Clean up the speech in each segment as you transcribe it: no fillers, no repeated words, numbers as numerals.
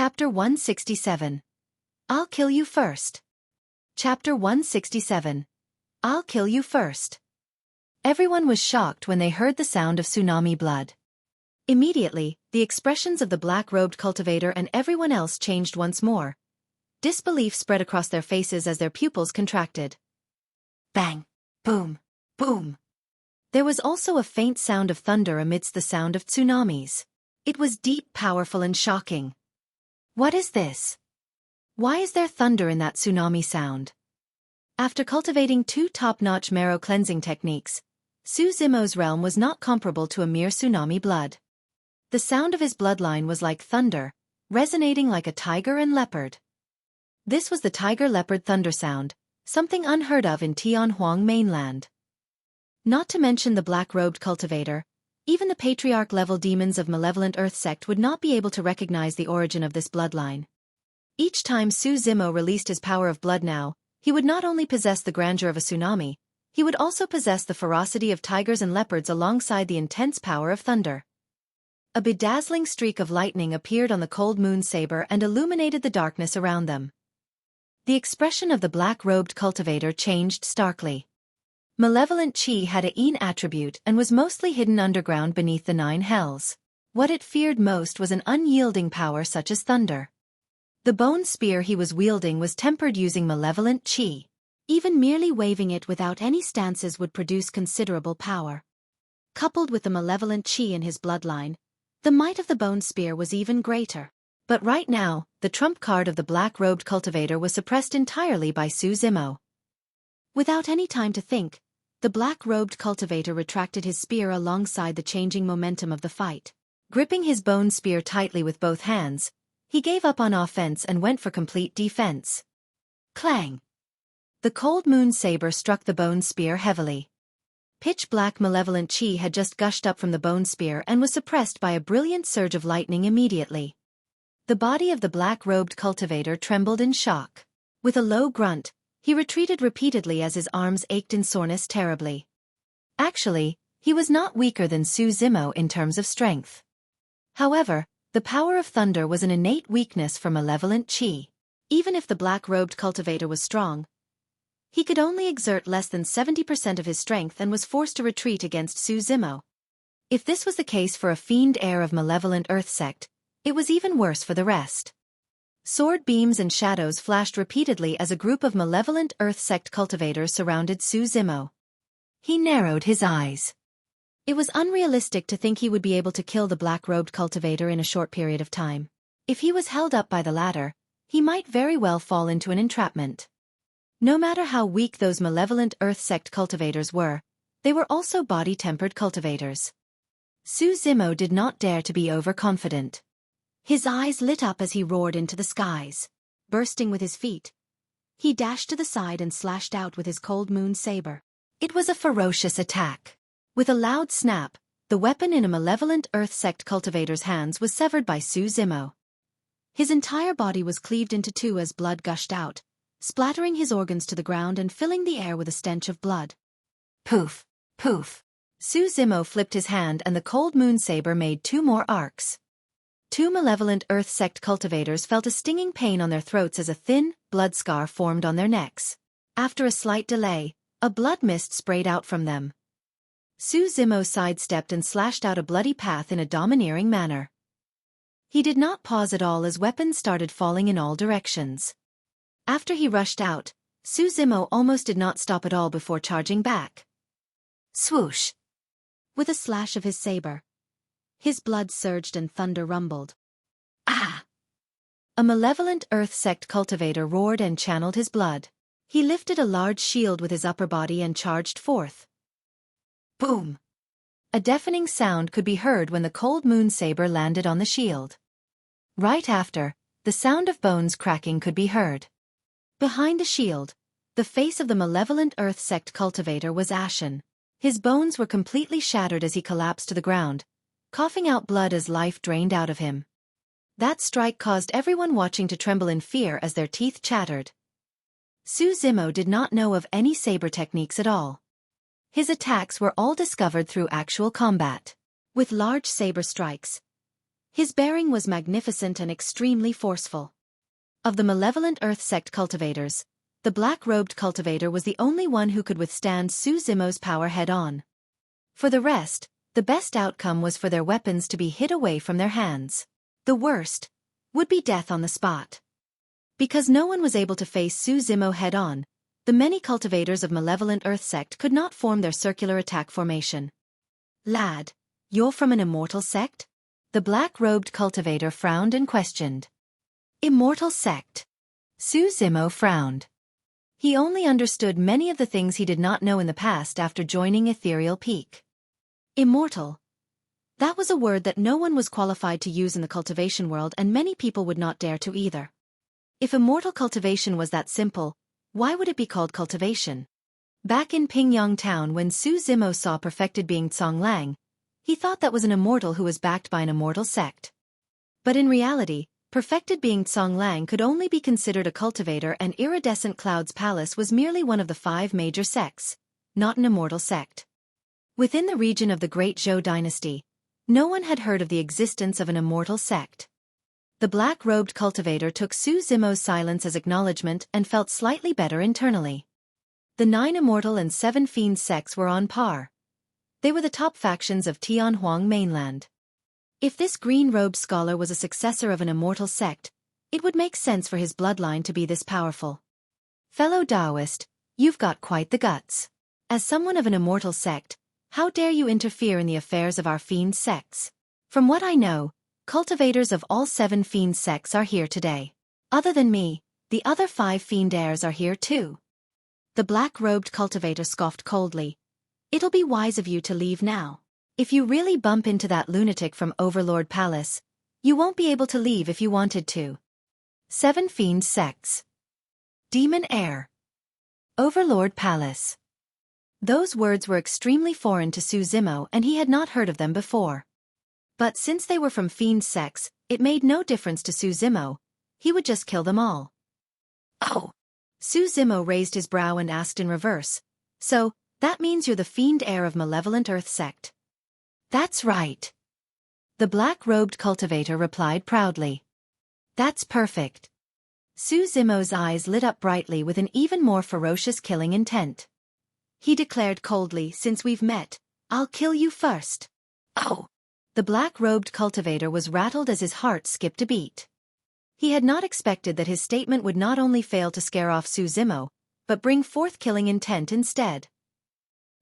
Chapter 167. I'll kill you first. Chapter 167. I'll kill you first. Everyone was shocked when they heard the sound of tsunami blood. Immediately, the expressions of the black-robed cultivator and everyone else changed once more. Disbelief spread across their faces as their pupils contracted. Bang! Boom! Boom! There was also a faint sound of thunder amidst the sound of tsunamis. It was deep, powerful and shocking. What is this? Why is there thunder in that tsunami sound? After cultivating two top-notch marrow cleansing techniques, Su Zimo's realm was not comparable to a mere tsunami blood. The sound of his bloodline was like thunder, resonating like a tiger and leopard. This was the tiger-leopard thunder sound, something unheard of in Tianhuang mainland. Not to mention the black-robed cultivator, even the patriarch-level demons of malevolent earth sect would not be able to recognize the origin of this bloodline. Each time Su Zimo released his power of blood now, he would not only possess the grandeur of a tsunami, he would also possess the ferocity of tigers and leopards alongside the intense power of thunder. A bedazzling streak of lightning appeared on the cold moon saber and illuminated the darkness around them. The expression of the black-robed cultivator changed starkly. Malevolent Qi had a Yin attribute and was mostly hidden underground beneath the 9 hells. What it feared most was an unyielding power such as thunder. The bone spear he was wielding was tempered using malevolent Qi. Even merely waving it without any stances would produce considerable power. Coupled with the malevolent Qi in his bloodline, the might of the bone spear was even greater. But right now, the trump card of the black-robed cultivator was suppressed entirely by Su Zimo. Without any time to think, the black-robed cultivator retracted his spear alongside the changing momentum of the fight. Gripping his bone spear tightly with both hands, he gave up on offense and went for complete defense. Clang! The cold moon saber struck the bone spear heavily. Pitch-black malevolent Qi had just gushed up from the bone spear and was suppressed by a brilliant surge of lightning immediately. The body of the black-robed cultivator trembled in shock. With a low grunt, he retreated repeatedly as his arms ached in soreness terribly. Actually, he was not weaker than Su Zimo in terms of strength. However, the power of thunder was an innate weakness for malevolent Qi. Even if the black-robed cultivator was strong, he could only exert less than 70% of his strength and was forced to retreat against Su Zimo. If this was the case for a fiend heir of malevolent earth sect, it was even worse for the rest. Sword beams and shadows flashed repeatedly as a group of malevolent earth sect cultivators surrounded Su Zimo. He narrowed his eyes. It was unrealistic to think he would be able to kill the black-robed cultivator in a short period of time. If he was held up by the latter, he might very well fall into an entrapment. No matter how weak those malevolent earth sect cultivators were, they were also body-tempered cultivators. Su Zimo did not dare to be overconfident. His eyes lit up as he roared into the skies. Bursting with his feet, he dashed to the side and slashed out with his cold moon saber. It was a ferocious attack. With a loud snap, the weapon in a malevolent earth sect cultivator's hands was severed by Su Zimo. His entire body was cleaved into two as blood gushed out, splattering his organs to the ground and filling the air with a stench of blood. Poof! Poof! Su Zimo flipped his hand and the cold moon saber made 2 more arcs. 2 malevolent earth sect cultivators felt a stinging pain on their throats as a thin, blood scar formed on their necks. After a slight delay, a blood mist sprayed out from them. Su Zimo sidestepped and slashed out a bloody path in a domineering manner. He did not pause at all as weapons started falling in all directions. After he rushed out, Su Zimo almost did not stop at all before charging back. Swoosh! With a slash of his saber, his blood surged and thunder rumbled. Ah! A malevolent earth sect cultivator roared and channeled his blood. He lifted a large shield with his upper body and charged forth. Boom! A deafening sound could be heard when the cold moon saber landed on the shield. Right after, the sound of bones cracking could be heard. Behind the shield, the face of the malevolent earth sect cultivator was ashen. His bones were completely shattered as he collapsed to the ground, coughing out blood as life drained out of him. That strike caused everyone watching to tremble in fear as their teeth chattered. Su Zimo did not know of any saber techniques at all. His attacks were all discovered through actual combat. With large saber strikes, His bearing was magnificent and extremely forceful. Of the malevolent Earth Sect cultivators, the black-robed cultivator was the only one who could withstand Su Zimo's power head-on. For the rest, the best outcome was for their weapons to be hid away from their hands. The worst would be death on the spot. Because no one was able to face Su Zimo head-on, the many cultivators of malevolent Earth Sect could not form their circular attack formation. Lad, you're from an immortal sect? The black-robed cultivator frowned and questioned. Immortal sect? Su Zimo frowned. He only understood many of the things he did not know in the past after joining Ethereal Peak. Immortal. That was a word that no one was qualified to use in the cultivation world, and many people would not dare to either. If immortal cultivation was that simple, why would it be called cultivation? Back in Pingyang Town, when Su Zimo saw perfected being Tsong Lang, he thought that was an immortal who was backed by an immortal sect. But in reality, perfected being Tsong Lang could only be considered a cultivator, and Iridescent Cloud's Palace was merely one of the 5 major sects, not an immortal sect. Within the region of the Great Zhou dynasty, no one had heard of the existence of an immortal sect. The black-robed cultivator took Su Zimo's silence as acknowledgement and felt slightly better internally. The 9 immortal and 7 fiend sects were on par. They were the top factions of Tianhuang mainland. If this green-robed scholar was a successor of an immortal sect, it would make sense for his bloodline to be this powerful. Fellow Taoist, you've got quite the guts. As someone of an immortal sect, how dare you interfere in the affairs of our fiend sects? From what I know, cultivators of all 7 fiend sects are here today. Other than me, the other 5 fiend heirs are here too. The black-robed cultivator scoffed coldly. It'll be wise of you to leave now. If you really bump into that lunatic from Overlord Palace, you won't be able to leave if you wanted to. 7 fiend sects. Demon heir. Overlord Palace. Those words were extremely foreign to Su Zimo, and he had not heard of them before. But since they were from fiend sects, it made no difference to Su Zimo. He would just kill them all. Oh. Su Zimo raised his brow and asked in reverse. So, that means you're the fiend heir of malevolent Earth Sect. That's right. The black-robed cultivator replied proudly. That's perfect. Su Zimo's eyes lit up brightly with an even more ferocious killing intent. He declared coldly, since we've met, I'll kill you first. Oh. The black-robed cultivator was rattled as his heart skipped a beat. He had not expected that his statement would not only fail to scare off Su Zimo, but bring forth killing intent instead.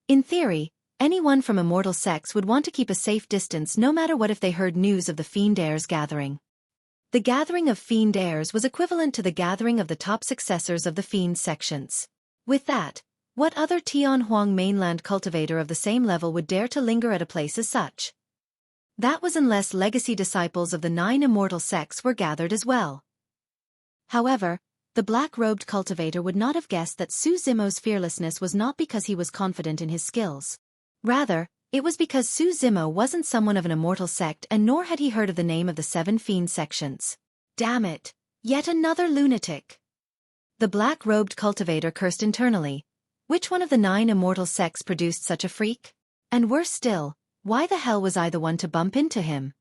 In theory, anyone from immortal sects would want to keep a safe distance no matter what if they heard news of the Fiend Heirs gathering. The gathering of Fiend Heirs was equivalent to the gathering of the top successors of the Fiend sections. With that, what other Tianhuang mainland cultivator of the same level would dare to linger at a place as such? That was unless legacy disciples of the 9 immortal sects were gathered as well. However, the black-robed cultivator would not have guessed that Su Zimo's fearlessness was not because he was confident in his skills. Rather, it was because Su Zimo wasn't someone of an immortal sect, and nor had he heard of the name of the 7 fiend sections. Damn it! Yet another lunatic! The black-robed cultivator cursed internally. Which one of the 9 immortal sects produced such a freak? And worse still, why the hell was I the one to bump into him?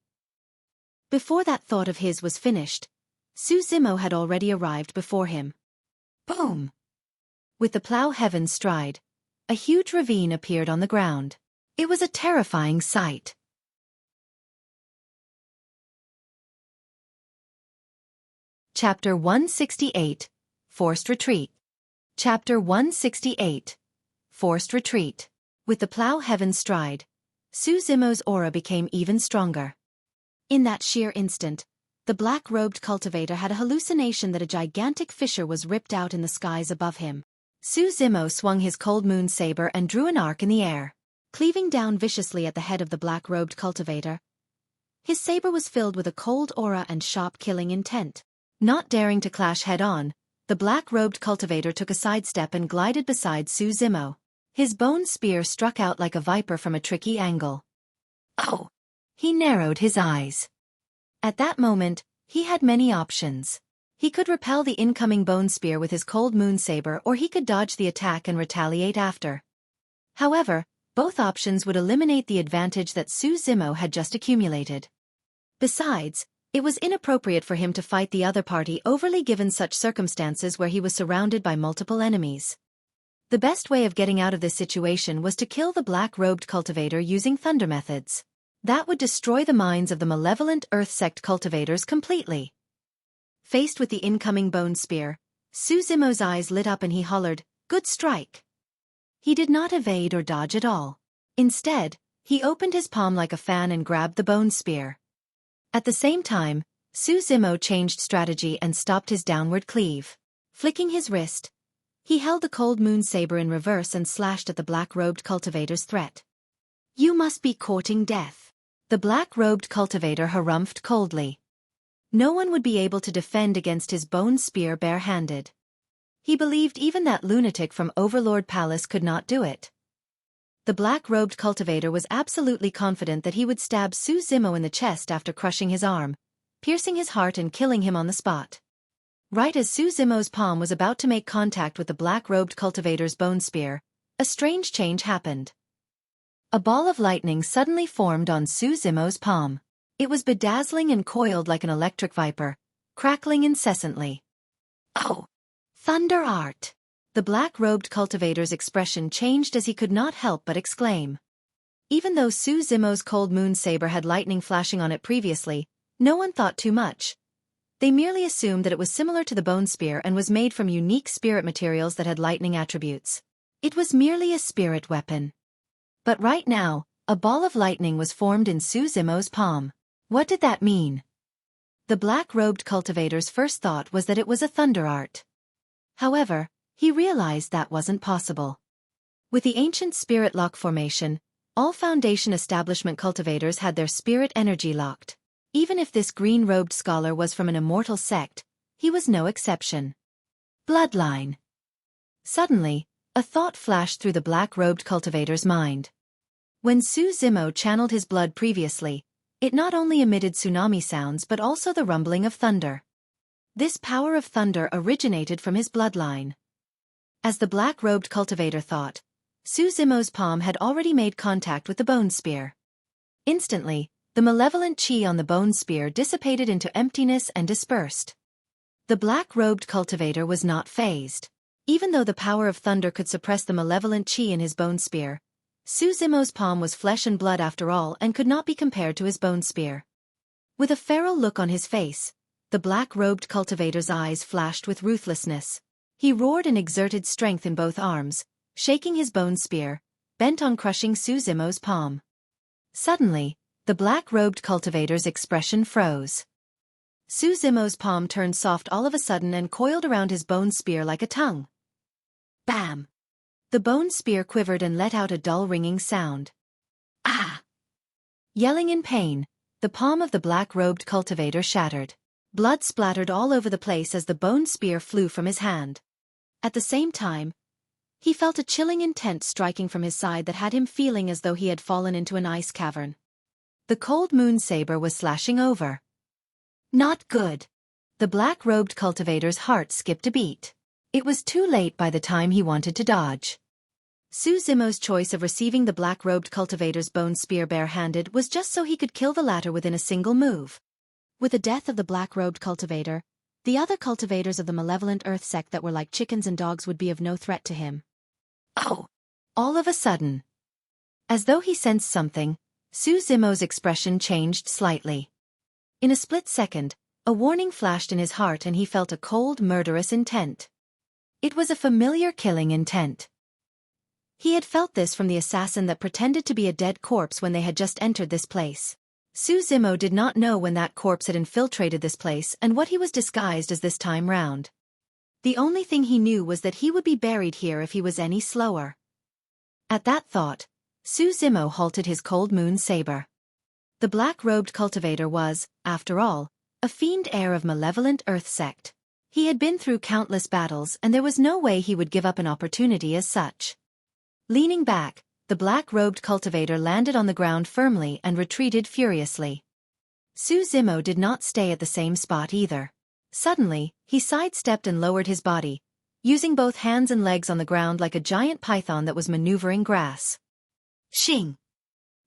Before that thought of his was finished, Su Zimo had already arrived before him. Boom! With the plow heaven's stride, a huge ravine appeared on the ground. It was a terrifying sight. Chapter 168, Forced Retreat. Chapter 168, Forced Retreat. With the plow heaven's stride, Su Zimo's aura became even stronger. In that sheer instant, the black-robed cultivator had a hallucination that a gigantic fissure was ripped out in the skies above him. Su Zimo swung his cold moon saber and drew an arc in the air, cleaving down viciously at the head of the black-robed cultivator. His saber was filled with a cold aura and sharp killing intent. Not daring to clash head-on, the black-robed cultivator took a sidestep and glided beside Su Zimo. His bone spear struck out like a viper from a tricky angle. Oh! He narrowed his eyes. At that moment, he had many options. He could repel the incoming bone spear with his cold moon saber, or he could dodge the attack and retaliate after. However, both options would eliminate the advantage that Su Zimo had just accumulated. Besides, it was inappropriate for him to fight the other party overly given such circumstances where he was surrounded by multiple enemies. The best way of getting out of this situation was to kill the black-robed cultivator using thunder methods. That would destroy the minds of the malevolent Earth sect cultivators completely. Faced with the incoming bone spear, Suzumo's eyes lit up and he hollered, "Good strike." He did not evade or dodge at all. Instead, he opened his palm like a fan and grabbed the bone spear. At the same time, Suzumo changed strategy and stopped his downward cleave. Flicking his wrist, he held the cold moon saber in reverse and slashed at the black-robed cultivator's threat. "You must be courting death." The black-robed cultivator harumphed coldly. No one would be able to defend against his bone spear bare-handed. He believed even that lunatic from Overlord Palace could not do it. The black-robed cultivator was absolutely confident that he would stab Suzumo in the chest after crushing his arm, piercing his heart and killing him on the spot. Right as Suzumo's palm was about to make contact with the black-robed cultivator's bone spear, a strange change happened. A ball of lightning suddenly formed on Suzumo's palm. It was bedazzling and coiled like an electric viper, crackling incessantly. "Oh! Thunder art!" The black-robed cultivator's expression changed as he could not help but exclaim. Even though Suzumo's cold moon saber had lightning flashing on it previously, no one thought too much. They merely assumed that it was similar to the bone spear and was made from unique spirit materials that had lightning attributes. It was merely a spirit weapon. But right now, a ball of lightning was formed in Suzumo's palm. What did that mean? The black-robed cultivator's first thought was that it was a thunder art. However, he realized that wasn't possible. With the ancient spirit lock formation, all Foundation establishment cultivators had their spirit energy locked. Even if this green-robed scholar was from an immortal sect, he was no exception. Bloodline. Suddenly, a thought flashed through the black-robed cultivator's mind. When Suzumo channeled his blood previously, it not only emitted tsunami sounds but also the rumbling of thunder. This power of thunder originated from his bloodline. As the black-robed cultivator thought, Suzumo's palm had already made contact with the bone spear. Instantly, the malevolent chi on the bone spear dissipated into emptiness and dispersed. The black-robed cultivator was not fazed. Even though the power of thunder could suppress the malevolent chi in his bone spear, Suzumo's palm was flesh and blood after all and could not be compared to his bone spear. With a feral look on his face, the black-robed cultivator's eyes flashed with ruthlessness. He roared and exerted strength in both arms, shaking his bone spear, bent on crushing Suzumo's palm. Suddenly, the black-robed cultivator's expression froze. Suzumo's palm turned soft all of a sudden and coiled around his bone spear like a tongue. Bam! The bone spear quivered and let out a dull ringing sound. Ah! Yelling in pain, the palm of the black-robed cultivator shattered. Blood splattered all over the place as the bone spear flew from his hand. At the same time, he felt a chilling intent striking from his side that had him feeling as though he had fallen into an ice cavern. The cold moon saber was slashing over. Not good. The black-robed cultivator's heart skipped a beat. It was too late by the time he wanted to dodge. Suzumo's choice of receiving the black-robed cultivator's bone spear bare-handed was just so he could kill the latter within a single move. With the death of the black-robed cultivator, the other cultivators of the malevolent earth sect that were like chickens and dogs would be of no threat to him. Oh! All of a sudden. As though he sensed something, Suzumo's expression changed slightly. In a split second, a warning flashed in his heart and he felt a cold, murderous intent. It was a familiar killing intent. He had felt this from the assassin that pretended to be a dead corpse when they had just entered this place. Suzumo did not know when that corpse had infiltrated this place and what he was disguised as this time round. The only thing he knew was that he would be buried here if he was any slower. At that thought, Suzumo halted his cold moon saber. The black-robed cultivator was, after all, a fiend heir of malevolent earth sect. He had been through countless battles and there was no way he would give up an opportunity as such. Leaning back, the black-robed cultivator landed on the ground firmly and retreated furiously. Suzumo did not stay at the same spot either. Suddenly, he sidestepped and lowered his body, using both hands and legs on the ground like a giant python that was maneuvering grass. Shing!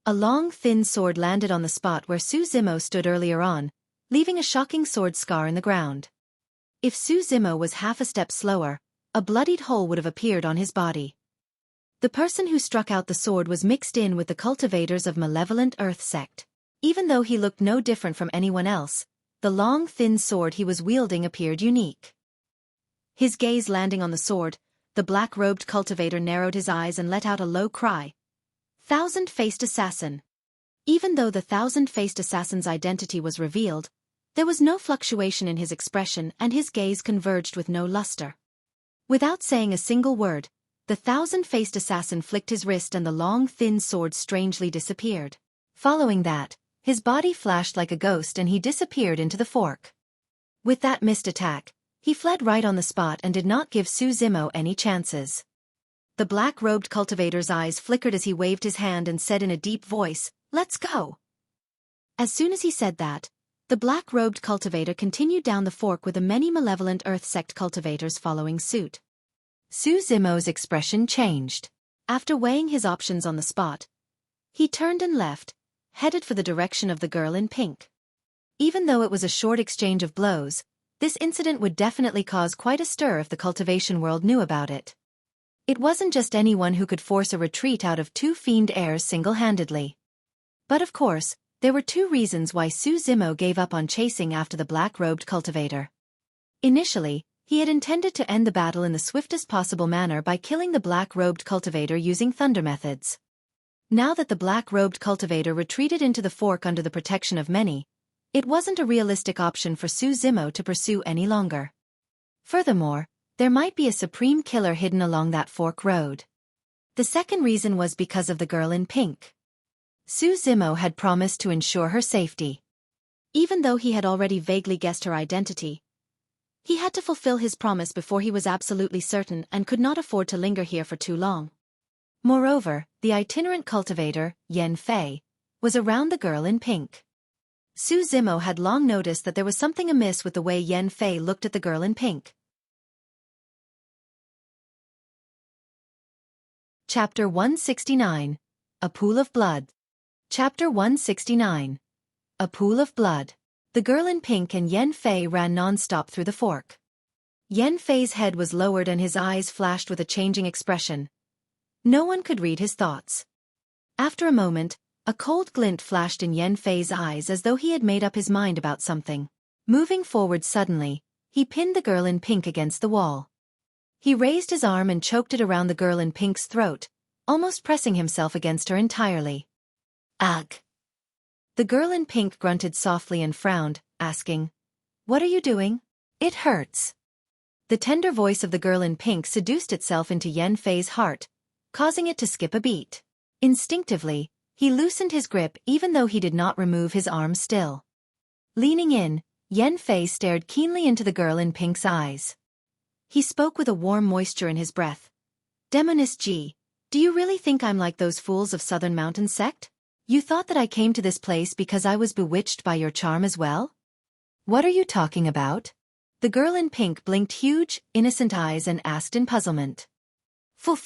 A long, thin sword landed on the spot where Su Zimo stood earlier on, leaving a shocking sword scar in the ground. If Su Zimo was half a step slower, a bloodied hole would have appeared on his body. The person who struck out the sword was mixed in with the cultivators of malevolent earth sect. Even though he looked no different from anyone else, the long, thin sword he was wielding appeared unique. His gaze landing on the sword, the black-robed cultivator narrowed his eyes and let out a low cry. Thousand-faced assassin. Even though the thousand-faced assassin's identity was revealed, there was no fluctuation in his expression and his gaze converged with no luster. Without saying a single word, the thousand-faced assassin flicked his wrist and the long, thin sword strangely disappeared. Following that, his body flashed like a ghost and he disappeared into the fork. With that missed attack, he fled right on the spot and did not give Su Zimo any chances. The black-robed cultivator's eyes flickered as he waved his hand and said in a deep voice, "Let's go." As soon as he said that, the black-robed cultivator continued down the fork with the many malevolent earth sect cultivators following suit. Su Zimo's expression changed. After weighing his options on the spot, he turned and left, headed for the direction of the girl in pink. Even though it was a short exchange of blows, this incident would definitely cause quite a stir if the cultivation world knew about it. It wasn't just anyone who could force a retreat out of two Fiend heirs single-handedly. But of course, there were two reasons why Su Zimo gave up on chasing after the black-robed cultivator. Initially, he had intended to end the battle in the swiftest possible manner by killing the black-robed cultivator using thunder methods. Now that the black-robed cultivator retreated into the fork under the protection of many, it wasn't a realistic option for Su Zimo to pursue any longer. Furthermore, there might be a supreme killer hidden along that fork road. The second reason was because of the girl in pink. Su Zimo had promised to ensure her safety. Even though he had already vaguely guessed her identity, he had to fulfill his promise before he was absolutely certain and could not afford to linger here for too long. Moreover, the itinerant cultivator, Yen Fei, was around the girl in pink. Su Zimo had long noticed that there was something amiss with the way Yen Fei looked at the girl in pink. Chapter 169. A Pool of Blood. Chapter 169. A Pool of Blood. The girl in pink and Yen Fei ran non-stop through the fork. Yen Fei's head was lowered and his eyes flashed with a changing expression. No one could read his thoughts. After a moment, a cold glint flashed in Yen Fei's eyes as though he had made up his mind about something. Moving forward suddenly, he pinned the girl in pink against the wall. He raised his arm and choked it around the girl in pink's throat, almost pressing himself against her entirely. Ugh! The girl in pink grunted softly and frowned, asking, "What are you doing?" "It hurts." The tender voice of the girl in pink seduced itself into Yen Fei's heart, causing it to skip a beat. Instinctively, he loosened his grip even though he did not remove his arm still. Leaning in, Yen Fei stared keenly into the girl in pink's eyes. He spoke with a warm moisture in his breath. "Demoness Ji, do you really think I'm like those fools of Southern Mountain sect? You thought that I came to this place because I was bewitched by your charm as well? What are you talking about?" The girl in pink blinked huge, innocent eyes and asked in puzzlement. Fu.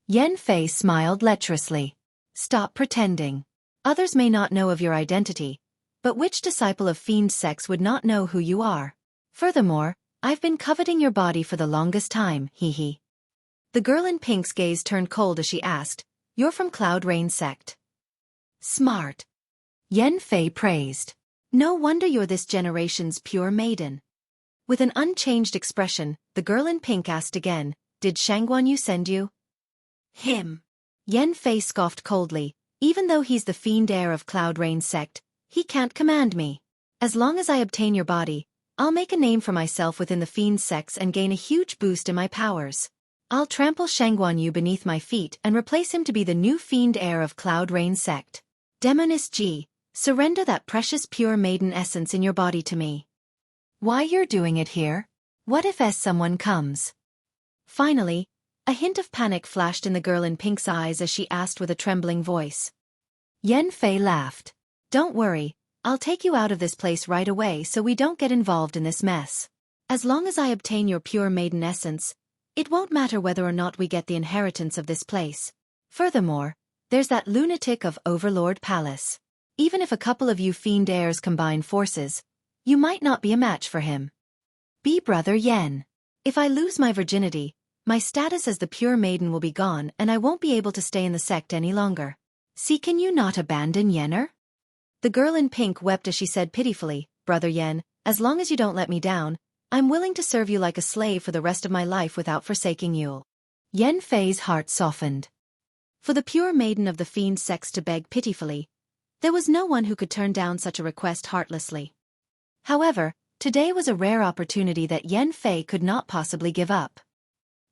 Yen Fei smiled lecherously. "Stop pretending. Others may not know of your identity, but which disciple of Fiend sects would not know who you are? Furthermore, I've been coveting your body for the longest time, hee. The girl in pink's gaze turned cold as she asked, "You're from Cloud Rain sect?" "Smart," Yen Fei praised. "No wonder you're this generation's pure maiden." With an unchanged expression, the girl in pink asked again, "Did Shangguan Yu send you?" "Him." Yen Fei scoffed coldly. "Even though he's the Fiend heir of Cloud Rain sect, he can't command me. As long as I obtain your body, I'll make a name for myself within the Fiend sects and gain a huge boost in my powers. I'll trample Shangguan Yu beneath my feet and replace him to be the new Fiend heir of Cloud Rain sect. Demoness Ji, surrender that precious pure maiden essence in your body to me." "Why you're doing it here? What if someone comes?" Finally, a hint of panic flashed in the girl in pink's eyes as she asked with a trembling voice. Yen Fei laughed. "Don't worry, I'll take you out of this place right away so we don't get involved in this mess. As long as I obtain your pure maiden essence, it won't matter whether or not we get the inheritance of this place. Furthermore, There's that lunatic of Overlord Palace. Even if a couple of you Fiend heirs combine forces, you might not be a match for him. B. Brother Yen. If I lose my virginity, my status as the pure maiden will be gone and I won't be able to stay in the sect any longer. See, can you not abandon Yenner? The girl in pink wept as she said pitifully, Brother Yen, as long as you don't let me down, I'm willing to serve you like a slave for the rest of my life without forsaking you. Yen Fei's heart softened. For the pure maiden of the Fiend sex to beg pitifully, there was no one who could turn down such a request heartlessly. However, today was a rare opportunity that Yen Fei could not possibly give up.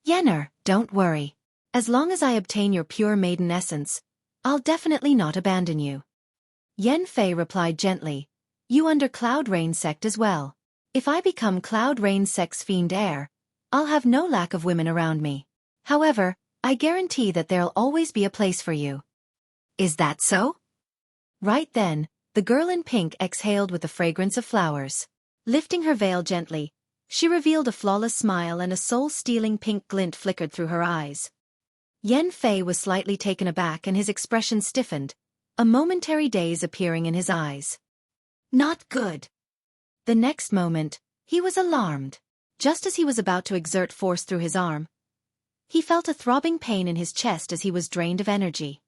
Yenner, don't worry. As long as I obtain your pure maiden essence, I'll definitely not abandon you. Yen Fei replied gently, you under Cloud Rain sect as well. If I become Cloud Rain sect's Fiend heir, I'll have no lack of women around me. However, I guarantee that there'll always be a place for you. Is that so? Right then, the girl in pink exhaled with the fragrance of flowers. Lifting her veil gently, she revealed a flawless smile and a soul-stealing pink glint flickered through her eyes. Yen Fei was slightly taken aback and his expression stiffened, a momentary daze appearing in his eyes. Not good. The next moment, he was alarmed. Just as he was about to exert force through his arm, he felt a throbbing pain in his chest as he was drained of energy.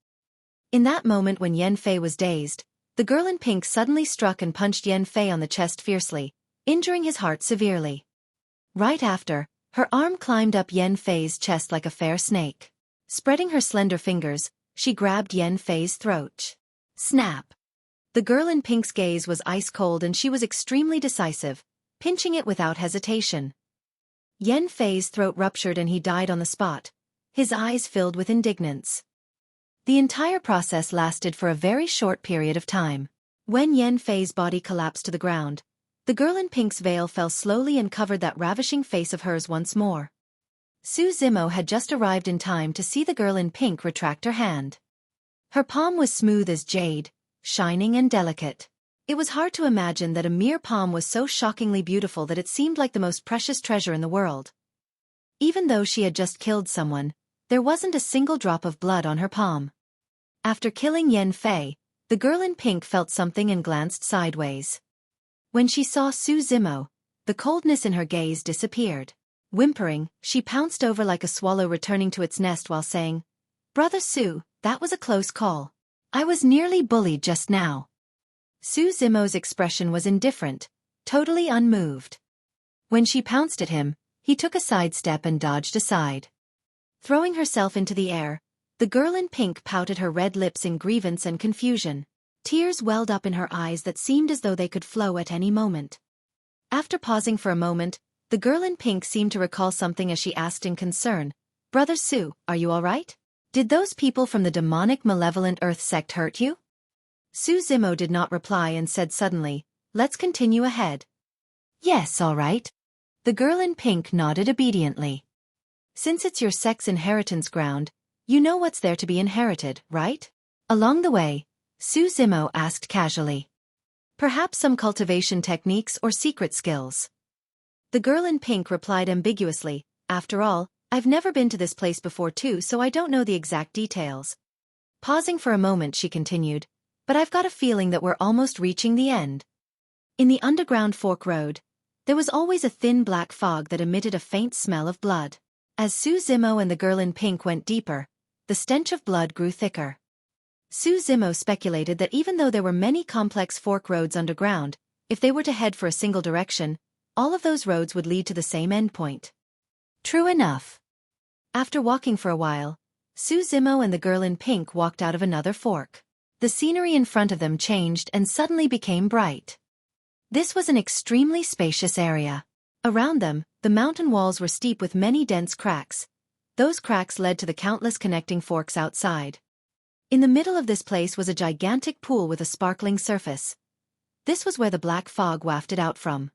In that moment when Yen Fei was dazed, the girl in pink suddenly struck and punched Yen Fei on the chest fiercely, injuring his heart severely. Right after, her arm climbed up Yen Fei's chest like a fair snake. Spreading her slender fingers, she grabbed Yen Fei's throat. Snap! The girl in pink's gaze was ice cold and she was extremely decisive, pinching it without hesitation. Yen Fei's throat ruptured and he died on the spot, his eyes filled with indignance. The entire process lasted for a very short period of time. When Yen Fei's body collapsed to the ground, the girl in pink's veil fell slowly and covered that ravishing face of hers once more. Su Zimo had just arrived in time to see the girl in pink retract her hand. Her palm was smooth as jade, shining and delicate. It was hard to imagine that a mere palm was so shockingly beautiful that it seemed like the most precious treasure in the world. Even though she had just killed someone, there wasn't a single drop of blood on her palm. After killing Yen Fei, the girl in pink felt something and glanced sideways. When she saw Su Zimo, the coldness in her gaze disappeared. Whimpering, she pounced over like a swallow returning to its nest while saying, Brother Su, that was a close call. I was nearly bullied just now. Su Zimo's expression was indifferent, totally unmoved. When she pounced at him, he took a sidestep and dodged aside. Throwing herself into the air, the girl in pink pouted her red lips in grievance and confusion. Tears welled up in her eyes that seemed as though they could flow at any moment. After pausing for a moment, the girl in pink seemed to recall something as she asked in concern, Brother Su, are you all right? Did those people from the demonic malevolent earth sect hurt you? Su Zimo did not reply and said suddenly, let's continue ahead. Yes, all right. The girl in pink nodded obediently. Since it's your sect's inheritance ground, you know what's there to be inherited, right? Along the way, Su Zimo asked casually. Perhaps some cultivation techniques or secret skills. The girl in pink replied ambiguously, after all, I've never been to this place before too, so I don't know the exact details. Pausing for a moment she continued, but I've got a feeling that we're almost reaching the end. In the underground fork road, there was always a thin black fog that emitted a faint smell of blood. As Su Zimo and the girl in pink went deeper, the stench of blood grew thicker. Su Zimo speculated that even though there were many complex fork roads underground, if they were to head for a single direction, all of those roads would lead to the same endpoint. True enough. After walking for a while, Su Zimo and the girl in pink walked out of another fork. The scenery in front of them changed and suddenly became bright. This was an extremely spacious area. Around them, the mountain walls were steep with many dense cracks. Those cracks led to the countless connecting forks outside. In the middle of this place was a gigantic pool with a sparkling surface. This was where the black fog wafted out from.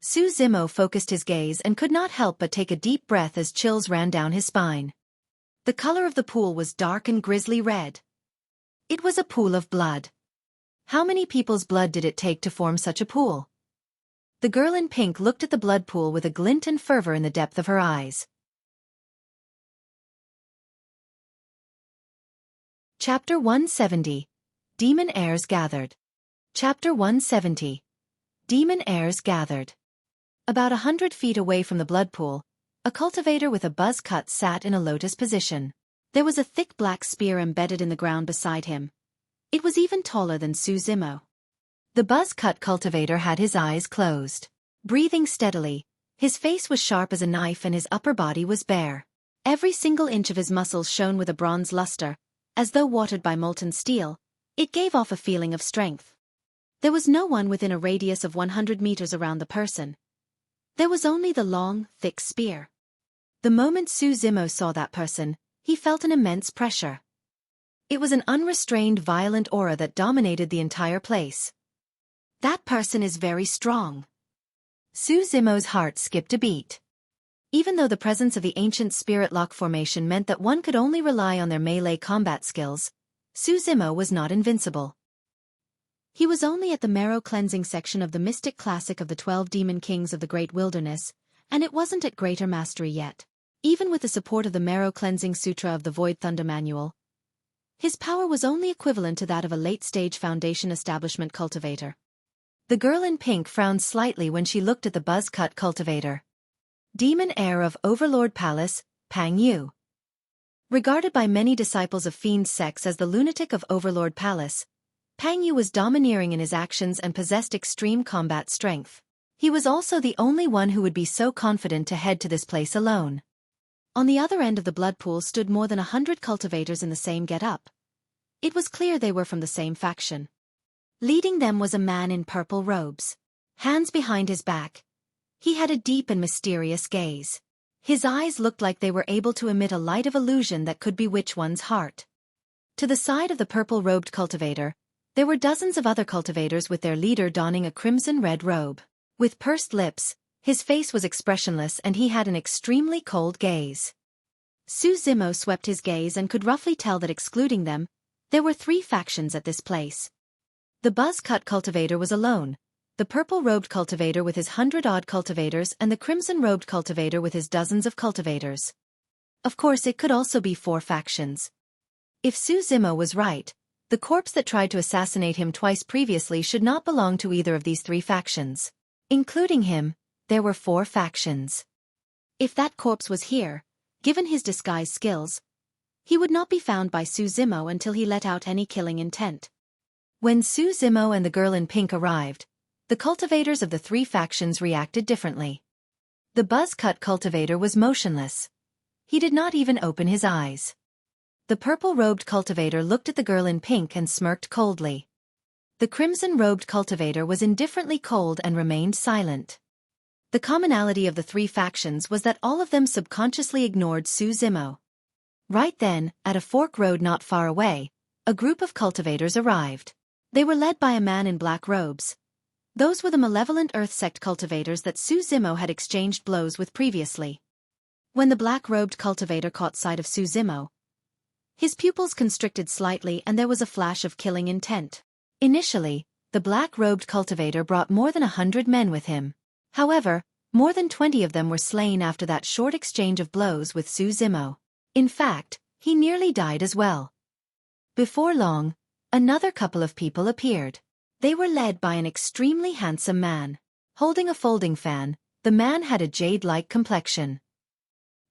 Su Zimo focused his gaze and could not help but take a deep breath as chills ran down his spine. The color of the pool was dark and grisly red. It was a pool of blood. How many people's blood did it take to form such a pool? The girl in pink looked at the blood pool with a glint and fervor in the depth of her eyes. Chapter 170. Demon Heirs Gathered. Chapter 170. Demon Heirs Gathered. About 100 feet away from the blood pool, a cultivator with a buzz cut sat in a lotus position. There was a thick black spear embedded in the ground beside him. It was even taller than Su Zimo. The buzz cut cultivator had his eyes closed. Breathing steadily, his face was sharp as a knife and his upper body was bare. Every single inch of his muscles shone with a bronze luster, as though watered by molten steel. It gave off a feeling of strength. There was no one within a radius of 100 meters around the person. There was only the long, thick spear. The moment Su Zimo saw that person, he felt an immense pressure. It was an unrestrained, violent aura that dominated the entire place. That person is very strong. Su Zimo's heart skipped a beat. Even though the presence of the ancient spirit lock formation meant that one could only rely on their melee combat skills, Su Zimo was not invincible. He was only at the marrow cleansing section of the mystic classic of the 12 demon kings of the great wilderness, and it wasn't at greater mastery yet. Even with the support of the marrow cleansing Sutra of the Void Thunder Manual, his power was only equivalent to that of a late-stage foundation establishment cultivator. The girl in pink frowned slightly when she looked at the buzz-cut cultivator. Demon heir of Overlord Palace, Pang Yu. Regarded by many disciples of Fiend sects as the lunatic of Overlord Palace, Pang Yu was domineering in his actions and possessed extreme combat strength. He was also the only one who would be so confident to head to this place alone. On the other end of the blood pool stood more than 100 cultivators in the same get-up. It was clear they were from the same faction. Leading them was a man in purple robes. Hands behind his back. He had a deep and mysterious gaze. His eyes looked like they were able to emit a light of illusion that could bewitch one's heart. To the side of the purple-robed cultivator, there were dozens of other cultivators with their leader donning a crimson-red robe. With pursed lips, his face was expressionless and he had an extremely cold gaze. Su Zimo swept his gaze and could roughly tell that excluding them, there were 3 factions at this place. The buzz-cut cultivator was alone, the purple-robed cultivator with his 100-odd cultivators and the crimson-robed cultivator with his dozens of cultivators. Of course it could also be 4 factions. If Su Zimo was right, the corpse that tried to assassinate him twice previously should not belong to either of these 3 factions. Including him, there were 4 factions. If that corpse was here, given his disguise skills, he would not be found by Su Zimo until he let out any killing intent. When Su Zimo and the girl in pink arrived, the cultivators of the 3 factions reacted differently. The buzz-cut cultivator was motionless. He did not even open his eyes. The purple-robed cultivator looked at the girl in pink and smirked coldly. The crimson-robed cultivator was indifferently cold and remained silent. The commonality of the 3 factions was that all of them subconsciously ignored Su Zimo. Right then, at a fork road not far away, a group of cultivators arrived. They were led by a man in black robes. Those were the malevolent Earth sect cultivators that Su Zimo had exchanged blows with previously. When the black-robed cultivator caught sight of Su Zimo, his pupils constricted slightly and there was a flash of killing intent. Initially, the black-robed cultivator brought more than 100 men with him. However, more than 20 of them were slain after that short exchange of blows with Su Zimo. In fact, he nearly died as well. Before long, another couple of people appeared. They were led by an extremely handsome man. Holding a folding fan, the man had a jade-like complexion.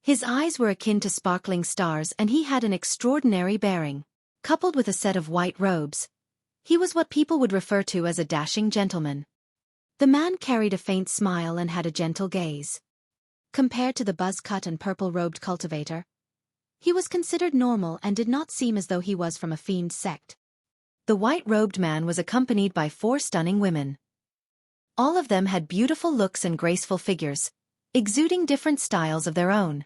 His eyes were akin to sparkling stars and he had an extraordinary bearing. Coupled with a set of white robes, he was what people would refer to as a dashing gentleman. The man carried a faint smile and had a gentle gaze. Compared to the buzz-cut and purple-robed cultivator, he was considered normal and did not seem as though he was from a fiend sect. The white-robed man was accompanied by 4 stunning women. All of them had beautiful looks and graceful figures, exuding different styles of their own.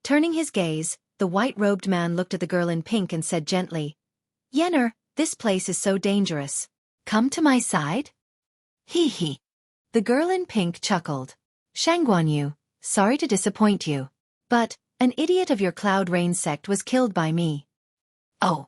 Turning his gaze, the white-robed man looked at the girl in pink and said gently, "Yenner, this place is so dangerous. Come to my side?" "Hee hee." The girl in pink chuckled. "Shangguanyu, sorry to disappoint you. But, an idiot of your Cloud Rain sect was killed by me." "Oh."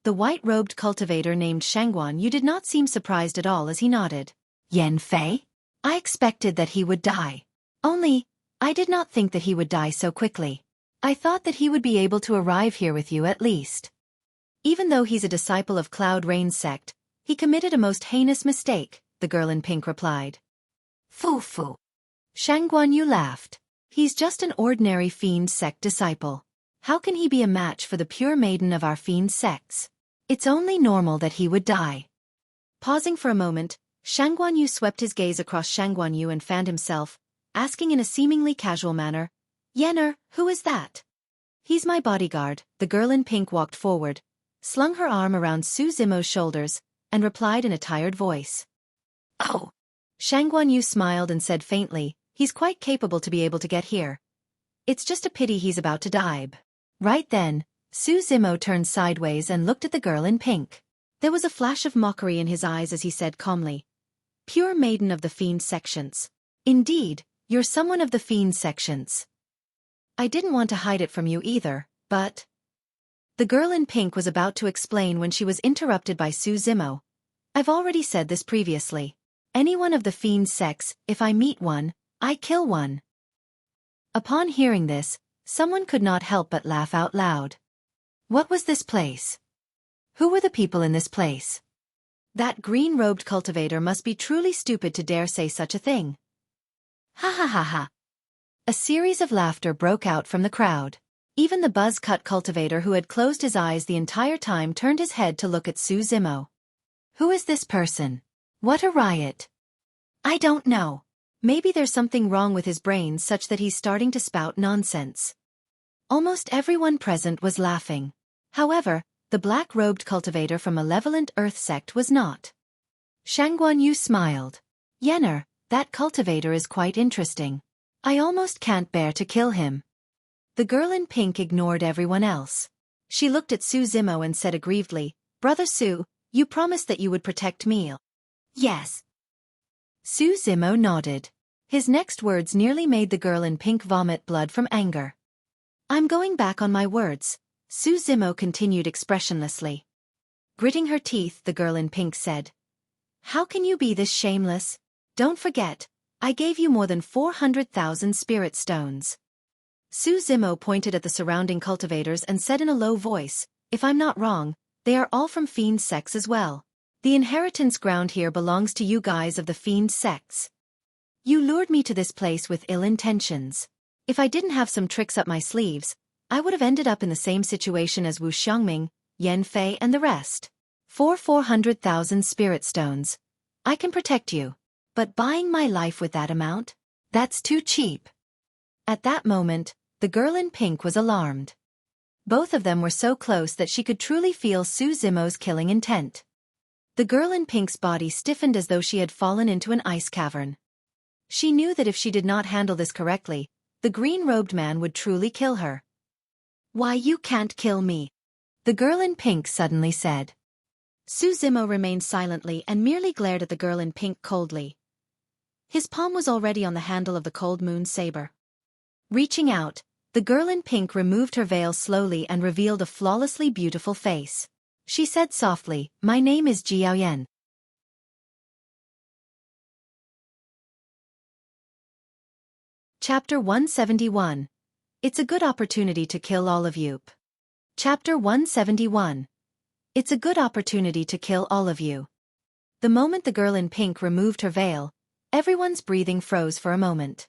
The white-robed cultivator named Shangguanyu did not seem surprised at all as he nodded. "Yan Fei? I expected that he would die. Only, I did not think that he would die so quickly. I thought that he would be able to arrive here with you at least." Even though he's a disciple of Cloud Rain's sect, he committed a most heinous mistake, the girl in pink replied. Foo. Shang Guanyu laughed. He's just an ordinary Fiend sect disciple. How can he be a match for the pure maiden of our Fiend sects? It's only normal that he would die. Pausing for a moment, Shang Guanyu swept his gaze across Shang Guanyu and fanned himself, asking in a seemingly casual manner, Yenner, who is that? He's my bodyguard. The girl in pink walked forward, slung her arm around Su Zimo's shoulders, and replied in a tired voice. Oh. Shang Guanyu smiled and said faintly, he's quite capable to be able to get here. It's just a pity he's about to die. Right then, Su Zimo turned sideways and looked at the girl in pink. There was a flash of mockery in his eyes as he said calmly, Pure maiden of the Fiend sections. Indeed, you're someone of the Fiend sections. I didn't want to hide it from you either, but... The girl in pink was about to explain when she was interrupted by Su Zimo. I've already said this previously. Anyone of the Fiend sex, if I meet one, I kill one. Upon hearing this, someone could not help but laugh out loud. What was this place? Who were the people in this place? That green-robed cultivator must be truly stupid to dare say such a thing. Ha ha ha ha. A series of laughter broke out from the crowd. Even the buzz-cut cultivator who had closed his eyes the entire time turned his head to look at Su Zimo. Who is this person? What a riot. I don't know. Maybe there's something wrong with his brain such that he's starting to spout nonsense. Almost everyone present was laughing. However, the black-robed cultivator from Malevolent Earth sect was not. Shang Guanyu smiled. Yenner, that cultivator is quite interesting. I almost can't bear to kill him. The girl in pink ignored everyone else. She looked at Su Zimo and said aggrievedly, Brother Su, you promised that you would protect me. Yes. Su Zimo nodded. His next words nearly made the girl in pink vomit blood from anger. I'm going back on my words, Su Zimo continued expressionlessly. Gritting her teeth, the girl in pink said, How can you be this shameless? Don't forget, I gave you more than 400,000 spirit stones. Su Zimo pointed at the surrounding cultivators and said in a low voice, If I'm not wrong, they are all from Fiend sects as well. The inheritance ground here belongs to you guys of the Fiend sects. You lured me to this place with ill intentions. If I didn't have some tricks up my sleeves, I would have ended up in the same situation as Wu Xiangming, Yan Fei and the rest. For 400,000 spirit stones. I can protect you. But buying my life with that amount? That's too cheap. At that moment, the girl in pink was alarmed. Both of them were so close that she could truly feel Su Zimo's killing intent. The girl in pink's body stiffened as though she had fallen into an ice cavern. She knew that if she did not handle this correctly, the green-robed man would truly kill her. Why, you can't kill me, the girl in pink suddenly said. Su Zimo remained silently and merely glared at the girl in pink coldly. His palm was already on the handle of the cold moon saber. Reaching out, the girl in pink removed her veil slowly and revealed a flawlessly beautiful face. She said softly, My name is Jiaoyan. Chapter 171. It's a good opportunity to kill all of you. Chapter 171. It's a good opportunity to kill all of you. The moment the girl in pink removed her veil, everyone's breathing froze for a moment.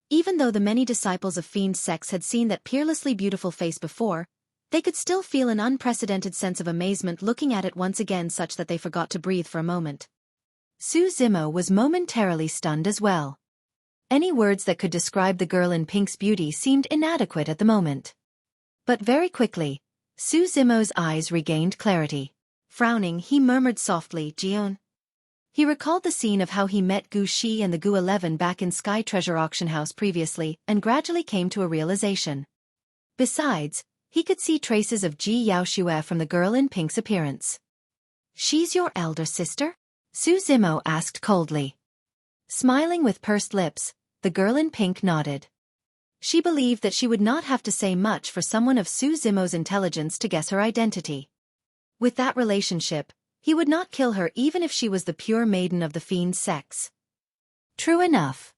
Even though the many disciples of Fiend sects had seen that peerlessly beautiful face before, they could still feel an unprecedented sense of amazement looking at it once again such that they forgot to breathe for a moment. Su Zimo was momentarily stunned as well. Any words that could describe the girl in pink's beauty seemed inadequate at the moment. But very quickly, Su Zimo's eyes regained clarity. Frowning, he murmured softly, Jion. He recalled the scene of how he met Gu Shi and the Gu 11 back in Sky Treasure Auction House previously and gradually came to a realization. Besides, he could see traces of Ji Yaoxue from the girl in pink's appearance. She's your elder sister? Su Zimo asked coldly. Smiling with pursed lips, the girl in pink nodded. She believed that she would not have to say much for someone of Su Zimo's intelligence to guess her identity. With that relationship, he would not kill her even if she was the pure maiden of the Fiend sex. True enough.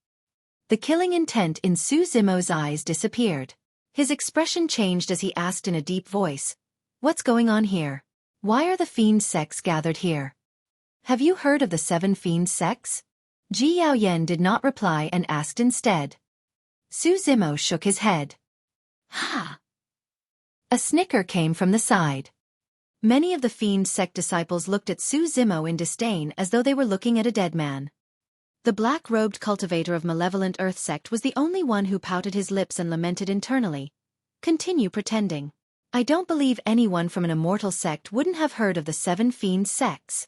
The killing intent in Su Zimo's eyes disappeared. His expression changed as he asked in a deep voice, What's going on here? Why are the Fiend sects gathered here? Have you heard of the 7 Fiend sects? Ji Yaoyan did not reply and asked instead. Su Zimo shook his head. Ha! A snicker came from the side. Many of the Fiend sect disciples looked at Su Zimo in disdain as though they were looking at a dead man. The black-robed cultivator of malevolent earth sect was the only one who pouted his lips and lamented internally. Continue pretending. I don't believe anyone from an immortal sect wouldn't have heard of the 7 Fiend sects.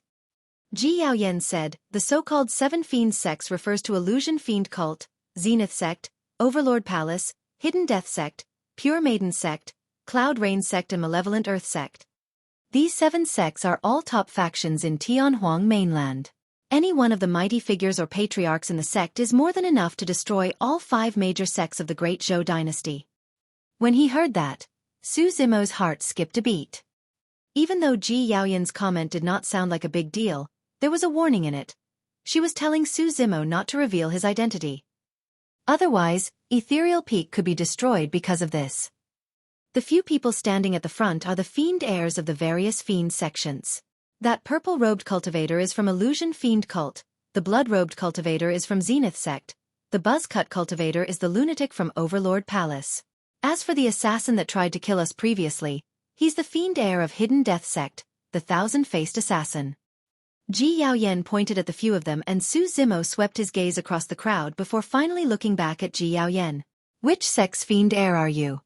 Ji Yaoyan said, the so-called 7 Fiend sects refers to Illusion Fiend Cult, Zenith Sect, Overlord Palace, Hidden Death Sect, Pure Maiden Sect, Cloud Rain Sect and Malevolent Earth Sect. These 7 sects are all top factions in Tianhuang mainland. Any one of the mighty figures or patriarchs in the sect is more than enough to destroy all 5 major sects of the Great Zhou dynasty. When he heard that, Su Zimo's heart skipped a beat. Even though Ji Yaoyan's comment did not sound like a big deal, there was a warning in it. She was telling Su Zimo not to reveal his identity. Otherwise, Ethereal Peak could be destroyed because of this. The few people standing at the front are the Fiend heirs of the various Fiend sections. That purple-robed cultivator is from Illusion Fiend Cult, the blood-robed cultivator is from Zenith Sect, the buzz-cut cultivator is the Lunatic from Overlord Palace. As for the assassin that tried to kill us previously, he's the Fiend heir of Hidden Death Sect, the thousand-faced assassin. Ji Yaoyan pointed at the few of them and Su Zimo swept his gaze across the crowd before finally looking back at Ji Yaoyan. Which sect's Fiend heir are you?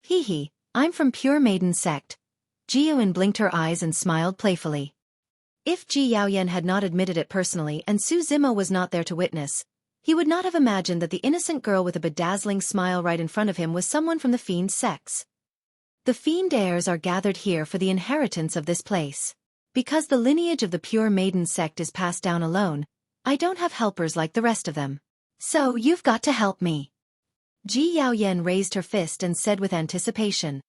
Hee, I'm from Pure Maiden Sect. Ji Yaoyan blinked her eyes and smiled playfully. If Ji Yaoyan had not admitted it personally and Su Zimo was not there to witness, he would not have imagined that the innocent girl with a bedazzling smile right in front of him was someone from the Fiend sects. The Fiend heirs are gathered here for the inheritance of this place. Because the lineage of the Pure Maiden Sect is passed down alone, I don't have helpers like the rest of them. So you've got to help me. Ji Yaoyan raised her fist and said with anticipation.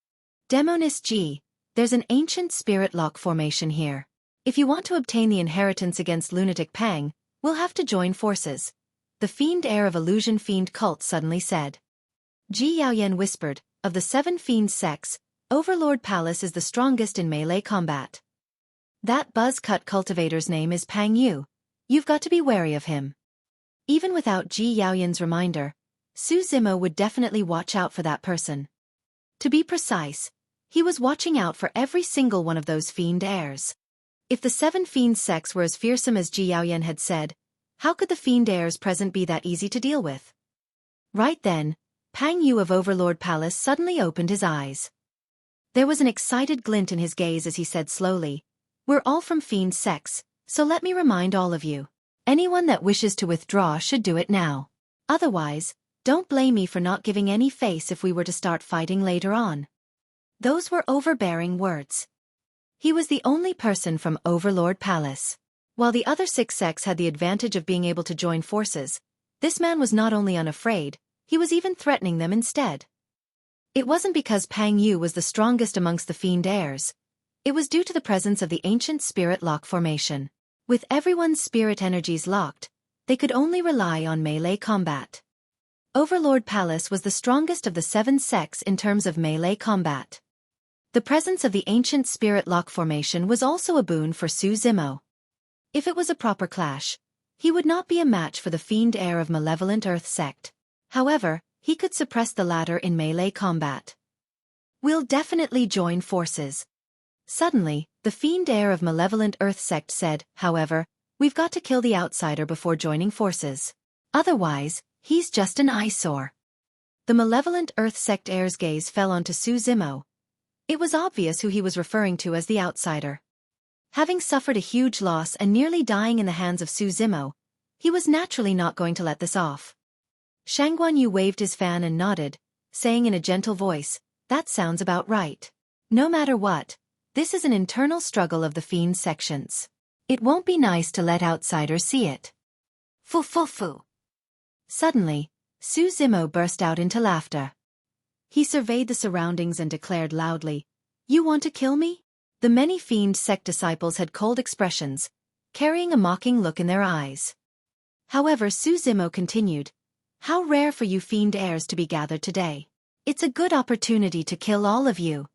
Demoness Ji, there's an ancient spirit lock formation here. If you want to obtain the inheritance against Lunatic Pang, we'll have to join forces. The Fiend heir of Illusion Fiend Cult suddenly said. Ji Yaoyan whispered, of the 7 Fiend sects, Overlord Palace is the strongest in melee combat. That buzz-cut cultivator's name is Pang Yu. You've got to be wary of him. Even without Ji Yaoyan's reminder, Su Zimo would definitely watch out for that person. To be precise, he was watching out for every single one of those Fiend heirs. If the 7 Fiend sects were as fearsome as Ji Yaoyan had said, how could the Fiend heirs present be that easy to deal with? Right then, Pang Yu of Overlord Palace suddenly opened his eyes. There was an excited glint in his gaze as he said slowly, we're all from Fiend sects, so let me remind all of you. Anyone that wishes to withdraw should do it now. Otherwise, don't blame me for not giving any face if we were to start fighting later on. Those were overbearing words. He was the only person from Overlord Palace. While the other 6 sects had the advantage of being able to join forces, this man was not only unafraid, he was even threatening them instead. It wasn't because Pang Yu was the strongest amongst the Fiend heirs. It was due to the presence of the ancient spirit lock formation. With everyone's spirit energies locked, they could only rely on melee combat. Overlord Palace was the strongest of the 7 sects in terms of melee combat. The presence of the ancient spirit lock formation was also a boon for Su Zimo. If it was a proper clash, he would not be a match for the Fiend heir of Malevolent Earth Sect. However, he could suppress the latter in melee combat. We'll definitely join forces. Suddenly, the Fiend heir of Malevolent Earth Sect said, however, we've got to kill the outsider before joining forces. Otherwise, he's just an eyesore. The Malevolent Earth Sect heir's gaze fell onto Su Zimo. It was obvious who he was referring to as the outsider. Having suffered a huge loss and nearly dying in the hands of Su Zimo, he was naturally not going to let this off. Shangguan Yu waved his fan and nodded, saying in a gentle voice, that sounds about right. No matter what, this is an internal struggle of the Fiend sections. It won't be nice to let outsiders see it. Fu. Suddenly, Su Zimo burst out into laughter. He surveyed the surroundings and declared loudly, you want to kill me? The many Fiend sect disciples had cold expressions, carrying a mocking look in their eyes. However, Su Zimo continued, how rare for you Fiend heirs to be gathered today. It's a good opportunity to kill all of you.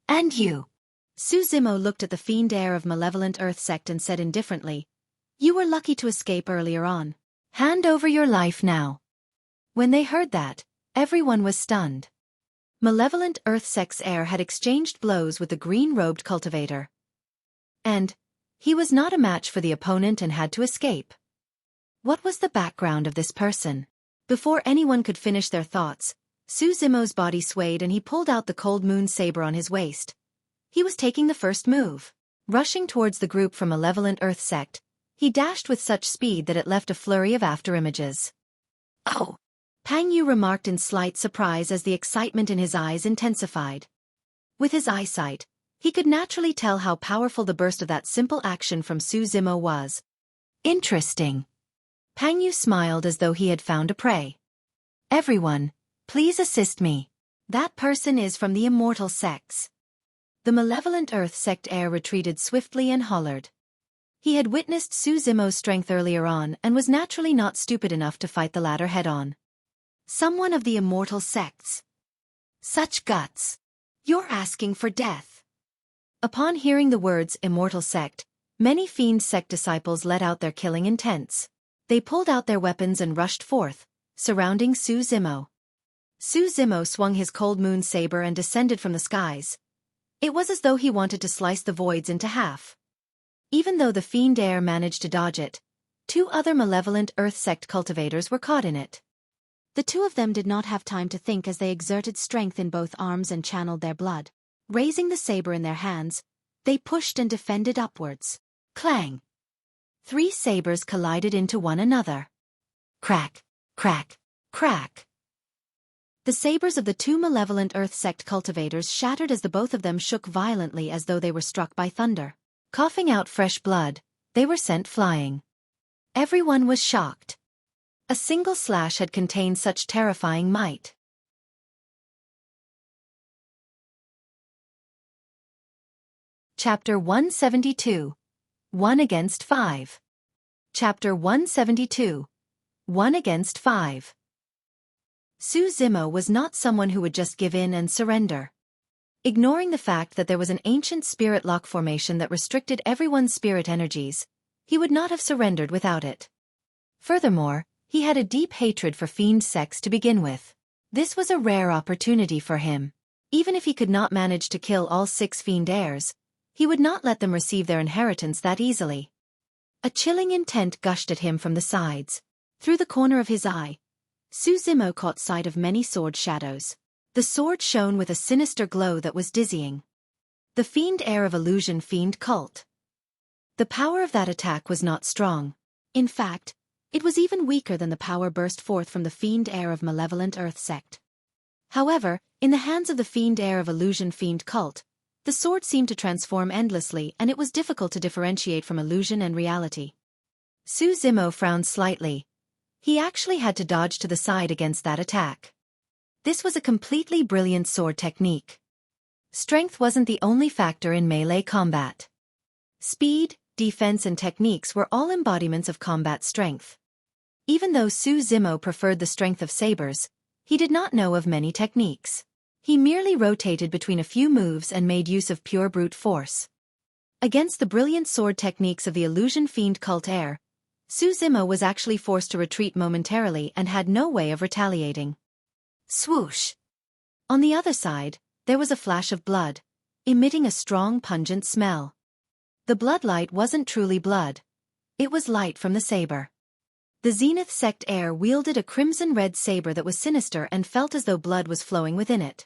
And you? Su Zimo looked at the fiend heir of malevolent earth sect and said indifferently, "You were lucky to escape earlier on. Hand over your life now." When they heard that, everyone was stunned. Malevolent earth sect's heir had exchanged blows with the green-robed cultivator. And he was not a match for the opponent and had to escape. What was the background of this person? Before anyone could finish their thoughts, Su Zimo's body swayed and he pulled out the cold moon saber on his waist. He was taking the first move. Rushing towards the group from Malevolent Earth Sect, he dashed with such speed that it left a flurry of afterimages. "Oh!" Pang Yu remarked in slight surprise as the excitement in his eyes intensified. With his eyesight, he could naturally tell how powerful the burst of that simple action from Su Zimo was. "Interesting." Pang Yu smiled as though he had found a prey. "Everyone, please assist me. That person is from the immortal sects." The Malevolent Earth Sect heir retreated swiftly and hollered. He had witnessed Su Zimo's strength earlier on and was naturally not stupid enough to fight the latter head-on. Someone of the immortal sects. Such guts. You're asking for death. Upon hearing the words immortal sect, many Fiend sect disciples let out their killing intents. They pulled out their weapons and rushed forth, surrounding Su Zimo. Su Zimo swung his cold moon saber and descended from the skies. It was as though he wanted to slice the voids into half. Even though the Fiend heir managed to dodge it, 2 other Malevolent Earth Sect cultivators were caught in it. The 2 of them did not have time to think as they exerted strength in both arms and channeled their blood. Raising the saber in their hands, they pushed and defended upwards. Clang! 3 sabers collided into one another. Crack, crack, crack. The sabers of the 2 Malevolent Earth Sect cultivators shattered as the both of them shook violently as though they were struck by thunder. Coughing out fresh blood, they were sent flying. Everyone was shocked. A single slash had contained such terrifying might. Chapter 172. 1 against 5. Chapter 172. 1 against 5. Su Zimo was not someone who would just give in and surrender. Ignoring the fact that there was an ancient spirit lock formation that restricted everyone's spirit energies, he would not have surrendered without it. Furthermore, he had a deep hatred for Fiend sects to begin with. This was a rare opportunity for him. Even if he could not manage to kill all 6 Fiend heirs, he would not let them receive their inheritance that easily. A chilling intent gushed at him from the sides. Through the corner of his eye, Su Zimo caught sight of many sword shadows. The sword shone with a sinister glow that was dizzying. The Fiend heir of Illusion Fiend cult. The power of that attack was not strong. In fact, it was even weaker than the power burst forth from the Fiend heir of Malevolent Earth Sect. However, in the hands of the Fiend heir of Illusion Fiend cult, the sword seemed to transform endlessly and it was difficult to differentiate from illusion and reality. Su Zimo frowned slightly. He actually had to dodge to the side against that attack. This was a completely brilliant sword technique. Strength wasn't the only factor in melee combat. Speed, defense and techniques were all embodiments of combat strength. Even though Su Zimo preferred the strength of sabers, he did not know of many techniques. He merely rotated between a few moves and made use of pure brute force. Against the brilliant sword techniques of the Illusion Fiend cult heir, Su Zimo was actually forced to retreat momentarily and had no way of retaliating. Swoosh! On the other side, there was a flash of blood, emitting a strong pungent smell. The blood light wasn't truly blood. It was light from the saber. The Zenith Sect heir wielded a crimson-red saber that was sinister and felt as though blood was flowing within it.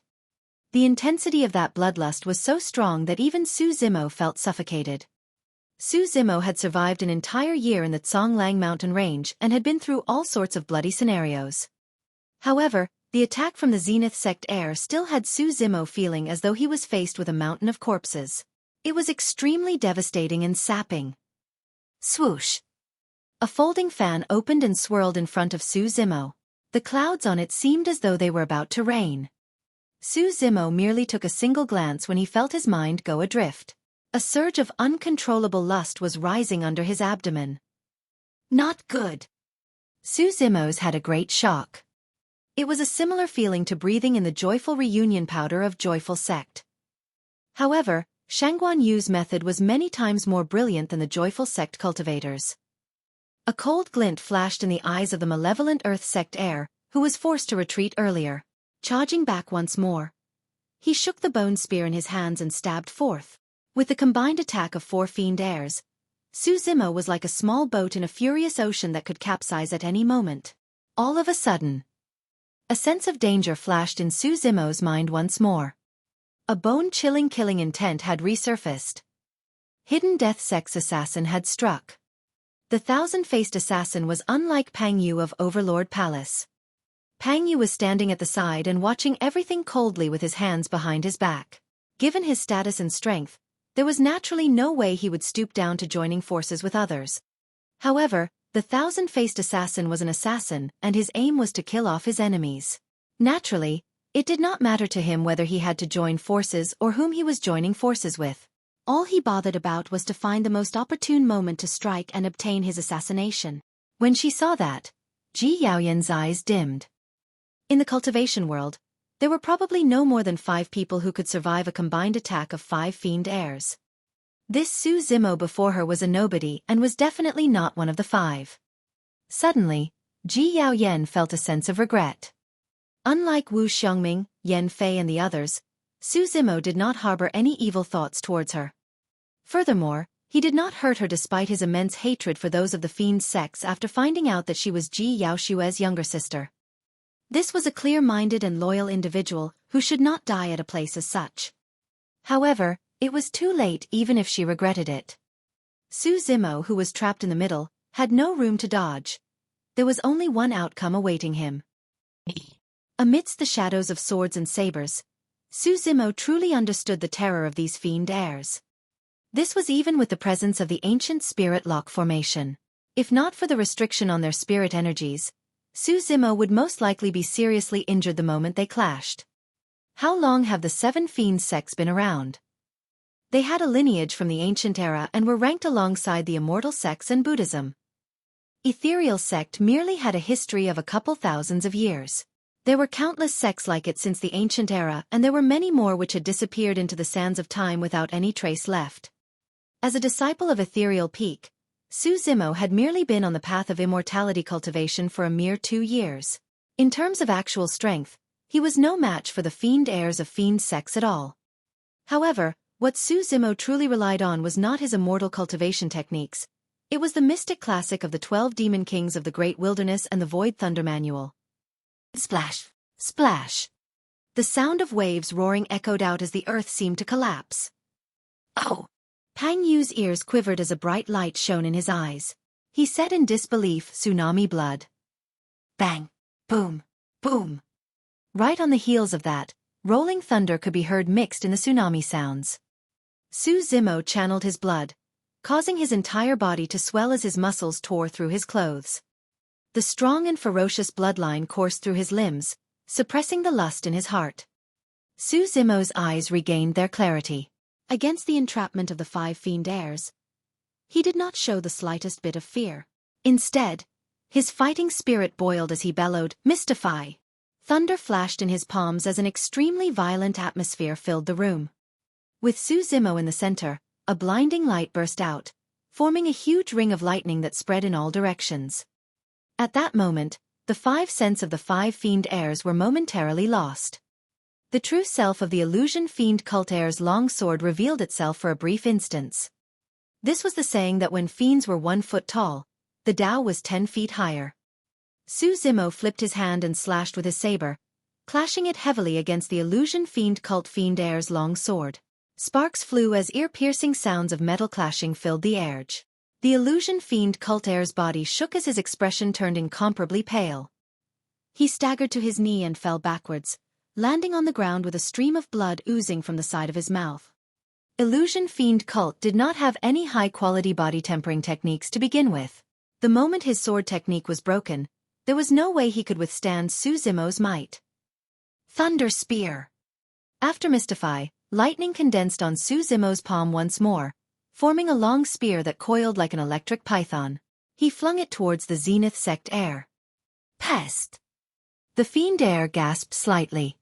The intensity of that bloodlust was so strong that even Su Zimo felt suffocated. Su Zimo had survived an entire year in the Tsonglang mountain range and had been through all sorts of bloody scenarios. However, the attack from the Zenith Sect heir still had Su Zimo feeling as though he was faced with a mountain of corpses. It was extremely devastating and sapping. Swoosh! A folding fan opened and swirled in front of Su Zimo. The clouds on it seemed as though they were about to rain. Su Zimo merely took a single glance when he felt his mind go adrift. A surge of uncontrollable lust was rising under his abdomen. Not good. Su Zimo's had a great shock. It was a similar feeling to breathing in the joyful reunion powder of Joyful Sect. However, Shangguan Yu's method was many times more brilliant than the joyful sect cultivators. A cold glint flashed in the eyes of the malevolent Earth sect heir, who was forced to retreat earlier. Charging back once more, he shook the bone spear in his hands and stabbed forth. With the combined attack of 4 Fiend heirs, Su Zimo was like a small boat in a furious ocean that could capsize at any moment. All of a sudden, a sense of danger flashed in Su Zimo's mind once more. A bone-chilling killing intent had resurfaced. Hidden Death Sect's assassin had struck. The thousand-faced assassin was unlike Pang Yu of Overlord Palace. Pang Yu was standing at the side and watching everything coldly with his hands behind his back. Given his status and strength, there was naturally no way he would stoop down to joining forces with others. However, the thousand-faced assassin was an assassin, and his aim was to kill off his enemies. Naturally, it did not matter to him whether he had to join forces or whom he was joining forces with. All he bothered about was to find the most opportune moment to strike and obtain his assassination. When she saw that, Ji Yaoyan's eyes dimmed. In the cultivation world, there were probably no more than 5 people who could survive a combined attack of 5 Fiend heirs. This Su Zimo before her was a nobody and was definitely not one of the 5. Suddenly, Ji Yaoyan felt a sense of regret. Unlike Wu Xiongming, Yan Fei and the others, Su Zimo did not harbor any evil thoughts towards her. Furthermore, he did not hurt her despite his immense hatred for those of the Fiend sects after finding out that she was Ji Yaoshue's younger sister. This was a clear-minded and loyal individual who should not die at a place as such. However, it was too late even if she regretted it. Su Zimo, who was trapped in the middle, had no room to dodge. There was only one outcome awaiting him. Amidst the shadows of swords and sabers, Su Zimo truly understood the terror of these Fiend heirs. This was even with the presence of the ancient spirit lock formation. If not for the restriction on their spirit energies, Su Zimo would most likely be seriously injured the moment they clashed. How long have the 7 Fiend sects been around? They had a lineage from the ancient era and were ranked alongside the immortal sects and Buddhism. Ethereal sect merely had a history of a couple thousands of years. There were countless sects like it since the ancient era, and there were many more which had disappeared into the sands of time without any trace left. As a disciple of Ethereal Peak, Su Zimo had merely been on the path of immortality cultivation for a mere 2 years. In terms of actual strength, he was no match for the Fiend heirs of Fiend sects at all. However, what Su Zimo truly relied on was not his immortal cultivation techniques. It was the mystic classic of the 12 demon kings of the Great Wilderness and the Void Thunder Manual. Splash! Splash! The sound of waves roaring echoed out as the earth seemed to collapse. Oh! Pang Yu's ears quivered as a bright light shone in his eyes. He said in disbelief, "Tsunami blood." Bang! Boom! Boom! Right on the heels of that, rolling thunder could be heard mixed in the tsunami sounds. Su Zimo channeled his blood, causing his entire body to swell as his muscles tore through his clothes. The strong and ferocious bloodline coursed through his limbs, suppressing the lust in his heart. Su Zimo's eyes regained their clarity. Against the entrapment of the 5 Fiend heirs, he did not show the slightest bit of fear. Instead, his fighting spirit boiled as he bellowed, "Mystify!" Thunder flashed in his palms as an extremely violent atmosphere filled the room. With Su Zimo in the center, a blinding light burst out, forming a huge ring of lightning that spread in all directions. At that moment, the 5 sense of the 5 Fiend heirs were momentarily lost. The true self of the illusion Fiend cult heir's long sword revealed itself for a brief instance. This was the saying that when fiends were 1 foot tall, the Tao was 10 feet higher. Su Zimo flipped his hand and slashed with his saber, clashing it heavily against the illusion Fiend cult Fiend heir's long sword. Sparks flew as ear-piercing sounds of metal clashing filled the air. The illusion Fiend cult heir's body shook as his expression turned incomparably pale. He staggered to his knee and fell backwards, landing on the ground with a stream of blood oozing from the side of his mouth. Illusion Fiend cult did not have any high-quality body tempering techniques to begin with. The moment his sword technique was broken, there was no way he could withstand Su Zimo's might. Thunder Spear! After Mystify, lightning condensed on Su Zimo's palm once more, forming a long spear that coiled like an electric python. He flung it towards the Zenith sect heir. Pest! The Fiend heir gasped slightly.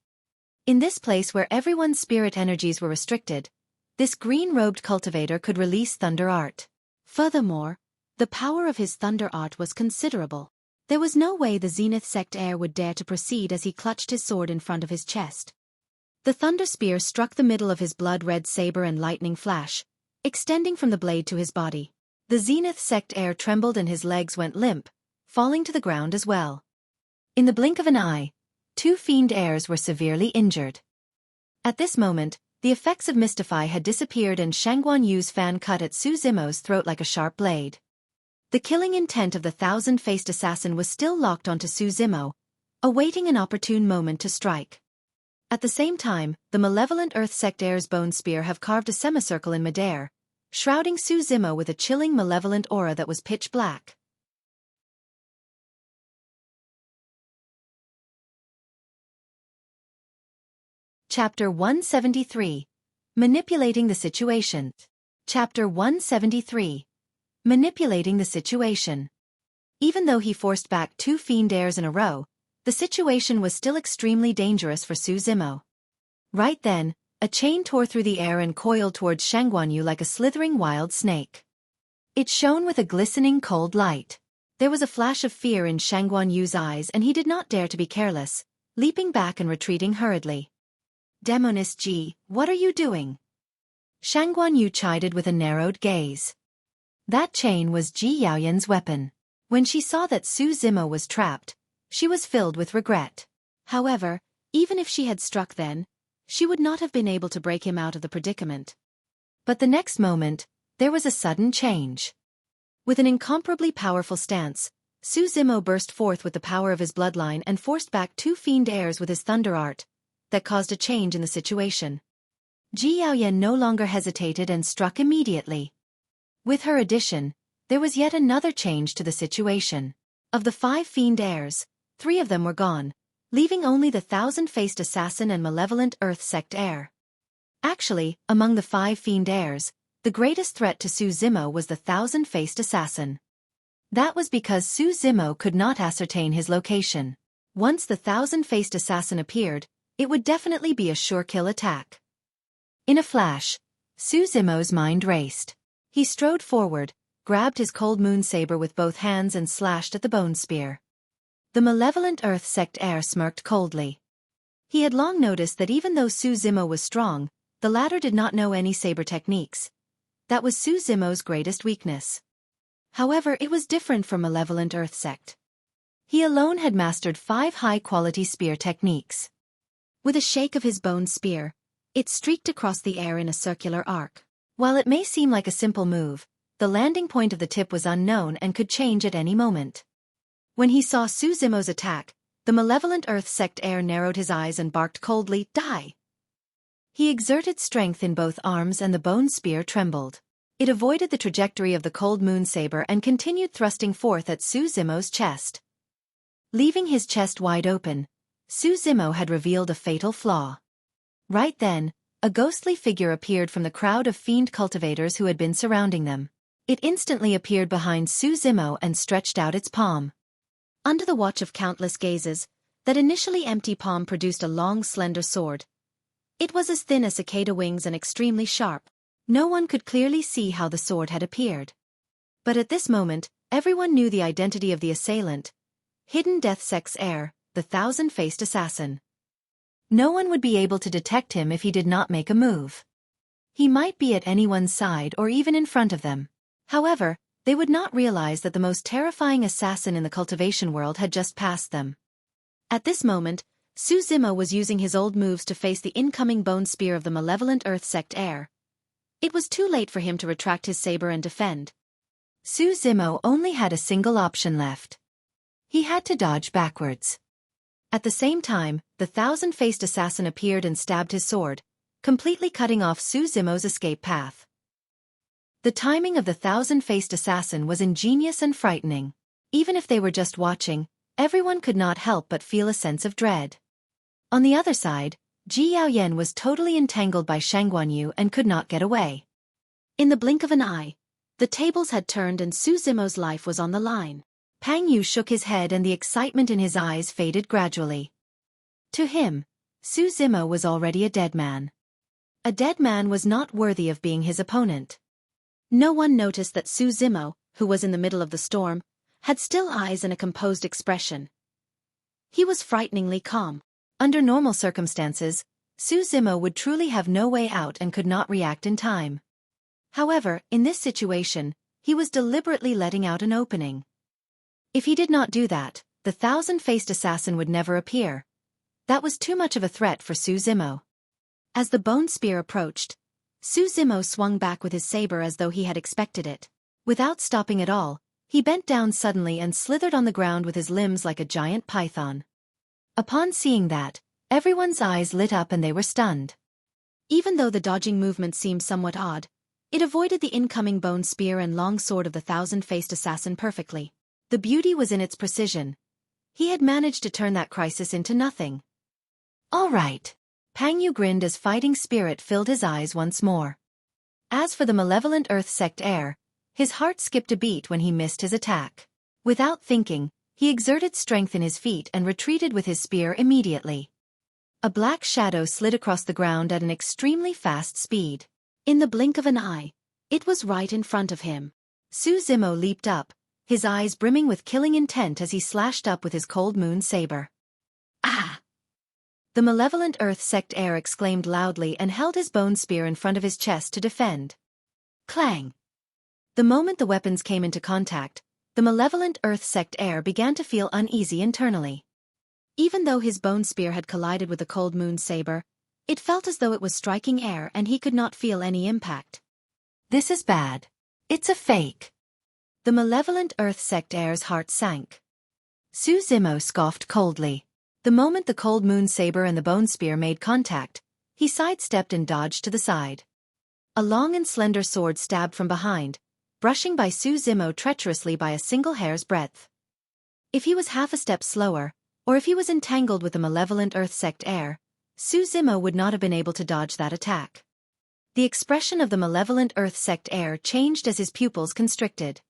In this place where everyone's spirit energies were restricted, This green-robed cultivator could release thunder art. Furthermore, the power of his thunder art was considerable. There was no way the Zenith sect heir would dare to proceed as he clutched his sword in front of his chest. The thunder spear struck the middle of his blood-red saber and lightning flash, extending from the blade to his body. The Zenith sect heir trembled and his legs went limp, falling to the ground as well. In the blink of an eye, 2 Fiend heirs were severely injured. At this moment, the effects of Mystify had disappeared and Shangguan Yu's fan cut at Su Zimo's throat like a sharp blade. The killing intent of the thousand-faced assassin was still locked onto Su Zimo, awaiting an opportune moment to strike. At the same time, the malevolent Earth sect heir's bone spear have carved a semicircle in midair, shrouding Su Zimo with a chilling malevolent aura that was pitch black. Chapter 173. Manipulating the Situation. Chapter 173. Manipulating the Situation. Even though he forced back 2 Fiend heirs in a row, the situation was still extremely dangerous for Su Zimo. Right then, a chain tore through the air and coiled towards Shangguan Yu like a slithering wild snake. It shone with a glistening cold light. There was a flash of fear in Shangguan Yu's eyes and he did not dare to be careless, leaping back and retreating hurriedly. Demonist Ji, what are you doing? Shangguan Yu chided with a narrowed gaze. That chain was Ji Yaoyan's weapon. When she saw that Su Zimo was trapped, she was filled with regret. However, even if she had struck then, she would not have been able to break him out of the predicament. But the next moment, there was a sudden change. With an incomparably powerful stance, Su Zimo burst forth with the power of his bloodline and forced back 2 Fiend heirs with his thunder art, that caused a change in the situation. Ji Yaoyan no longer hesitated and struck immediately. With her addition, there was yet another change to the situation. Of the 5 Fiend heirs, 3 of them were gone, leaving only the thousand-faced assassin and malevolent Earth sect heir. Actually, among the 5 Fiend heirs, the greatest threat to Su Zimo was the thousand-faced assassin. That was because Su Zimo could not ascertain his location. Once the thousand-faced assassin appeared, it would definitely be a sure-kill attack. In a flash, Su Zimo's mind raced. He strode forward, grabbed his cold moon saber with both hands and slashed at the bone spear. The malevolent Earth sect heir smirked coldly. He had long noticed that even though Su Zimo was strong, the latter did not know any saber techniques. That was Su Zimo's greatest weakness. However, it was different from malevolent Earth sect. He alone had mastered 5 high-quality spear techniques. With a shake of his bone spear, it streaked across the air in a circular arc. While it may seem like a simple move, the landing point of the tip was unknown and could change at any moment. When he saw Su Zimo's attack, the malevolent Earth sect heir narrowed his eyes and barked coldly, "Die!" He exerted strength in both arms and the bone spear trembled. It avoided the trajectory of the cold moon saber and continued thrusting forth at Su Zimo's chest. Leaving his chest wide open, Su Zimo had revealed a fatal flaw. Right then, a ghostly figure appeared from the crowd of fiend cultivators who had been surrounding them. It instantly appeared behind Su Zimo and stretched out its palm. Under the watch of countless gazes, that initially empty palm produced a long slender sword. It was as thin as cicada wings and extremely sharp. No one could clearly see how the sword had appeared. But at this moment, everyone knew the identity of the assailant. Hidden Death Sect's heir, the thousand-faced assassin. No one would be able to detect him if he did not make a move. He might be at anyone's side or even in front of them. However, they would not realize that the most terrifying assassin in the cultivation world had just passed them. At this moment, Su Zimo was using his old moves to face the incoming bone spear of the malevolent Earth sect heir. It was too late for him to retract his saber and defend. Su Zimo only had a single option left. He had to dodge backwards. At the same time, the thousand-faced assassin appeared and stabbed his sword, completely cutting off Su Zimo's escape path. The timing of the thousand-faced assassin was ingenious and frightening. Even if they were just watching, everyone could not help but feel a sense of dread. On the other side, Ji Yaoyan was totally entangled by Shangguan Yu and could not get away. In the blink of an eye, the tables had turned and Su Zimo's life was on the line. Pang Yu shook his head and the excitement in his eyes faded gradually. To him, Su Zimo was already a dead man. A dead man was not worthy of being his opponent. No one noticed that Su Zimo, who was in the middle of the storm, had still eyes and a composed expression. He was frighteningly calm. Under normal circumstances, Su Zimo would truly have no way out and could not react in time. However, in this situation, he was deliberately letting out an opening. If he did not do that, the thousand-faced assassin would never appear. That was too much of a threat for Su Zimo. As the bone spear approached, Su Zimo swung back with his saber as though he had expected it. Without stopping at all, he bent down suddenly and slithered on the ground with his limbs like a giant python. Upon seeing that, everyone's eyes lit up and they were stunned. Even though the dodging movement seemed somewhat odd, it avoided the incoming bone spear and long sword of the thousand-faced assassin perfectly. The beauty was in its precision. He had managed to turn that crisis into nothing. All right. Pang Yu grinned as fighting spirit filled his eyes once more. As for the malevolent earth sect heir, his heart skipped a beat when he missed his attack. Without thinking, he exerted strength in his feet and retreated with his spear immediately. A black shadow slid across the ground at an extremely fast speed. In the blink of an eye, it was right in front of him. Su Zimo leaped up, his eyes brimming with killing intent as he slashed up with his cold moon saber. Ah! The malevolent earth sect heir exclaimed loudly and held his bone spear in front of his chest to defend. Clang! The moment the weapons came into contact, the malevolent earth sect heir began to feel uneasy internally. Even though his bone spear had collided with the cold moon saber, it felt as though it was striking air and he could not feel any impact. This is bad. It's a fake. The malevolent earth sect heir's heart sank. Su Zimo scoffed coldly. The moment the cold moon saber and the bone spear made contact, he sidestepped and dodged to the side. A long and slender sword stabbed from behind, brushing by Su Zimo treacherously by a single hair's breadth. If he was half a step slower, or if he was entangled with the malevolent earth sect heir, Su Zimo would not have been able to dodge that attack. The expression of the malevolent earth sect heir changed as his pupils constricted.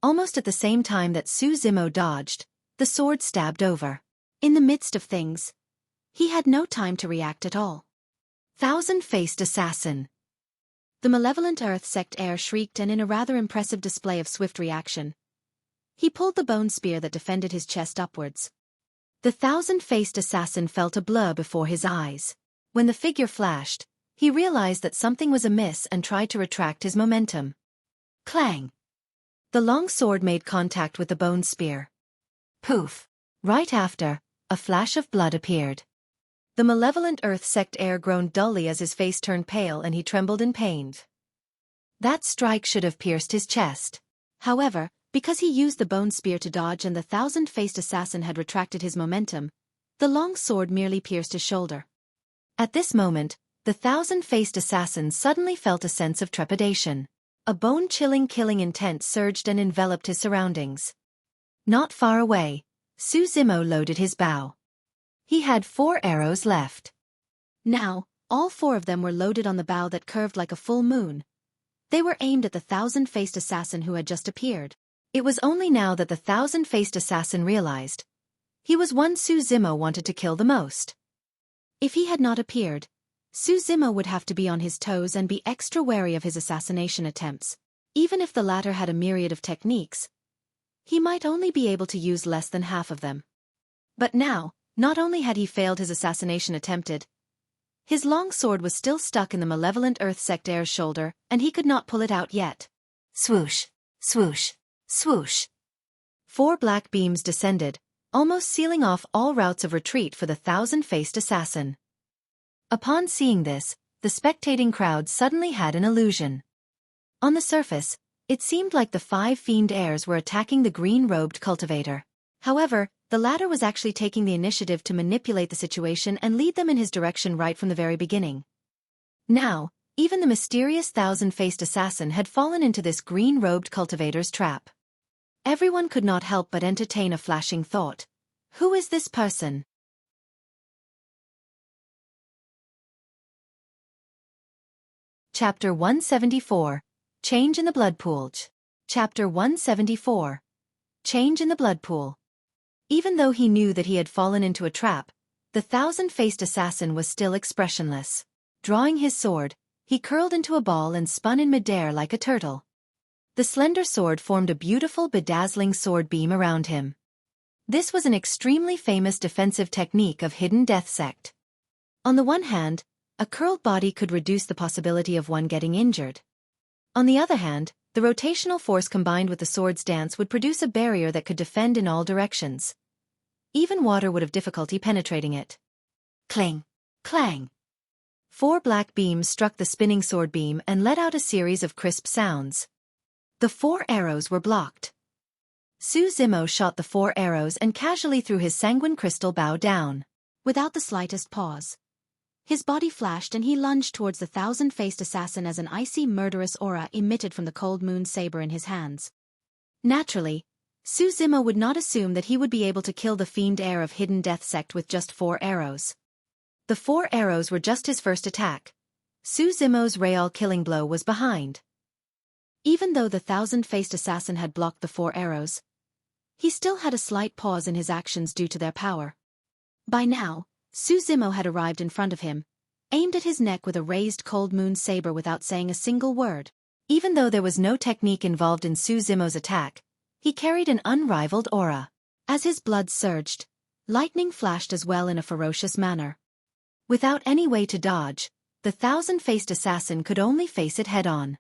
Almost at the same time that Su Zimo dodged, the sword stabbed over. In the midst of things, he had no time to react at all. Thousand-faced assassin! The malevolent earth sect heir shrieked, and in a rather impressive display of swift reaction, he pulled the bone spear that defended his chest upwards. The thousand-faced assassin felt a blur before his eyes. When the figure flashed, he realized that something was amiss and tried to retract his momentum. Clang! The long sword made contact with the bone spear. Poof! Right after, a flash of blood appeared. The malevolent earth sect heir groaned dully as his face turned pale and he trembled in pain. That strike should have pierced his chest. However, because he used the bone spear to dodge and the thousand-faced assassin had retracted his momentum, the long sword merely pierced his shoulder. At this moment, the thousand-faced assassin suddenly felt a sense of trepidation. A bone-chilling killing intent surged and enveloped his surroundings. Not far away, Su Zimo loaded his bow. He had 4 arrows left. Now, all 4 of them were loaded on the bow that curved like a full moon. They were aimed at the thousand-faced assassin who had just appeared. It was only now that the thousand-faced assassin realized he was one Su Zimo wanted to kill the most. If he had not appeared, Su Zimo would have to be on his toes and be extra wary of his assassination attempts. Even if the latter had a myriad of techniques, he might only be able to use less than half of them. But now, not only had he failed his assassination attempted, his long sword was still stuck in the malevolent earth sect heir's shoulder, and he could not pull it out yet. Swoosh, swoosh, swoosh. 4 black beams descended, almost sealing off all routes of retreat for the thousand-faced assassin. Upon seeing this, the spectating crowd suddenly had an illusion. On the surface, it seemed like the 5 Fiend heirs were attacking the green-robed cultivator. However, the latter was actually taking the initiative to manipulate the situation and lead them in his direction right from the very beginning. Now, even the mysterious thousand-faced assassin had fallen into this green-robed cultivator's trap. Everyone could not help but entertain a flashing thought. Who is this person? Chapter 174. Change in the Blood Pool. Chapter 174. Change in the Blood Pool. Even though he knew that he had fallen into a trap, the thousand-faced assassin was still expressionless. Drawing his sword, he curled into a ball and spun in midair like a turtle. The slender sword formed a beautiful bedazzling sword beam around him. This was an extremely famous defensive technique of hidden death sect. On the one hand, a curled body could reduce the possibility of one getting injured. On the other hand, the rotational force combined with the sword's dance would produce a barrier that could defend in all directions. Even water would have difficulty penetrating it. Clang! Clang! 4 black beams struck the spinning sword beam and let out a series of crisp sounds. The 4 arrows were blocked. Su Zimo shot the 4 arrows and casually threw his sanguine crystal bow down. Without the slightest pause, his body flashed and he lunged towards the thousand-faced assassin as an icy murderous aura emitted from the cold moon saber in his hands. Naturally, Su Zimo would not assume that he would be able to kill the fiend heir of hidden death sect with just 4 arrows. The 4 arrows were just his first attack. Su Zimo's real killing blow was behind. Even though the thousand-faced assassin had blocked the 4 arrows, he still had a slight pause in his actions due to their power. By now, Su Zimo had arrived in front of him, aimed at his neck with a raised cold moon saber without saying a single word. Even though there was no technique involved in Su Zimo's attack, he carried an unrivaled aura. As his blood surged, lightning flashed as well in a ferocious manner. Without any way to dodge, the thousand-faced assassin could only face it head-on.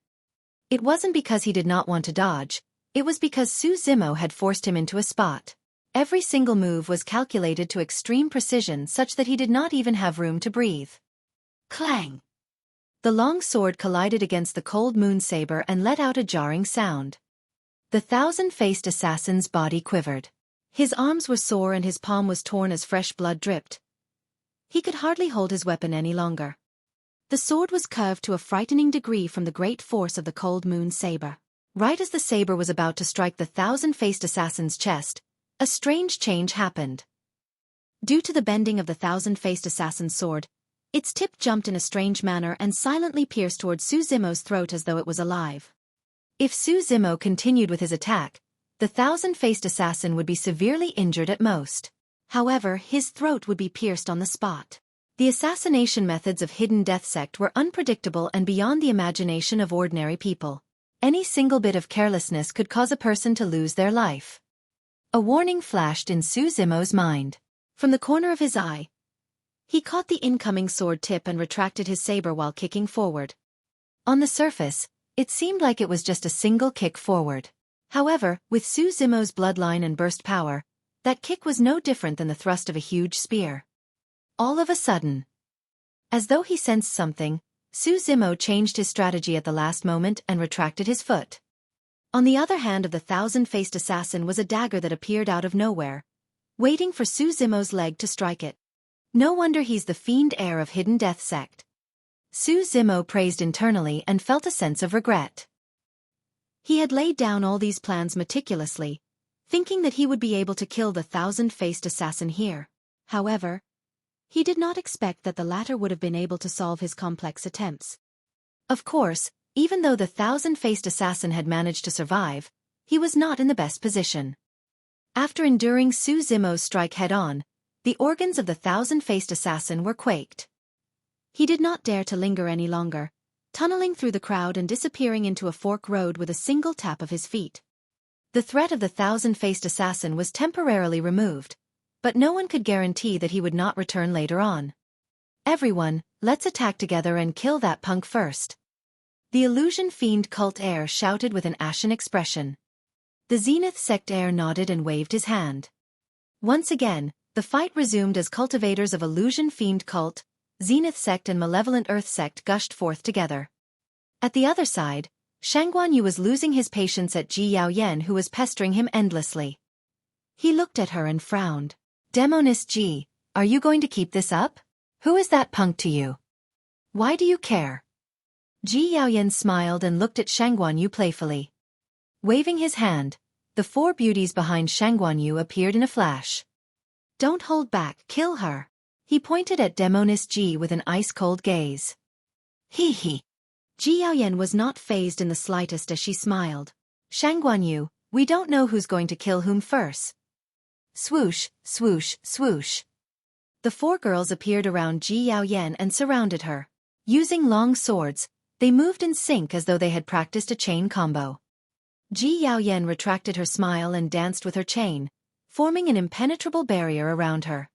It wasn't because he did not want to dodge, it was because Su Zimo had forced him into a spot. Every single move was calculated to extreme precision such that he did not even have room to breathe. Clang! The long sword collided against the cold moon saber and let out a jarring sound. The thousand-faced assassin's body quivered. His arms were sore and his palm was torn as fresh blood dripped. He could hardly hold his weapon any longer. The sword was curved to a frightening degree from the great force of the cold moon saber. Right as the saber was about to strike the thousand-faced assassin's chest, a strange change happened. Due to the bending of the thousand-faced assassin's sword, its tip jumped in a strange manner and silently pierced towards Su Zimo's throat as though it was alive. If Su Zimo continued with his attack, the thousand-faced assassin would be severely injured at most. However, his throat would be pierced on the spot. The assassination methods of hidden death sect were unpredictable and beyond the imagination of ordinary people. Any single bit of carelessness could cause a person to lose their life. A warning flashed in Su Zimo's mind. From the corner of his eye, he caught the incoming sword tip and retracted his saber while kicking forward. On the surface, it seemed like it was just a single kick forward. However, with Su Zimo's bloodline and burst power, that kick was no different than the thrust of a huge spear. All of a sudden, as though he sensed something, Su Zimo changed his strategy at the last moment and retracted his foot. On the other hand of the thousand-faced assassin was a dagger that appeared out of nowhere, waiting for Su Zimo's leg to strike it. No wonder he's the fiend heir of hidden death sect. Su Zimo praised internally and felt a sense of regret. He had laid down all these plans meticulously, thinking that he would be able to kill the thousand-faced assassin here. However, he did not expect that the latter would have been able to solve his complex attempts. Of course, even though the thousand-faced assassin had managed to survive, he was not in the best position. After enduring Su Zimo's strike head-on, the organs of the thousand-faced assassin were quaked. He did not dare to linger any longer, tunneling through the crowd and disappearing into a fork road with a single tap of his feet. The threat of the thousand-faced assassin was temporarily removed, but no one could guarantee that he would not return later on. Everyone, let's attack together and kill that punk first. The illusion fiend cult heir shouted with an ashen expression. The Zenith sect heir nodded and waved his hand. Once again, the fight resumed as cultivators of illusion fiend cult, Zenith sect and malevolent earth sect gushed forth together. At the other side, Shangguan Yu was losing his patience at Ji Yaoyan who was pestering him endlessly. He looked at her and frowned. Demonist Ji, are you going to keep this up? Who is that punk to you? Why do you care? Ji Yaoyan smiled and looked at Shangguan Yu playfully. Waving his hand, the 4 beauties behind Shangguan Yu appeared in a flash. Don't hold back, kill her. He pointed at Demonist Ji with an ice-cold gaze. Hee hee. Ji Yaoyan was not fazed in the slightest as she smiled. Shangguan Yu, we don't know who's going to kill whom first. Swoosh, swoosh, swoosh. The 4 girls appeared around Ji Yaoyan and surrounded her. Using long swords, they moved in sync as though they had practiced a chain combo. Ji Yaoyan retracted her smile and danced with her chain, forming an impenetrable barrier around her.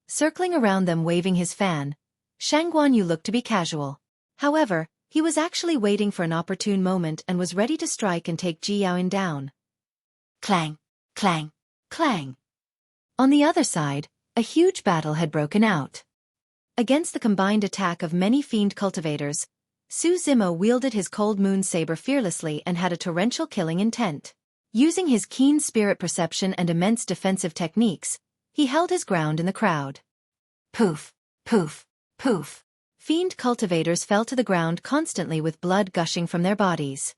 Circling around them waving his fan, Shangguan Yu looked to be casual. However, he was actually waiting for an opportune moment and was ready to strike and take Ji Yaoyan down. Clang, clang, clang. On the other side, a huge battle had broken out. Against the combined attack of many fiend cultivators, Su Zimo wielded his cold moon saber fearlessly and had a torrential killing intent. Using his keen spirit perception and immense defensive techniques, he held his ground in the crowd. Poof, poof, poof. Fiend cultivators fell to the ground constantly with blood gushing from their bodies.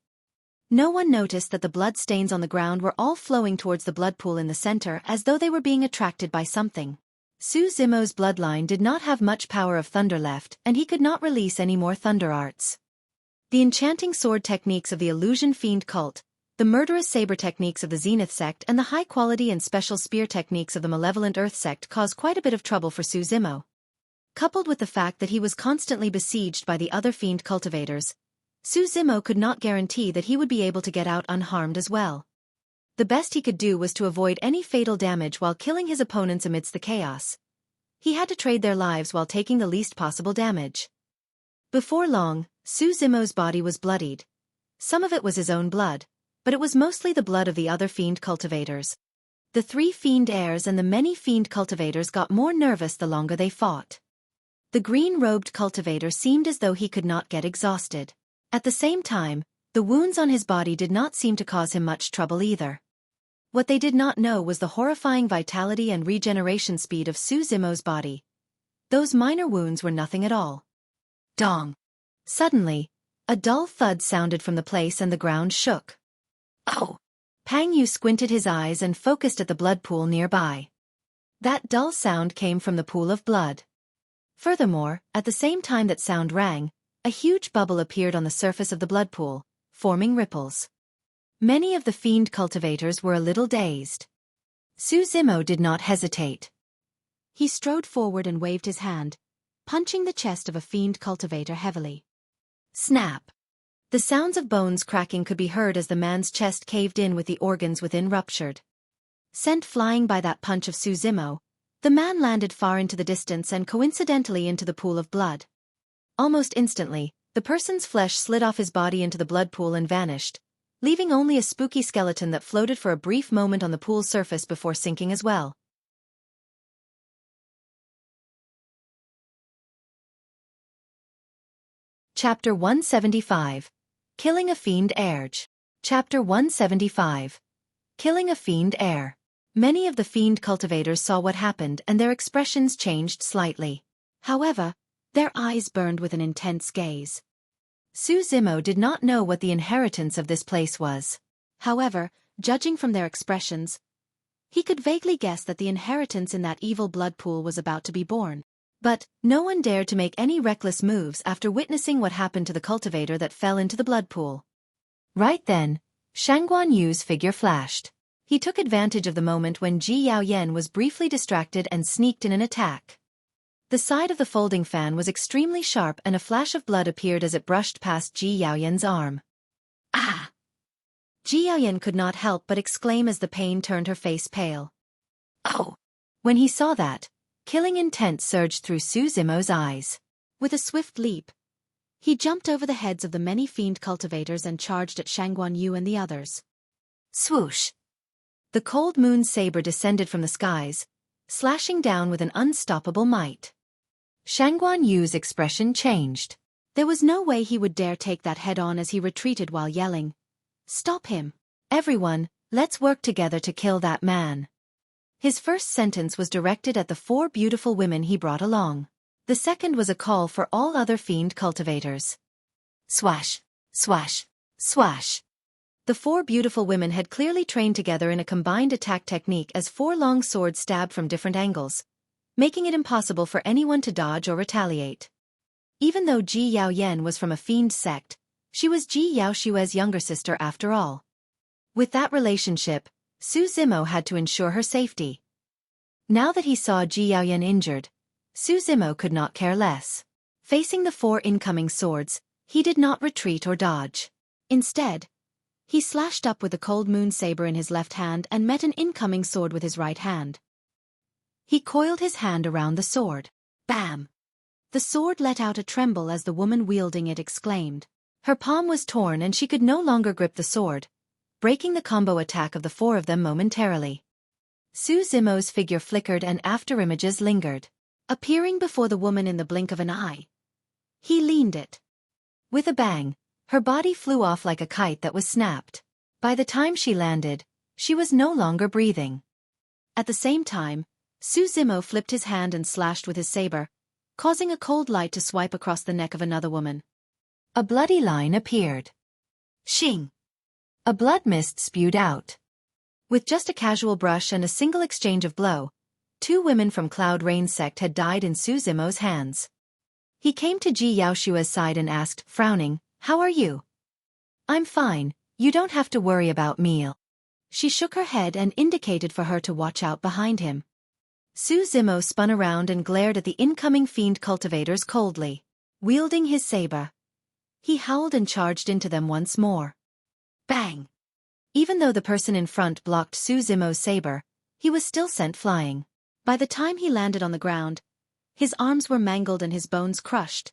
No one noticed that the blood stains on the ground were all flowing towards the blood pool in the center as though they were being attracted by something. Su Zimo's bloodline did not have much power of thunder left and he could not release any more thunder arts. The enchanting sword techniques of the illusion fiend cult, the murderous saber techniques of the Zenith sect and the high-quality and special spear techniques of the malevolent Earth sect caused quite a bit of trouble for Su Zimo. Coupled with the fact that he was constantly besieged by the other fiend cultivators, Su Zimo could not guarantee that he would be able to get out unharmed as well. The best he could do was to avoid any fatal damage while killing his opponents amidst the chaos. He had to trade their lives while taking the least possible damage. Before long, Su Zimo's body was bloodied. Some of it was his own blood, but it was mostly the blood of the other fiend cultivators. The 3 fiend heirs and the many fiend cultivators got more nervous the longer they fought. The green-robed cultivator seemed as though he could not get exhausted. At the same time, the wounds on his body did not seem to cause him much trouble either. What they did not know was the horrifying vitality and regeneration speed of Su Zimo's body. Those minor wounds were nothing at all. Dong! Suddenly, a dull thud sounded from the place and the ground shook. Oh! Pang Yu squinted his eyes and focused at the blood pool nearby. That dull sound came from the pool of blood. Furthermore, at the same time that sound rang, a huge bubble appeared on the surface of the blood pool, forming ripples. Many of the fiend cultivators were a little dazed. Su Zimo did not hesitate. He strode forward and waved his hand, punching the chest of a fiend cultivator heavily. Snap! The sounds of bones cracking could be heard as the man's chest caved in with the organs within ruptured. Sent flying by that punch of Su Zimo, the man landed far into the distance and coincidentally into the pool of blood. Almost instantly, the person's flesh slid off his body into the blood pool and vanished, leaving only a spooky skeleton that floated for a brief moment on the pool's surface before sinking as well. Chapter 175. Killing a Fiend Heir. Chapter 175. Killing a Fiend Heir. Many of the fiend cultivators saw what happened and their expressions changed slightly. However, their eyes burned with an intense gaze. Su Zimo did not know what the inheritance of this place was. However, judging from their expressions, he could vaguely guess that the inheritance in that evil blood pool was about to be born. But no one dared to make any reckless moves after witnessing what happened to the cultivator that fell into the blood pool. Right then, Shangguan Yu's figure flashed. He took advantage of the moment when Ji Yaoyan was briefly distracted and sneaked in an attack. The side of the folding fan was extremely sharp and a flash of blood appeared as it brushed past Ji Yaoyan's arm. Ah! Ji Yaoyan could not help but exclaim as the pain turned her face pale. Oh! When he saw that, killing intent surged through Su Zimo's eyes. With a swift leap, he jumped over the heads of the many fiend cultivators and charged at Shangguan Yu and the others. Swoosh! The cold moon saber descended from the skies, slashing down with an unstoppable might. Shangguan Yu's expression changed. There was no way he would dare take that head-on as he retreated while yelling, "Stop him! Everyone, let's work together to kill that man." His first sentence was directed at the 4 beautiful women he brought along. The second was a call for all other fiend cultivators. Swash! Swash! Swash! The 4 beautiful women had clearly trained together in a combined attack technique as 4 long swords stabbed from different angles, making it impossible for anyone to dodge or retaliate. Even though Ji Yaoyan was from a fiend sect, she was Ji Yaoshue's younger sister after all. With that relationship, Su Zimo had to ensure her safety. Now that he saw Ji Yaoyan injured, Su Zimo could not care less. Facing the 4 incoming swords, he did not retreat or dodge. Instead, he slashed up with the cold moon saber in his left hand and met an incoming sword with his right hand. He coiled his hand around the sword. Bam! The sword let out a tremble as the woman wielding it exclaimed. Her palm was torn and she could no longer grip the sword, breaking the combo attack of the 4 of them momentarily. Su Zimo's figure flickered and afterimages lingered, appearing before the woman in the blink of an eye. He leaned it. With a bang, her body flew off like a kite that was snapped. By the time she landed, she was no longer breathing. At the same time, Su Zimo flipped his hand and slashed with his saber, causing a cold light to swipe across the neck of another woman. A bloody line appeared. Shing! A blood mist spewed out. With just a casual brush and a single exchange of blow, 2 women from Cloud Rain's sect had died in Su Zimo's hands. He came to Ji Yaoshua's side and asked, frowning, "How are you?" "I'm fine, you don't have to worry about me." She shook her head and indicated for her to watch out behind him. Su Zimo spun around and glared at the incoming fiend cultivators coldly. Wielding his saber, he howled and charged into them once more. Bang! Even though the person in front blocked Su Zimo's saber, he was still sent flying. By the time he landed on the ground, his arms were mangled and his bones crushed.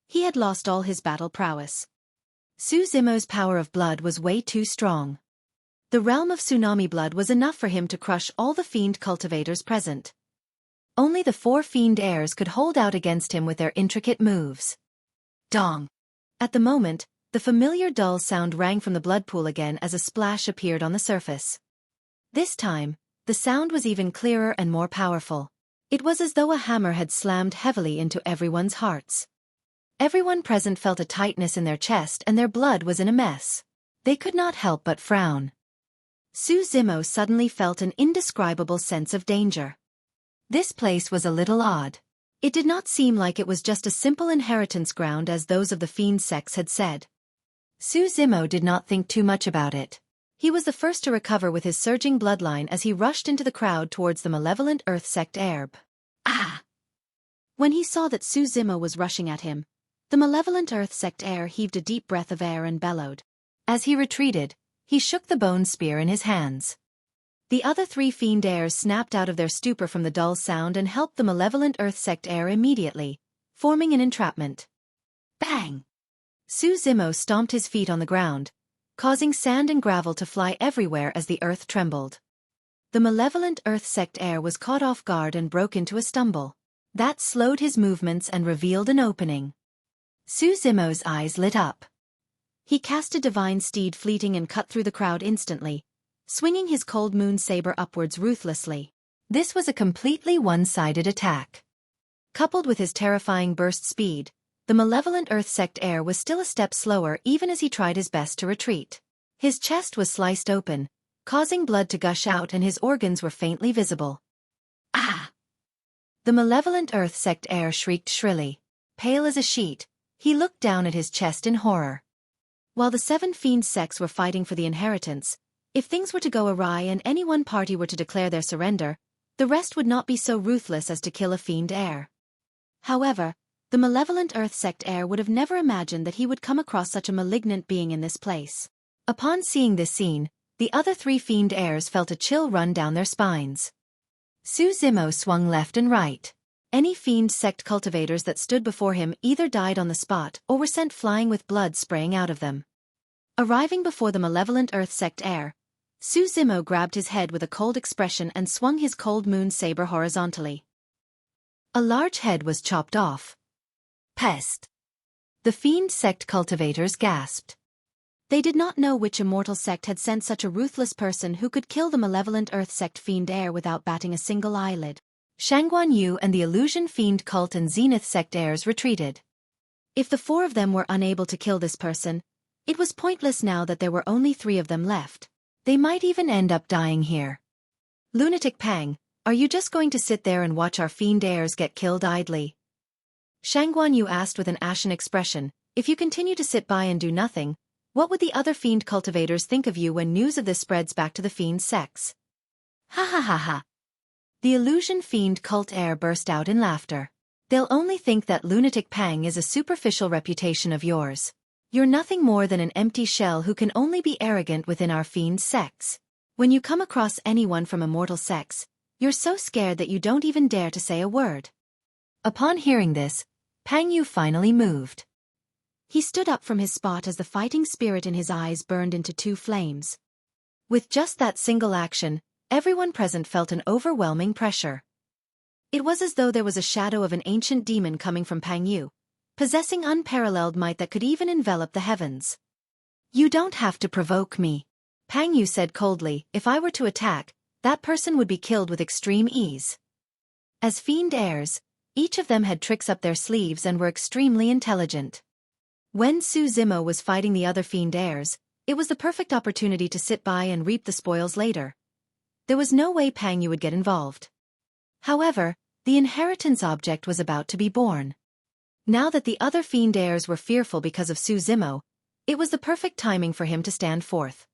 He had lost all his battle prowess. Su Zimo's power of blood was way too strong. The realm of tsunami blood was enough for him to crush all the fiend cultivators present. Only the 4 fiend heirs could hold out against him with their intricate moves. Dong! At the moment, the familiar dull sound rang from the blood pool again as a splash appeared on the surface. This time, the sound was even clearer and more powerful. It was as though a hammer had slammed heavily into everyone's hearts. Everyone present felt a tightness in their chest and their blood was in a mess. They could not help but frown. Su Zimo suddenly felt an indescribable sense of danger. This place was a little odd. It did not seem like it was just a simple inheritance ground as those of the fiend sects had said. Su Zimo did not think too much about it. He was the first to recover with his surging bloodline as he rushed into the crowd towards the malevolent Earth sect heir. Ah! When he saw that Su Zimo was rushing at him, the malevolent Earth sect heir heaved a deep breath of air and bellowed. As he retreated, he shook the bone spear in his hands. The other 3 fiend heirs snapped out of their stupor from the dull sound and helped the malevolent Earth sect heir immediately, forming an entrapment. Bang! Su Zimo stomped his feet on the ground, causing sand and gravel to fly everywhere as the earth trembled. The malevolent Earth sect heir was caught off guard and broke into a stumble. That slowed his movements and revealed an opening. Su Zimo's eyes lit up. He cast a divine steed fleeting and cut through the crowd instantly, swinging his cold moon saber upwards ruthlessly. This was a completely one-sided attack. Coupled with his terrifying burst speed, the malevolent Earth sect heir was still a step slower even as he tried his best to retreat. His chest was sliced open, causing blood to gush out and his organs were faintly visible. Ah! The malevolent Earth sect heir shrieked shrilly. Pale as a sheet, he looked down at his chest in horror. While the 7 fiend sects were fighting for the inheritance, if things were to go awry and any one party were to declare their surrender, the rest would not be so ruthless as to kill a fiend heir. However, the malevolent Earth sect heir would have never imagined that he would come across such a malignant being in this place. Upon seeing this scene, the other 3 fiend heirs felt a chill run down their spines. Su Zimo swung left and right. Any fiend sect cultivators that stood before him either died on the spot or were sent flying with blood spraying out of them. Arriving before the malevolent Earth sect heir, Su Zimo grabbed his head with a cold expression and swung his cold moon saber horizontally. A large head was chopped off. Pest! The fiend sect cultivators gasped. They did not know which immortal sect had sent such a ruthless person who could kill the malevolent Earth sect fiend heir without batting a single eyelid. Shangguan Yu and the Illusion Fiend Cult and Zenith sect heirs retreated. If the 4 of them were unable to kill this person, it was pointless now that there were only 3 of them left. They might even end up dying here. Lunatic Pang, are you just going to sit there and watch our fiend heirs get killed idly? Shangguan Yu asked with an ashen expression. If you continue to sit by and do nothing, what would the other fiend cultivators think of you when news of this spreads back to the fiend sects? Ha ha ha ha. The Illusion Fiend Cult heir burst out in laughter. They'll only think that Lunatic Pang is a superficial reputation of yours. You're nothing more than an empty shell who can only be arrogant within our Fiend sex. When you come across anyone from immortal sex, you're so scared that you don't even dare to say a word. Upon hearing this, Pang Yu finally moved. He stood up from his spot as the fighting spirit in his eyes burned into two flames. With just that single action, everyone present felt an overwhelming pressure. It was as though there was a shadow of an ancient demon coming from Pang Yu, possessing unparalleled might that could even envelop the heavens. You don't have to provoke me, Pang Yu said coldly. If I were to attack, that person would be killed with extreme ease. As Fiend heirs, each of them had tricks up their sleeves and were extremely intelligent. When Su Zimo was fighting the other Fiend heirs, it was the perfect opportunity to sit by and reap the spoils later. There was no way Pang Yu would get involved. However, the inheritance object was about to be born. Now that the other Fiend heirs were fearful because of Su Zimo, it was the perfect timing for him to stand forth.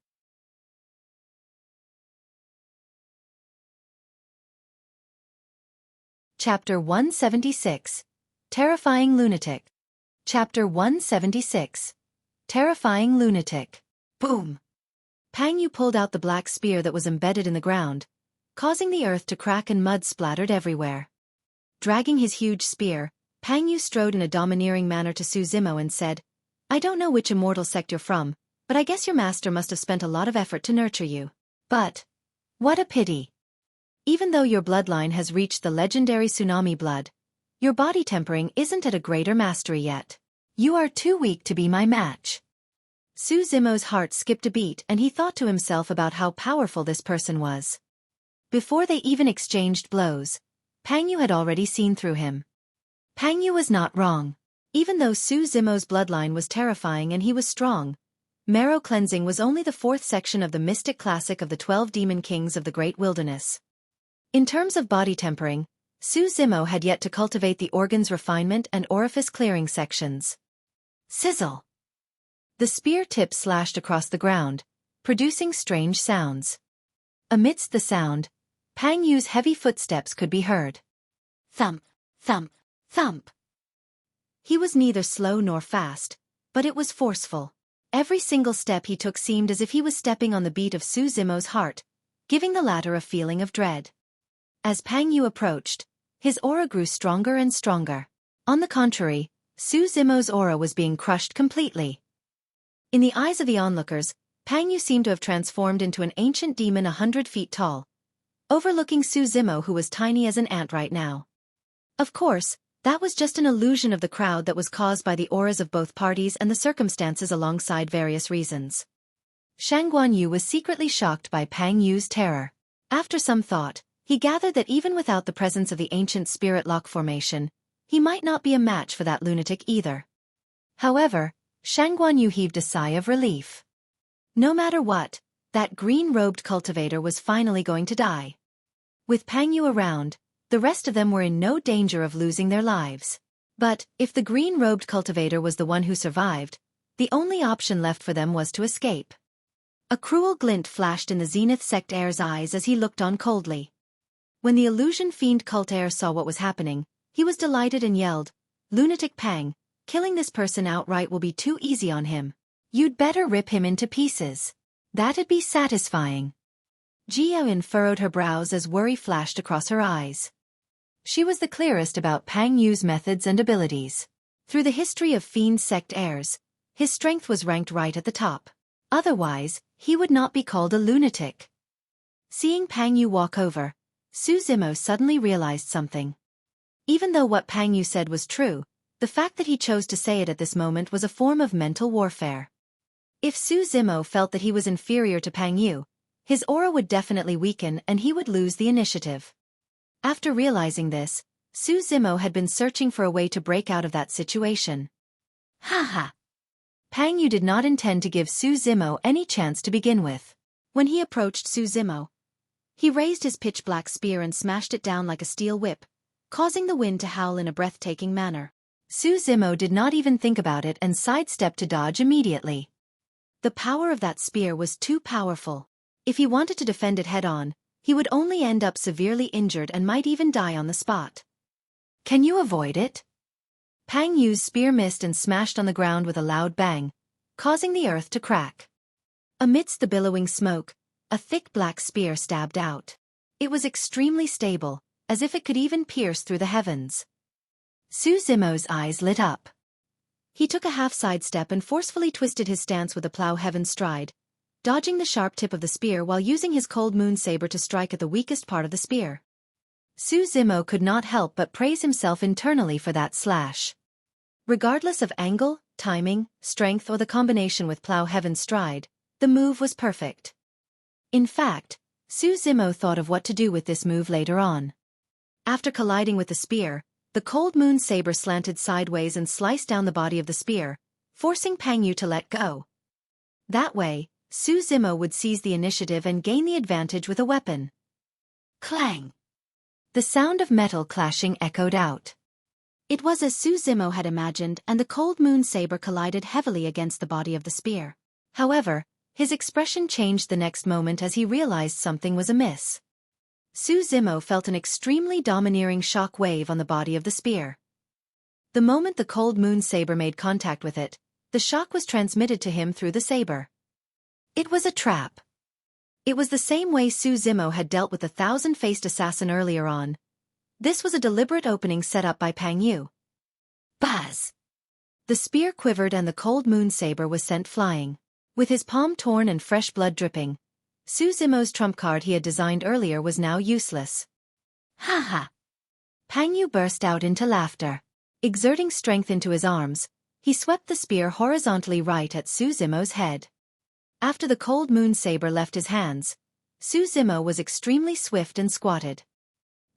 Chapter 176. Terrifying Lunatic. Chapter 176. Terrifying Lunatic. Boom! Pang Yu pulled out the black spear that was embedded in the ground, causing the earth to crack and mud splattered everywhere. Dragging his huge spear, Pang Yu strode in a domineering manner to Su Zimo and said, I don't know which immortal sect you're from, but I guess your master must have spent a lot of effort to nurture you. But what a pity. Even though your bloodline has reached the legendary tsunami blood, your body tempering isn't at a greater mastery yet. You are too weak to be my match. Su Zimo's heart skipped a beat and he thought to himself about how powerful this person was. Before they even exchanged blows, Pang Yu had already seen through him. Pang Yu was not wrong. Even though Su Zimo's bloodline was terrifying and he was strong, marrow cleansing was only the fourth section of the mystic classic of the 12 demon kings of the great wilderness. In terms of body tempering, Su Zimo had yet to cultivate the organ's refinement and orifice clearing sections. Sizzle! The spear tip slashed across the ground, producing strange sounds. Amidst the sound, Pang Yu's heavy footsteps could be heard. Thump, thump, thump. He was neither slow nor fast, but it was forceful. Every single step he took seemed as if he was stepping on the beat of Su Zimo's heart, giving the latter a feeling of dread. As Pang Yu approached, his aura grew stronger and stronger. On the contrary, Su Zimo's aura was being crushed completely. In the eyes of the onlookers, Pang Yu seemed to have transformed into an ancient demon 100 feet tall, overlooking Su Zimo, who was tiny as an ant right now. Of course, that was just an illusion of the crowd that was caused by the auras of both parties and the circumstances alongside various reasons. Shangguan Yu was secretly shocked by Pang Yu's terror. After some thought, he gathered that even without the presence of the ancient spirit lock formation, he might not be a match for that lunatic either. However, Shangguan Yu heaved a sigh of relief. No matter what, that green-robed cultivator was finally going to die. With Pang Yu around, the rest of them were in no danger of losing their lives. But, if the green-robed cultivator was the one who survived, the only option left for them was to escape. A cruel glint flashed in the Zenith sect heir's eyes as he looked on coldly. When the illusion fiend cult heir saw what was happening, he was delighted and yelled, Lunatic Pang, killing this person outright will be too easy on him. You'd better rip him into pieces. That'd be satisfying. Jiaoyin furrowed her brows as worry flashed across her eyes. She was the clearest about Pang Yu's methods and abilities. Through the history of Fiend sect heirs, his strength was ranked right at the top. Otherwise, he would not be called a lunatic. Seeing Pang Yu walk over, Su Zimo suddenly realized something. Even though what Pang Yu said was true, the fact that he chose to say it at this moment was a form of mental warfare. If Su Zimo felt that he was inferior to Pang Yu, his aura would definitely weaken and he would lose the initiative. After realizing this, Su Zimo had been searching for a way to break out of that situation. Haha! Pang Yu did not intend to give Su Zimo any chance to begin with. When he approached Su Zimo, he raised his pitch-black spear and smashed it down like a steel whip, causing the wind to howl in a breathtaking manner. Su Zimo did not even think about it and sidestepped to dodge immediately. The power of that spear was too powerful. If he wanted to defend it head-on, he would only end up severely injured and might even die on the spot. Can you avoid it? Pang Yu's spear missed and smashed on the ground with a loud bang, causing the earth to crack. Amidst the billowing smoke, a thick black spear stabbed out. It was extremely stable, as if it could even pierce through the heavens. Su Zimo's eyes lit up. He took a half-side step and forcefully twisted his stance with a plow heaven stride, dodging the sharp tip of the spear while using his cold moon saber to strike at the weakest part of the spear. Su Zimo could not help but praise himself internally for that slash. Regardless of angle, timing, strength or the combination with plow heaven stride, the move was perfect. In fact, Su Zimo thought of what to do with this move later on. After colliding with the spear, the cold moon saber slanted sideways and sliced down the body of the spear, forcing Pang Yu to let go. That way, Su Zimo would seize the initiative and gain the advantage with a weapon. Clang! The sound of metal clashing echoed out. It was as Su Zimo had imagined, and the cold moon saber collided heavily against the body of the spear. However, his expression changed the next moment as he realized something was amiss. Su Zimo felt an extremely domineering shock wave on the body of the spear. The moment the cold moon saber made contact with it, the shock was transmitted to him through the saber. It was a trap. It was the same way Su Zimo had dealt with the thousand-faced assassin earlier on. This was a deliberate opening set up by Pang Yu. Buzz! The spear quivered and the cold moon saber was sent flying. With his palm torn and fresh blood dripping, Su Zimo's trump card he had designed earlier was now useless. Ha ha! Pang Yu burst out into laughter. Exerting strength into his arms, he swept the spear horizontally right at Su Zimo's head. After the cold moon saber left his hands, Su Zimo was extremely swift and squatted.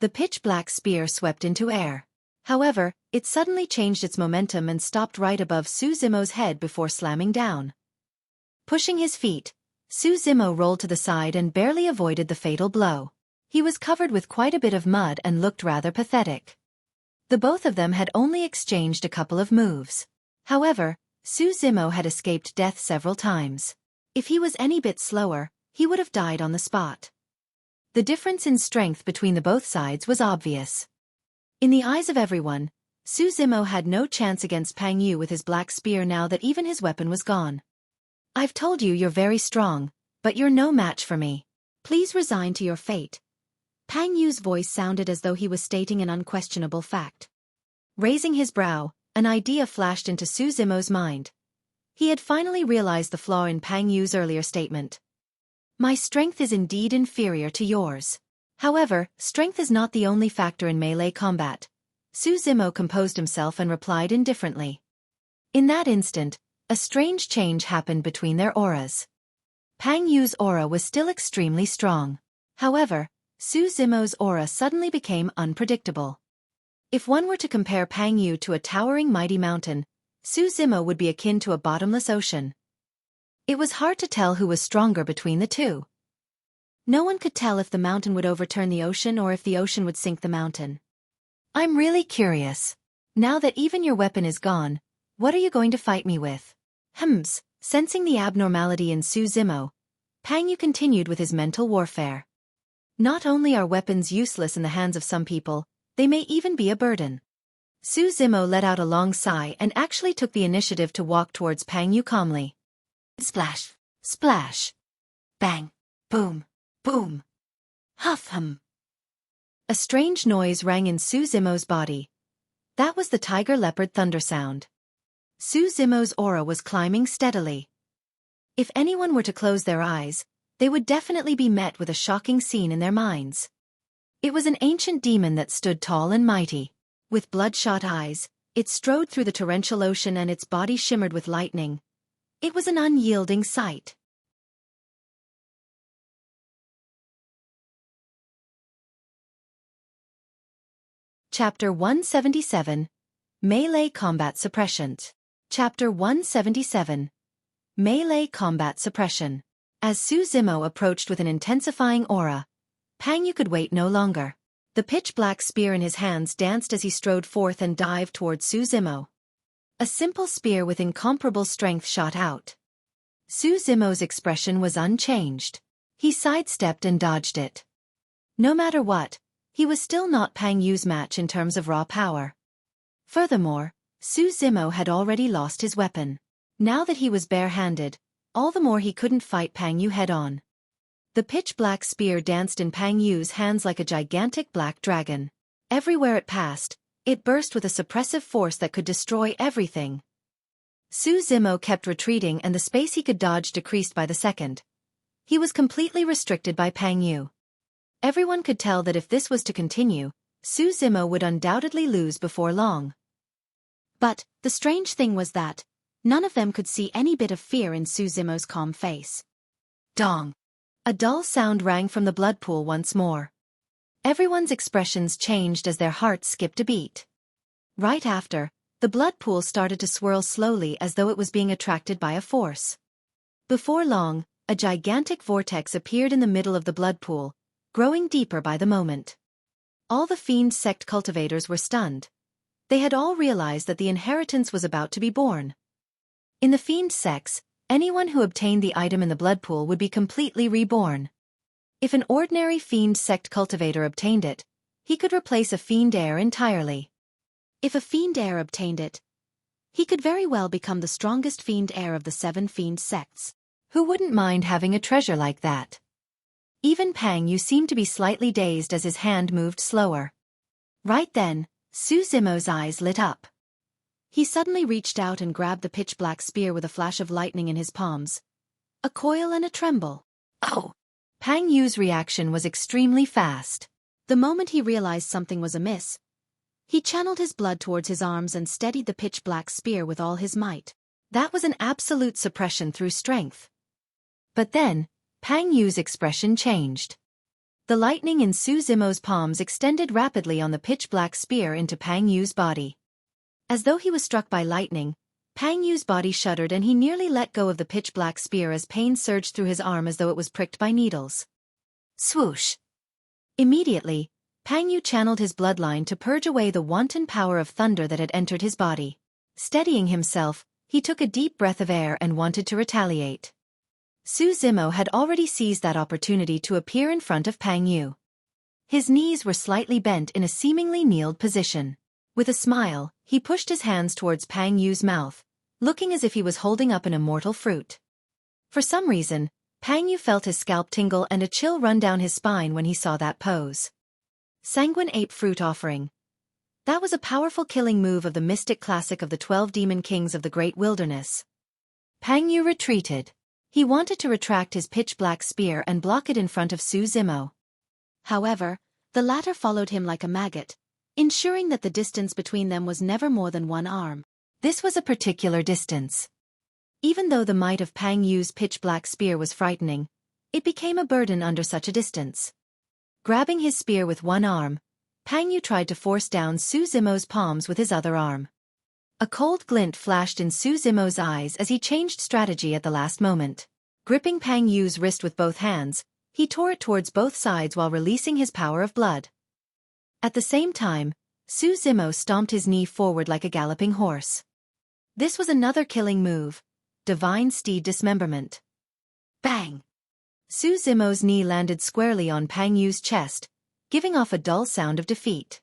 The pitch-black spear swept into air. However, it suddenly changed its momentum and stopped right above Su Zimo's head before slamming down. Pushing his feet, Su Zimo rolled to the side and barely avoided the fatal blow. He was covered with quite a bit of mud and looked rather pathetic. The both of them had only exchanged a couple of moves. However, Su Zimo had escaped death several times. If he was any bit slower, he would have died on the spot. The difference in strength between the both sides was obvious. In the eyes of everyone, Su Zimo had no chance against Pang Yu with his black spear now that even his weapon was gone. I've told you you're very strong, but you're no match for me. Please resign to your fate. Pang Yu's voice sounded as though he was stating an unquestionable fact. Raising his brow, an idea flashed into Su Zimo's mind. He had finally realized the flaw in Pang Yu's earlier statement. My strength is indeed inferior to yours. However, strength is not the only factor in melee combat. Su Zimo composed himself and replied indifferently. In that instant, a strange change happened between their auras. Pang Yu's aura was still extremely strong. However, Su Zimo's aura suddenly became unpredictable. If one were to compare Pang Yu to a towering mighty mountain, Su Zimo would be akin to a bottomless ocean. It was hard to tell who was stronger between the two. No one could tell if the mountain would overturn the ocean or if the ocean would sink the mountain. I'm really curious. Now that even your weapon is gone, what are you going to fight me with? Sensing the abnormality in Su Zimo, Pang Yu continued with his mental warfare. Not only are weapons useless in the hands of some people, they may even be a burden. Su Zimo let out a long sigh and actually took the initiative to walk towards Pang Yu calmly. Splash, splash. Bang, boom, boom. Huff hum. A strange noise rang in Su Zimo's body. That was the tiger-leopard thunder sound. Su Zimo's aura was climbing steadily. If anyone were to close their eyes, they would definitely be met with a shocking scene in their minds. It was an ancient demon that stood tall and mighty. With bloodshot eyes, it strode through the torrential ocean and its body shimmered with lightning. It was an unyielding sight. Chapter 177. Melee Combat Suppression. Chapter 177. Melee Combat Suppression. As Su Zimo approached with an intensifying aura, Pang Yu could wait no longer. The pitch-black spear in his hands danced as he strode forth and dived towards Su Zimo. A simple spear with incomparable strength shot out. Su Zimo's expression was unchanged. He sidestepped and dodged it. No matter what, he was still not Pang Yu's match in terms of raw power. Furthermore, Su Zimo had already lost his weapon. Now that he was bare-handed, all the more he couldn't fight Pang Yu head-on. The pitch-black spear danced in Pang Yu's hands like a gigantic black dragon. Everywhere it passed, it burst with a suppressive force that could destroy everything. Su Zimo kept retreating and the space he could dodge decreased by the second. He was completely restricted by Pang Yu. Everyone could tell that if this was to continue, Su Zimo would undoubtedly lose before long. But, the strange thing was that, none of them could see any bit of fear in Su Zimo's calm face. Dong! A dull sound rang from the blood pool once more. Everyone's expressions changed as their hearts skipped a beat. Right after, the blood pool started to swirl slowly as though it was being attracted by a force. Before long, a gigantic vortex appeared in the middle of the blood pool, growing deeper by the moment. All the Fiend sect cultivators were stunned. They had all realized that the inheritance was about to be born. In the Fiend sects, anyone who obtained the item in the blood pool would be completely reborn. If an ordinary Fiend sect cultivator obtained it, he could replace a Fiend heir entirely. If a Fiend heir obtained it, he could very well become the strongest Fiend heir of the 7 Fiend sects. Who wouldn't mind having a treasure like that? Even Pang Yu seemed to be slightly dazed as his hand moved slower. Right then, Su Zimo's eyes lit up. He suddenly reached out and grabbed the pitch-black spear with a flash of lightning in his palms. A coil and a tremble. Oh! Pang Yu's reaction was extremely fast. The moment he realized something was amiss, he channeled his blood towards his arms and steadied the pitch-black spear with all his might. That was an absolute suppression through strength. But then, Pang Yu's expression changed. The lightning in Su Zimo's palms extended rapidly on the pitch-black spear into Pang Yu's body. As though he was struck by lightning, Pang Yu's body shuddered and he nearly let go of the pitch-black spear as pain surged through his arm as though it was pricked by needles. Swoosh! Immediately, Pang Yu channeled his bloodline to purge away the wanton power of thunder that had entered his body. Steadying himself, he took a deep breath of air and wanted to retaliate. Su Zimo had already seized that opportunity to appear in front of Pang Yu. His knees were slightly bent in a seemingly kneeled position. With a smile, he pushed his hands towards Pang Yu's mouth, looking as if he was holding up an immortal fruit. For some reason, Pang Yu felt his scalp tingle and a chill run down his spine when he saw that pose. Sanguine Ape Fruit Offering. That was a powerful killing move of the mystic classic of the 12 demon kings of the Great Wilderness. Pang Yu retreated. He wanted to retract his pitch-black spear and block it in front of Su Zimo. However, the latter followed him like a maggot, ensuring that the distance between them was never more than 1 arm. This was a particular distance. Even though the might of Pang Yu's pitch-black spear was frightening, it became a burden under such a distance. Grabbing his spear with 1 arm, Pang Yu tried to force down Su Zimo's palms with his other arm. A cold glint flashed in Su Zimo's eyes as he changed strategy at the last moment. Gripping Pang Yu's wrist with both hands, he tore it towards both sides while releasing his power of blood. At the same time, Su Zimo stomped his knee forward like a galloping horse. This was another killing move, Divine Steed Dismemberment. Bang! Su Zimo's knee landed squarely on Pang Yu's chest, giving off a dull sound of defeat.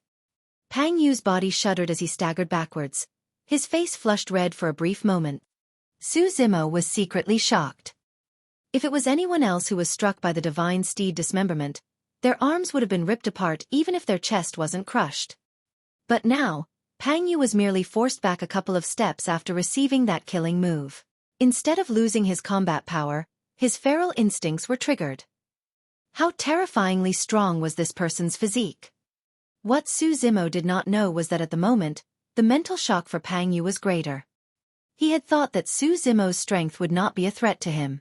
Pang Yu's body shuddered as he staggered backwards. His face flushed red for a brief moment. Su Zimo was secretly shocked. If it was anyone else who was struck by the Divine Steed Dismemberment, their arms would have been ripped apart even if their chest wasn't crushed. But now, Pang Yu was merely forced back a couple of steps after receiving that killing move. Instead of losing his combat power, his feral instincts were triggered. How terrifyingly strong was this person's physique? What Su Zimo did not know was that at the moment, the mental shock for Pang Yu was greater. He had thought that Su Zimo's strength would not be a threat to him.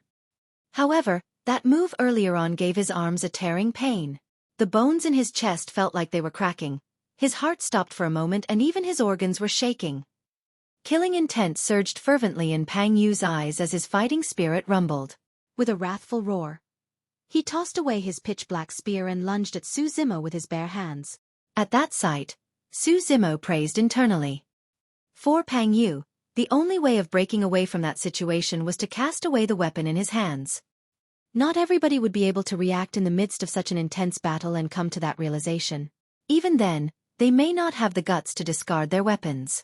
However, that move earlier on gave his arms a tearing pain. The bones in his chest felt like they were cracking. His heart stopped for a moment and even his organs were shaking. Killing intent surged fervently in Pang Yu's eyes as his fighting spirit rumbled. With a wrathful roar, he tossed away his pitch-black spear and lunged at Su Zimo with his bare hands. At that sight, Su Zimo praised internally. For Pang Yu, the only way of breaking away from that situation was to cast away the weapon in his hands. Not everybody would be able to react in the midst of such an intense battle and come to that realization. Even then, they may not have the guts to discard their weapons.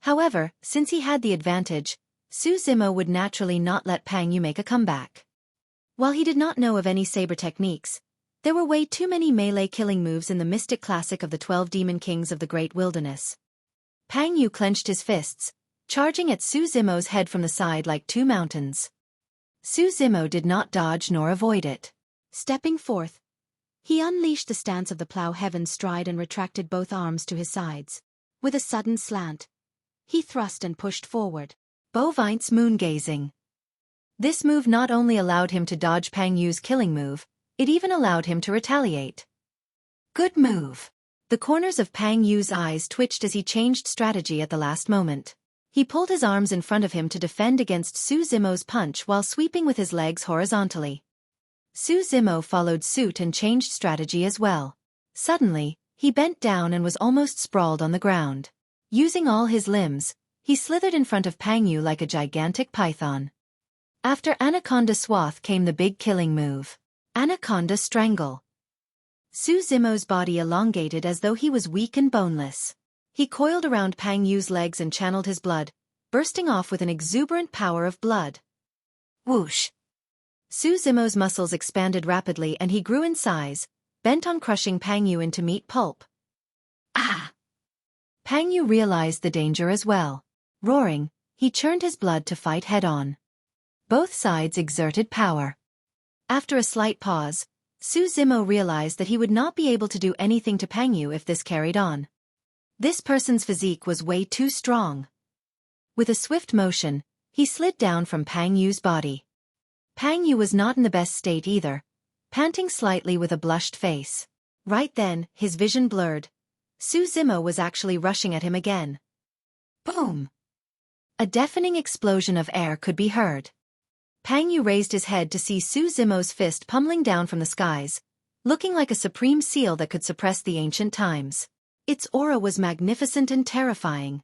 However, since he had the advantage, Su Zimo would naturally not let Pang Yu make a comeback. While he did not know of any saber techniques, there were way too many melee killing moves in the mystic classic of the 12 Demon Kings of the Great Wilderness. Pang Yu clenched his fists, charging at Su Zimo's head from the side like two mountains. Su Zimo did not dodge nor avoid it. Stepping forth, he unleashed the stance of the plow heaven stride and retracted both arms to his sides. With a sudden slant, he thrust and pushed forward. Bovine's moon-gazing. This move not only allowed him to dodge Pang Yu's killing move, it even allowed him to retaliate. Good move. The corners of Pang Yu's eyes twitched as he changed strategy at the last moment. He pulled his arms in front of him to defend against Su Zimo's punch while sweeping with his legs horizontally. Su Zimo followed suit and changed strategy as well. Suddenly, he bent down and was almost sprawled on the ground. Using all his limbs, he slithered in front of Pang Yu like a gigantic python. After Anaconda Swath came the big killing move. Anaconda Strangle. Su Zimo's body elongated as though he was weak and boneless. He coiled around Pang Yu's legs and channeled his blood, bursting off with an exuberant power of blood. Whoosh! Su Zimo's muscles expanded rapidly and he grew in size, bent on crushing Pang Yu into meat pulp. Ah! Pang Yu realized the danger as well. Roaring, he churned his blood to fight head-on. Both sides exerted power. After a slight pause, Su Zimo realized that he would not be able to do anything to Pang Yu if this carried on. This person's physique was way too strong. With a swift motion, he slid down from Pang Yu's body. Pang Yu was not in the best state either, panting slightly with a blushed face. Right then, his vision blurred. Su Zimo was actually rushing at him again. Boom! A deafening explosion of air could be heard. Pang Yu raised his head to see Su Zimo's fist pummeling down from the skies, looking like a supreme seal that could suppress the ancient times. Its aura was magnificent and terrifying.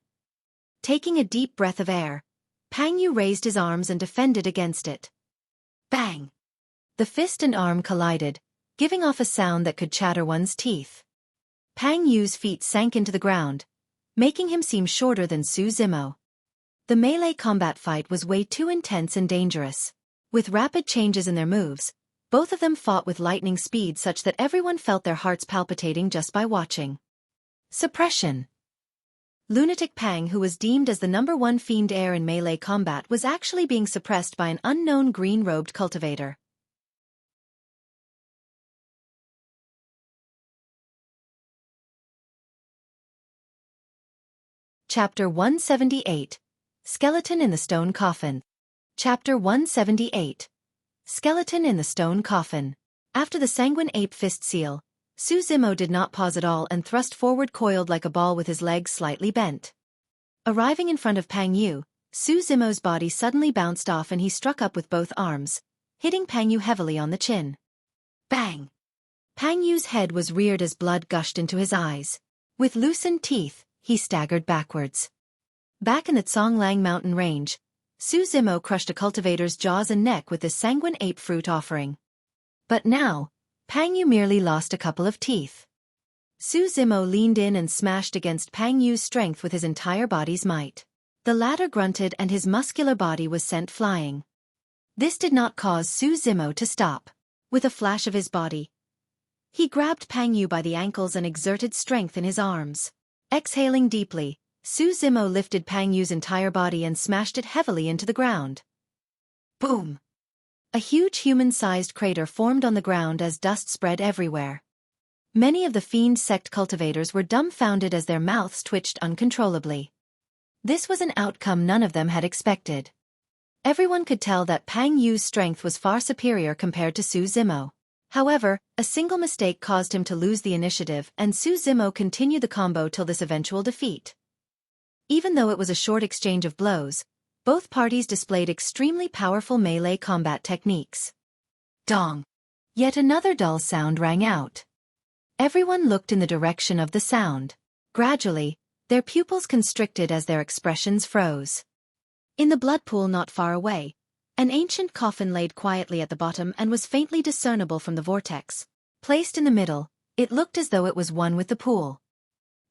Taking a deep breath of air, Pang Yu raised his arms and defended against it. Bang! The fist and arm collided, giving off a sound that could chatter one's teeth. Pang Yu's feet sank into the ground, making him seem shorter than Su Zimo. The melee combat fight was way too intense and dangerous. With rapid changes in their moves, both of them fought with lightning speed such that everyone felt their hearts palpitating just by watching. Suppression. Lunatic Pang, who was deemed as the #1 Fiend heir in melee combat, was actually being suppressed by an unknown green-robed cultivator. Chapter 178. Skeleton in the Stone Coffin. Chapter 178. Skeleton in the Stone Coffin. After the Sanguine Ape Fist Seal, Su Zimo did not pause at all and thrust forward coiled like a ball with his legs slightly bent. Arriving in front of Pang Yu, Su Zimo's body suddenly bounced off and he struck up with both arms, hitting Pang Yu heavily on the chin. Bang! Pang Yu's head was reared as blood gushed into his eyes. With loosened teeth, he staggered backwards. Back in the Tsonglang mountain range, Su Zimo crushed a cultivator's jaws and neck with this sanguine ape fruit offering. But now, Pang Yu merely lost a couple of teeth. Su Zimo leaned in and smashed against Pang Yu's strength with his entire body's might. The latter grunted and his muscular body was sent flying. This did not cause Su Zimo to stop. With a flash of his body, he grabbed Pang Yu by the ankles and exerted strength in his arms. Exhaling deeply, Su Zimo lifted Pang Yu's entire body and smashed it heavily into the ground. Boom! A huge human-sized crater formed on the ground as dust spread everywhere. Many of the Fiend sect cultivators were dumbfounded as their mouths twitched uncontrollably. This was an outcome none of them had expected. Everyone could tell that Pang Yu's strength was far superior compared to Su Zimo. However, a single mistake caused him to lose the initiative and Su Zimo continued the combo till this eventual defeat. Even though it was a short exchange of blows, both parties displayed extremely powerful melee combat techniques. Dong! Yet another dull sound rang out. Everyone looked in the direction of the sound. Gradually, their pupils constricted as their expressions froze. In the blood pool not far away, an ancient coffin laid quietly at the bottom and was faintly discernible from the vortex. Placed in the middle, It looked as though it was one with the pool.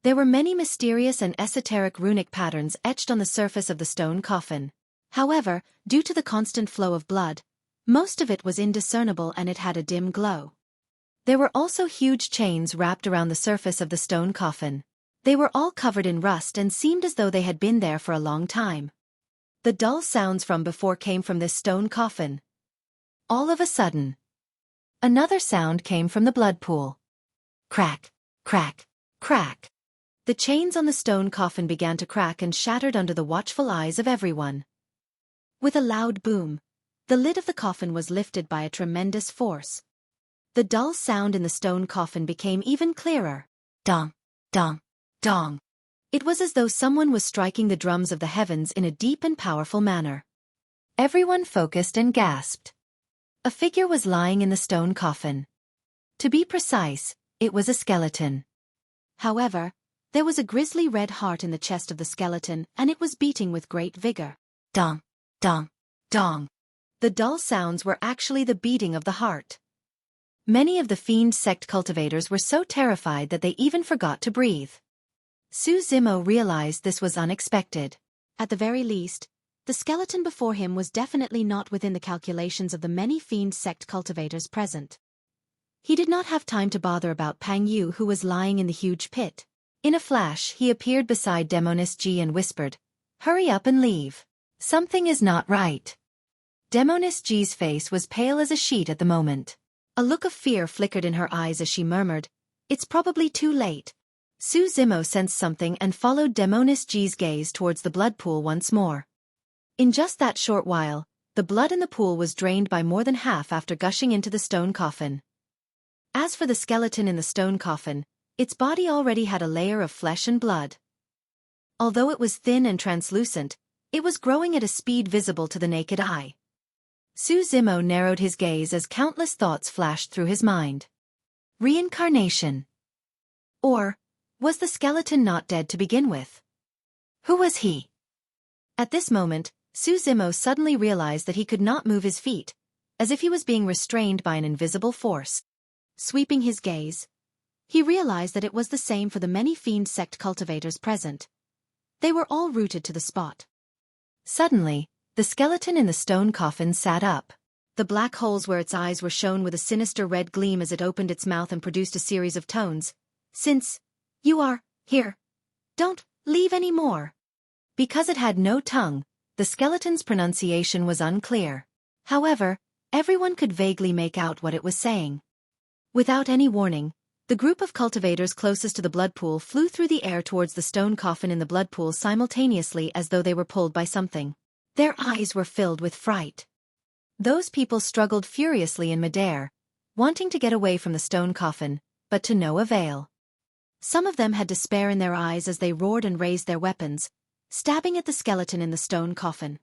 There were many mysterious and esoteric runic patterns etched on the surface of the stone coffin. However, due to the constant flow of blood, most of it was indiscernible and it had a dim glow. There were also huge chains wrapped around the surface of the stone coffin. They were all covered in rust and seemed as though they had been there for a long time. The dull sounds from before came from this stone coffin. All of a sudden, another sound came from the blood pool. Crack, crack, crack. The chains on the stone coffin began to crack and shattered under the watchful eyes of everyone. With a loud boom, the lid of the coffin was lifted by a tremendous force. The dull sound in the stone coffin became even clearer. Dong, dong, dong. It was as though someone was striking the drums of the heavens in a deep and powerful manner. Everyone focused and gasped. A figure was lying in the stone coffin. To be precise, it was a skeleton. However, there was a grisly red heart in the chest of the skeleton and it was beating with great vigor. Dong, dong, dong. The dull sounds were actually the beating of the heart. Many of the Fiend sect cultivators were so terrified that they even forgot to breathe. Su Zimo realized this was unexpected. At the very least, the skeleton before him was definitely not within the calculations of the many Fiend sect cultivators present. He did not have time to bother about Pang Yu, who was lying in the huge pit. In a flash, he appeared beside Demoness Ji and whispered, "Hurry up and leave. Something is not right." Demoness Ji's face was pale as a sheet at the moment. A look of fear flickered in her eyes as she murmured, "It's probably too late." Su Zimo sensed something and followed Demoness Ji's gaze towards the blood pool once more. In just that short while, the blood in the pool was drained by more than half after gushing into the stone coffin. As for the skeleton in the stone coffin, its body already had a layer of flesh and blood. Although it was thin and translucent, it was growing at a speed visible to the naked eye. Su Zimo narrowed his gaze as countless thoughts flashed through his mind. Reincarnation. Or, was the skeleton not dead to begin with? Who was he? At this moment, Su Zimo suddenly realized that he could not move his feet, as if he was being restrained by an invisible force. Sweeping his gaze, he realized that it was the same for the many Fiend sect cultivators present. They were all rooted to the spot. Suddenly, the skeleton in the stone coffin sat up. The black holes where its eyes were shone with a sinister red gleam as it opened its mouth and produced a series of tones. "Since you are here, don't leave any more." Because it had no tongue, the skeleton's pronunciation was unclear. However, everyone could vaguely make out what it was saying. Without any warning, the group of cultivators closest to the blood pool flew through the air towards the stone coffin in the blood pool simultaneously as though they were pulled by something. Their eyes were filled with fright. Those people struggled furiously in midair, wanting to get away from the stone coffin, but to no avail. Some of them had despair in their eyes as they roared and raised their weapons, stabbing at the skeleton in the stone coffin.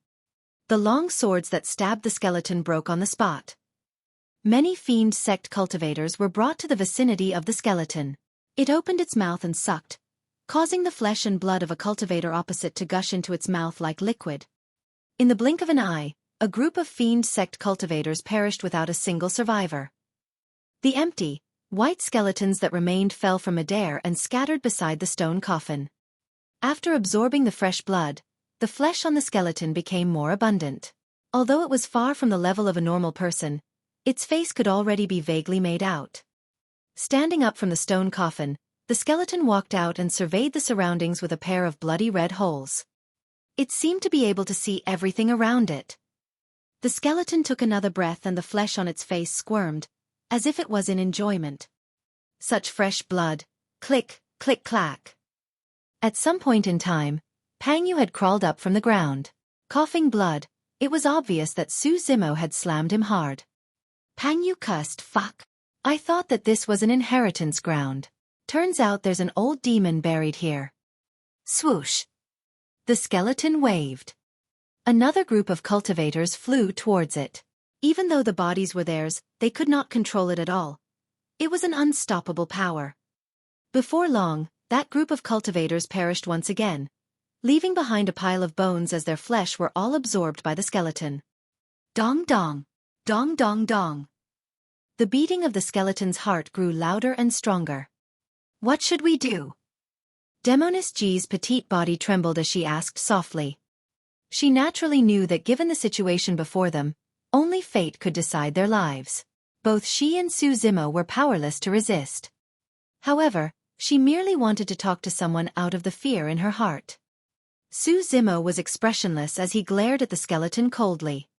The long swords that stabbed the skeleton broke on the spot. Many Fiend sect cultivators were brought to the vicinity of the skeleton. It opened its mouth and sucked, causing the flesh and blood of a cultivator opposite to gush into its mouth like liquid. In the blink of an eye, a group of Fiend sect cultivators perished without a single survivor. The empty, white skeletons that remained fell from midair and scattered beside the stone coffin. After absorbing the fresh blood, the flesh on the skeleton became more abundant. Although it was far from the level of a normal person, its face could already be vaguely made out. Standing up from the stone coffin, the skeleton walked out and surveyed the surroundings with a pair of bloody red holes. It seemed to be able to see everything around it. The skeleton took another breath and the flesh on its face squirmed, as if it was in enjoyment. Such fresh blood. Click, click, clack. At some point in time, Pang Yu had crawled up from the ground. Coughing blood, it was obvious that Su Zimo had slammed him hard. Pang Yu cussed, "Fuck. I thought that this was an inheritance ground. Turns out there's an old demon buried here." Swoosh. The skeleton waved. Another group of cultivators flew towards it. Even though the bodies were theirs, they could not control it at all. It was an unstoppable power. Before long, that group of cultivators perished once again, leaving behind a pile of bones as their flesh were all absorbed by the skeleton. Dong dong. Dong dong dong. The beating of the skeleton's heart grew louder and stronger. "What should we do?" Demoness G's petite body trembled as she asked softly. She naturally knew that given the situation before them, only fate could decide their lives. Both she and Su Zimo were powerless to resist. However, she merely wanted to talk to someone out of the fear in her heart. Su Zimo was expressionless as he glared at the skeleton coldly.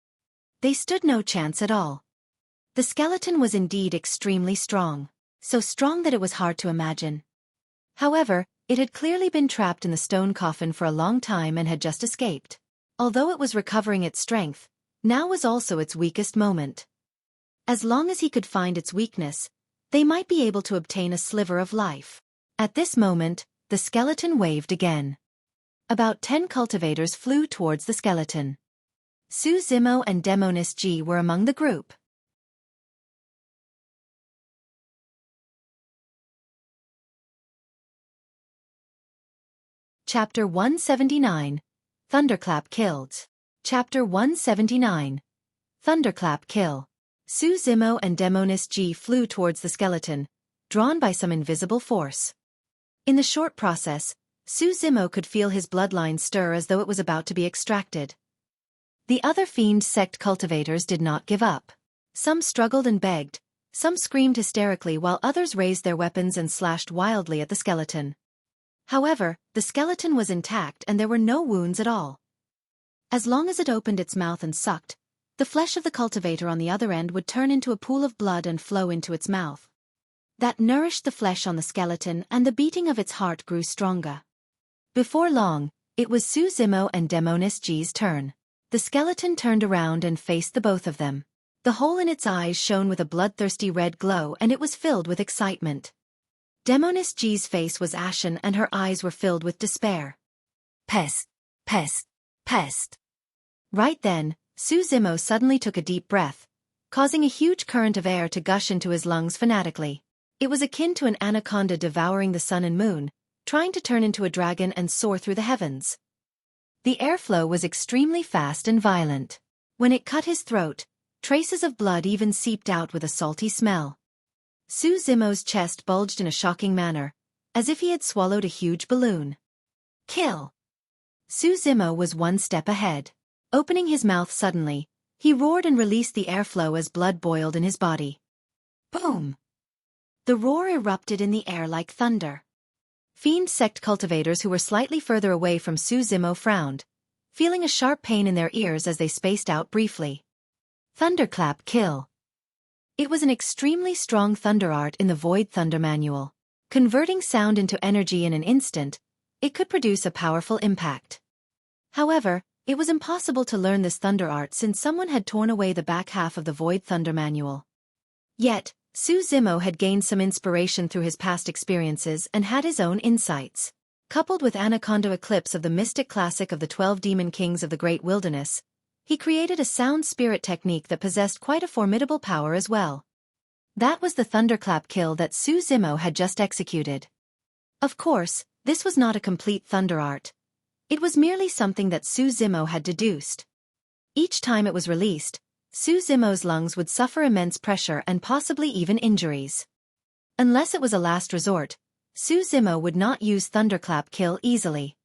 They stood no chance at all. The skeleton was indeed extremely strong, so strong that it was hard to imagine. However, it had clearly been trapped in the stone coffin for a long time and had just escaped. Although it was recovering its strength, now was also its weakest moment. As long as he could find its weakness, they might be able to obtain a sliver of life. At this moment, the skeleton waved again. About 10 cultivators flew towards the skeleton. Su Zimo and Demoness G were among the group. Chapter 179. Thunderclap Killed. Chapter 179. Thunderclap Kill. Su Zimo and Demoness G flew towards the skeleton, drawn by some invisible force. In the short process, Su Zimo could feel his bloodline stir as though it was about to be extracted. The other Fiend sect cultivators did not give up. Some struggled and begged, some screamed hysterically while others raised their weapons and slashed wildly at the skeleton. However, the skeleton was intact and there were no wounds at all. As long as it opened its mouth and sucked, the flesh of the cultivator on the other end would turn into a pool of blood and flow into its mouth. That nourished the flesh on the skeleton and the beating of its heart grew stronger. Before long, it was Su Zimo and Demoness G's turn. The skeleton turned around and faced the both of them. The hole in its eyes shone with a bloodthirsty red glow and it was filled with excitement. Demoness G's face was ashen and her eyes were filled with despair. Pest! Pest! Pest! Right then, Su Zimo suddenly took a deep breath, causing a huge current of air to gush into his lungs fanatically. It was akin to an anaconda devouring the sun and moon, trying to turn into a dragon and soar through the heavens. The airflow was extremely fast and violent. When it cut his throat, traces of blood even seeped out with a salty smell. Su Zimo's chest bulged in a shocking manner, as if he had swallowed a huge balloon. Kill! Su Zimo was one step ahead. Opening his mouth suddenly, he roared and released the airflow as blood boiled in his body. Boom! The roar erupted in the air like thunder. Fiend sect cultivators who were slightly further away from Su Zimo frowned, feeling a sharp pain in their ears as they spaced out briefly. Thunderclap Kill. It was an extremely strong thunder art in the Void Thunder Manual. Converting sound into energy in an instant, it could produce a powerful impact. However, it was impossible to learn this thunder art since someone had torn away the back half of the Void Thunder Manual. Yet, Su Zimo had gained some inspiration through his past experiences and had his own insights. Coupled with Anaconda Eclipse of the mystic classic of the 12 Demon Kings of the Great Wilderness, he created a sound spirit technique that possessed quite a formidable power as well. That was the Thunderclap Kill that Su Zimo had just executed. Of course, this was not a complete thunder art. It was merely something that Su Zimo had deduced. Each time it was released, Su Zimo's lungs would suffer immense pressure and possibly even injuries. Unless it was a last resort, Su Zimo would not use Thunderclap Kill easily.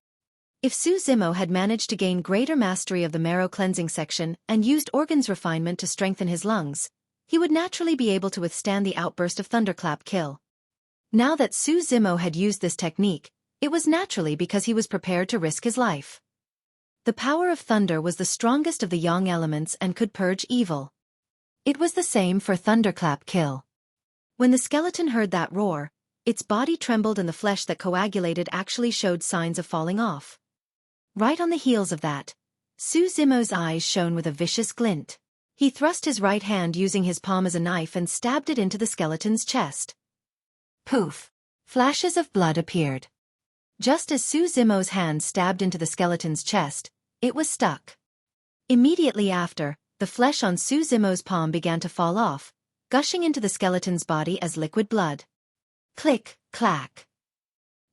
If Su Zimo had managed to gain greater mastery of the marrow cleansing section and used organs refinement to strengthen his lungs, he would naturally be able to withstand the outburst of Thunderclap Kill. Now that Su Zimo had used this technique, it was naturally because he was prepared to risk his life. The power of thunder was the strongest of the yang elements and could purge evil. It was the same for Thunderclap Kill. When the skeleton heard that roar, its body trembled and the flesh that coagulated actually showed signs of falling off. Right on the heels of that, Su Zimo's eyes shone with a vicious glint. He thrust his right hand using his palm as a knife and stabbed it into the skeleton's chest. Poof! Flashes of blood appeared. Just as Su Zimo's hand stabbed into the skeleton's chest, it was stuck. Immediately after, the flesh on Su Zimo's palm began to fall off, gushing into the skeleton's body as liquid blood. Click, clack.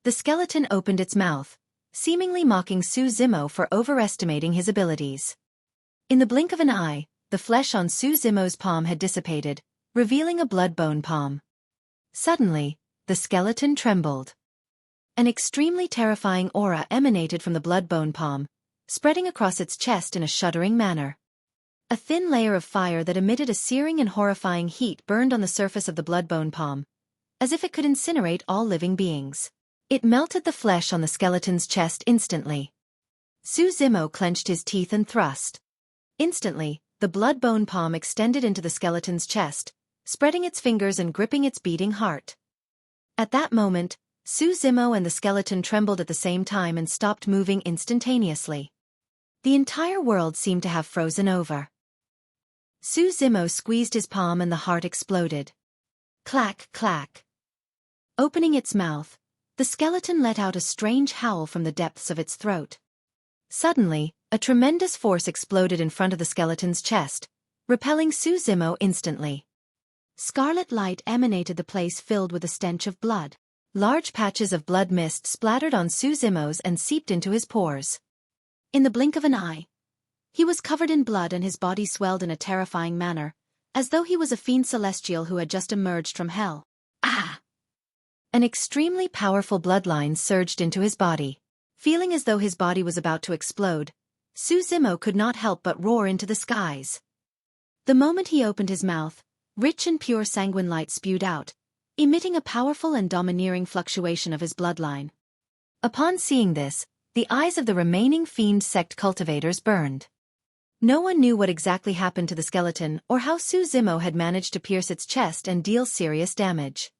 The skeleton opened its mouth, seemingly mocking Su Zimo for overestimating his abilities. In the blink of an eye, the flesh on Su Zimo's palm had dissipated, revealing a blood-bone palm. Suddenly, the skeleton trembled. An extremely terrifying aura emanated from the blood-bone palm, spreading across its chest in a shuddering manner. A thin layer of fire that emitted a searing and horrifying heat burned on the surface of the blood-bone palm, as if it could incinerate all living beings. It melted the flesh on the skeleton's chest instantly. Zimo clenched his teeth and thrust. Instantly, the blood-bone palm extended into the skeleton's chest, spreading its fingers and gripping its beating heart. At that moment, Zimo and the skeleton trembled at the same time and stopped moving instantaneously. The entire world seemed to have frozen over. Zimo squeezed his palm and the heart exploded. Clack, clack. Opening its mouth, the skeleton let out a strange howl from the depths of its throat. Suddenly, a tremendous force exploded in front of the skeleton's chest, repelling Zimo instantly. Scarlet light emanated the place filled with a stench of blood. Large patches of blood mist splattered on Zimo's and seeped into his pores. In the blink of an eye, he was covered in blood and his body swelled in a terrifying manner, as though he was a fiend celestial who had just emerged from hell. Ah! An extremely powerful bloodline surged into his body. Feeling as though his body was about to explode, Zimo could not help but roar into the skies. The moment he opened his mouth, rich and pure sanguine light spewed out, emitting a powerful and domineering fluctuation of his bloodline. Upon seeing this, the eyes of the remaining fiend sect cultivators burned. No one knew what exactly happened to the skeleton or how Zimo had managed to pierce its chest and deal serious damage.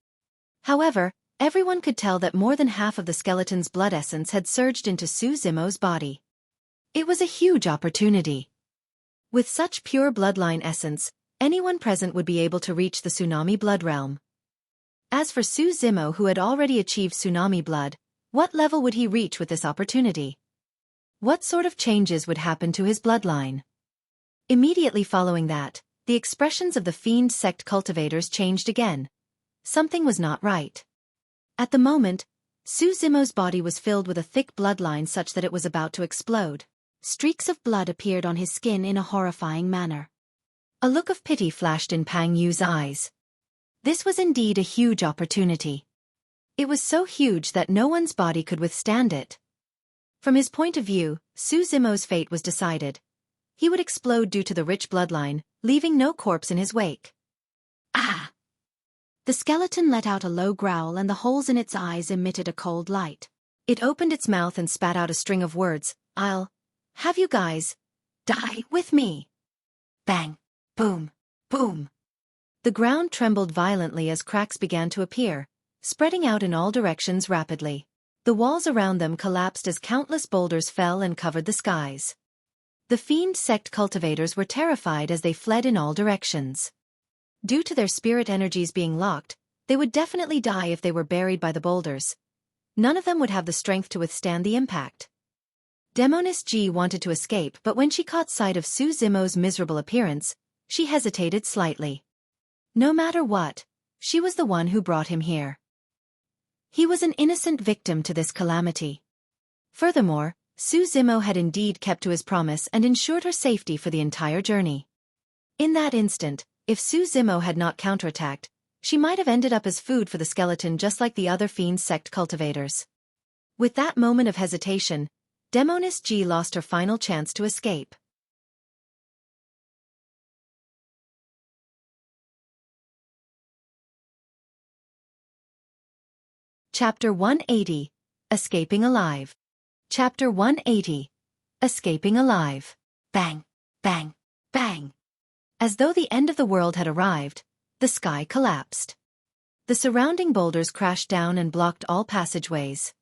However, everyone could tell that more than half of the skeleton's blood essence had surged into Zimo's body. It was a huge opportunity. With such pure bloodline essence, anyone present would be able to reach the tsunami blood realm. As for Zimo, who had already achieved tsunami blood, what level would he reach with this opportunity? What sort of changes would happen to his bloodline? Immediately following that, the expressions of the fiend sect cultivators changed again. Something was not right. At the moment, Zimo's body was filled with a thick bloodline such that it was about to explode. Streaks of blood appeared on his skin in a horrifying manner. A look of pity flashed in Pang Yu's eyes. This was indeed a huge opportunity. It was so huge that no one's body could withstand it. From his point of view, Zimo's fate was decided. He would explode due to the rich bloodline, leaving no corpse in his wake. Ah! The skeleton let out a low growl and the holes in its eyes emitted a cold light. It opened its mouth and spat out a string of words. I'll have you guys die with me. Bang! Boom! Boom! The ground trembled violently as cracks began to appear, spreading out in all directions rapidly. The walls around them collapsed as countless boulders fell and covered the skies. The fiend sect cultivators were terrified as they fled in all directions. Due to their spirit energies being locked, they would definitely die if they were buried by the boulders. None of them would have the strength to withstand the impact. Demoness G wanted to escape, but when she caught sight of Zimo's miserable appearance, she hesitated slightly. No matter what, she was the one who brought him here. He was an innocent victim to this calamity. Furthermore, Zimo had indeed kept to his promise and ensured her safety for the entire journey. In that instant, if Zimo had not counterattacked, she might have ended up as food for the skeleton just like the other fiend sect cultivators. With that moment of hesitation, Demoness G lost her final chance to escape. Chapter 180. Escaping Alive. Chapter 180. Escaping Alive. Bang, bang, bang. As though the end of the world had arrived, the sky collapsed. The surrounding boulders crashed down and blocked all passageways.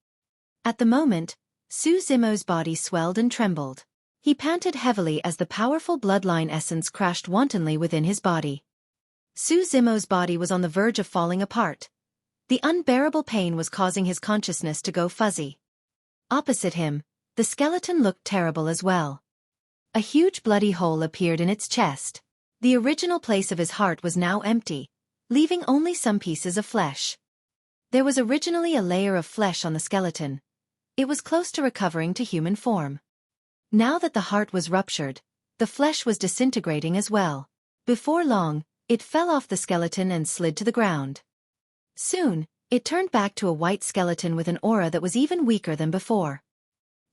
At the moment, Zimo's body swelled and trembled. He panted heavily as the powerful bloodline essence crashed wantonly within his body. Zimo's body was on the verge of falling apart. The unbearable pain was causing his consciousness to go fuzzy. Opposite him, the skeleton looked terrible as well. A huge bloody hole appeared in its chest. The original place of his heart was now empty, leaving only some pieces of flesh. There was originally a layer of flesh on the skeleton. It was close to recovering to human form. Now that the heart was ruptured, the flesh was disintegrating as well. Before long, It fell off the skeleton and slid to the ground. Soon, it turned back to a white skeleton with an aura that was even weaker than before.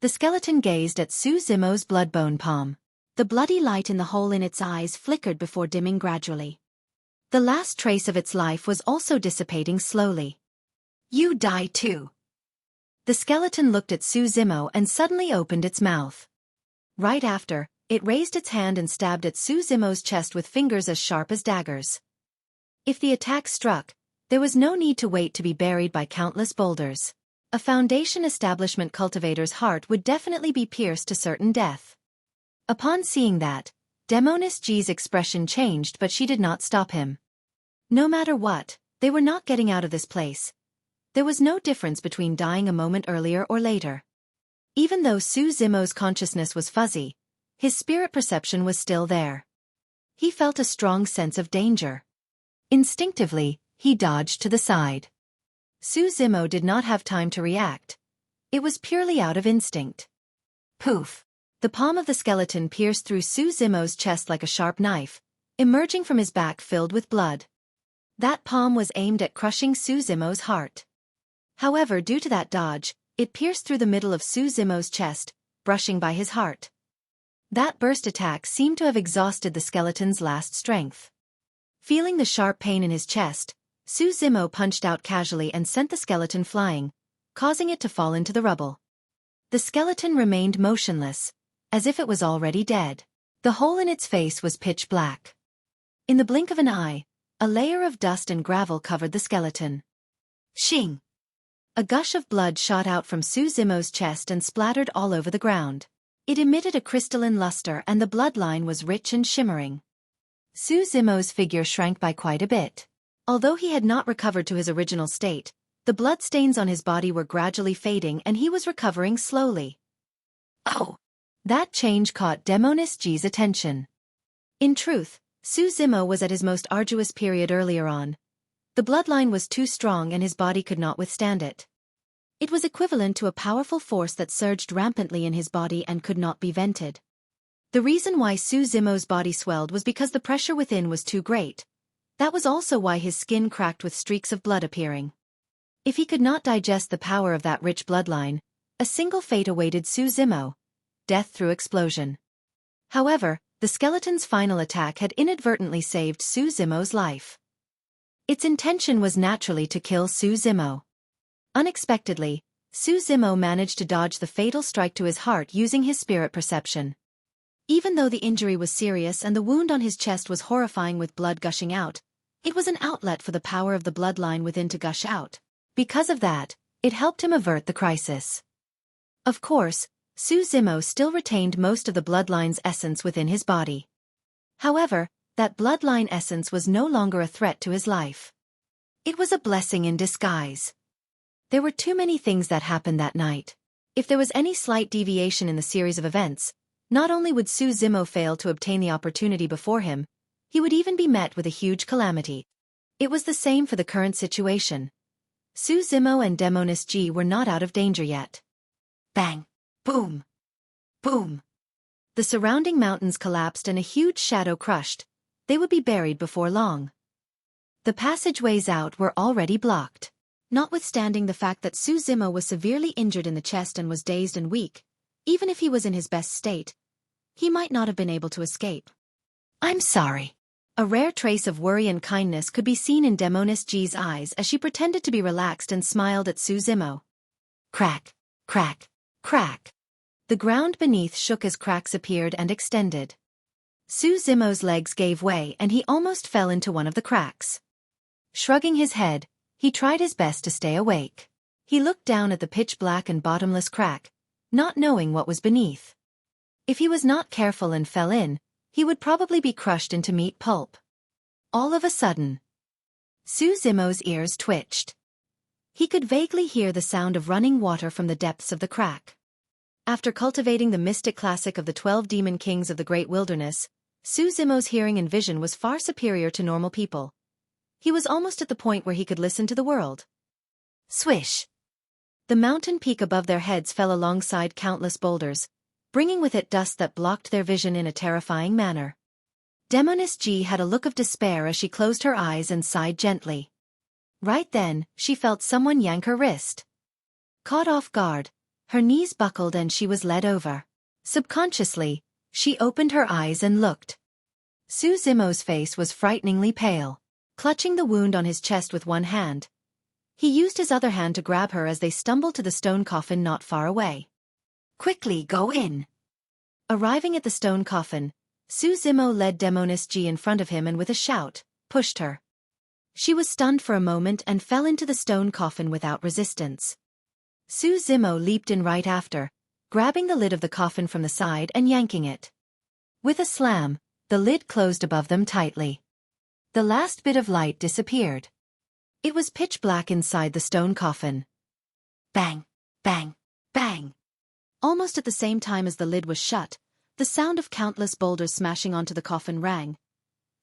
The skeleton gazed at Su Zimo's blood-bone palm. The bloody light in the hole in its eyes flickered before dimming gradually. The last trace of its life was also dissipating slowly. "You die too." The skeleton looked at Su Zimo and suddenly opened its mouth. Right after, it raised its hand and stabbed at Su Zimo's chest with fingers as sharp as daggers. If the attack struck, there was no need to wait to be buried by countless boulders. A Foundation establishment cultivator's heart would definitely be pierced to certain death. Upon seeing that, Demoness G's expression changed, but she did not stop him. No matter what, they were not getting out of this place. There was no difference between dying a moment earlier or later. Even though Su Zimo's consciousness was fuzzy, his spirit perception was still there. He felt a strong sense of danger. Instinctively, he dodged to the side. Su Zimo did not have time to react. It was purely out of instinct. Poof! The palm of the skeleton pierced through Su Zimo's chest like a sharp knife, emerging from his back filled with blood. That palm was aimed at crushing Su Zimo's heart. However, due to that dodge, it pierced through the middle of Su Zimo's chest, brushing by his heart. That burst attack seemed to have exhausted the skeleton's last strength. Feeling the sharp pain in his chest, Su Zimo punched out casually and sent the skeleton flying, causing it to fall into the rubble. The skeleton remained motionless, as if it was already dead. The hole in its face was pitch black. In the blink of an eye, a layer of dust and gravel covered the skeleton. Shing! A gush of blood shot out from Su Zimo's chest and splattered all over the ground. It emitted a crystalline luster and the bloodline was rich and shimmering. Su Zimo's figure shrank by quite a bit. Although he had not recovered to his original state, the bloodstains on his body were gradually fading and he was recovering slowly. Oh! That change caught Demoness G's attention. In truth, Su Zimo was at his most arduous period earlier on. The bloodline was too strong and his body could not withstand it. It was equivalent to a powerful force that surged rampantly in his body and could not be vented. The reason why Su Zimo's body swelled was because the pressure within was too great. That was also why his skin cracked with streaks of blood appearing. If he could not digest the power of that rich bloodline, a single fate awaited Su Zimo: death through explosion. However, the skeleton's final attack had inadvertently saved Su Zimo's life. Its intention was naturally to kill Su Zimo. Unexpectedly, Su Zimo managed to dodge the fatal strike to his heart using his spirit perception. Even though the injury was serious and the wound on his chest was horrifying with blood gushing out, it was an outlet for the power of the bloodline within to gush out. Because of that, it helped him avert the crisis. Of course, Su Zimo still retained most of the bloodline's essence within his body. However, that bloodline essence was no longer a threat to his life. It was a blessing in disguise. There were too many things that happened that night. If there was any slight deviation in the series of events, not only would Su Zimo fail to obtain the opportunity before him, he would even be met with a huge calamity. It was the same for the current situation. Su Zimo and Demoness G were not out of danger yet. Bang! Boom! Boom! The surrounding mountains collapsed and a huge shadow crushed. They would be buried before long. The passageways out were already blocked. Notwithstanding the fact that Su Zimo was severely injured in the chest and was dazed and weak, even if he was in his best state, he might not have been able to escape. "I'm sorry." A rare trace of worry and kindness could be seen in Demoness G's eyes as she pretended to be relaxed and smiled at Su Zimo. Crack, crack, crack. The ground beneath shook as cracks appeared and extended. Su Zimo's legs gave way and he almost fell into one of the cracks. Shrugging his head, he tried his best to stay awake. He looked down at the pitch-black and bottomless crack, not knowing what was beneath. If he was not careful and fell in, he would probably be crushed into meat pulp. All of a sudden, Su Zimo's ears twitched. He could vaguely hear the sound of running water from the depths of the crack. After cultivating the mystic classic of the 12 demon kings of the great wilderness, Su Zimo's hearing and vision was far superior to normal people. He was almost at the point where he could listen to the world. Swish! The mountain peak above their heads fell alongside countless boulders, bringing with it dust that blocked their vision in a terrifying manner. Demoness G had a look of despair as she closed her eyes and sighed gently. Right then, she felt someone yank her wrist. Caught off guard, her knees buckled and she was led over. Subconsciously, she opened her eyes and looked. Su Zimo's face was frighteningly pale. Clutching the wound on his chest with one hand, he used his other hand to grab her as they stumbled to the stone coffin not far away. Quickly, go in! Arriving at the stone coffin, Su Zimo led Demoness G in front of him and with a shout, pushed her. She was stunned for a moment and fell into the stone coffin without resistance. Su Zimo leaped in right after, grabbing the lid of the coffin from the side and yanking it. With a slam, the lid closed above them tightly. The last bit of light disappeared. It was pitch black inside the stone coffin. Bang, bang, bang. Almost at the same time as the lid was shut, the sound of countless boulders smashing onto the coffin rang.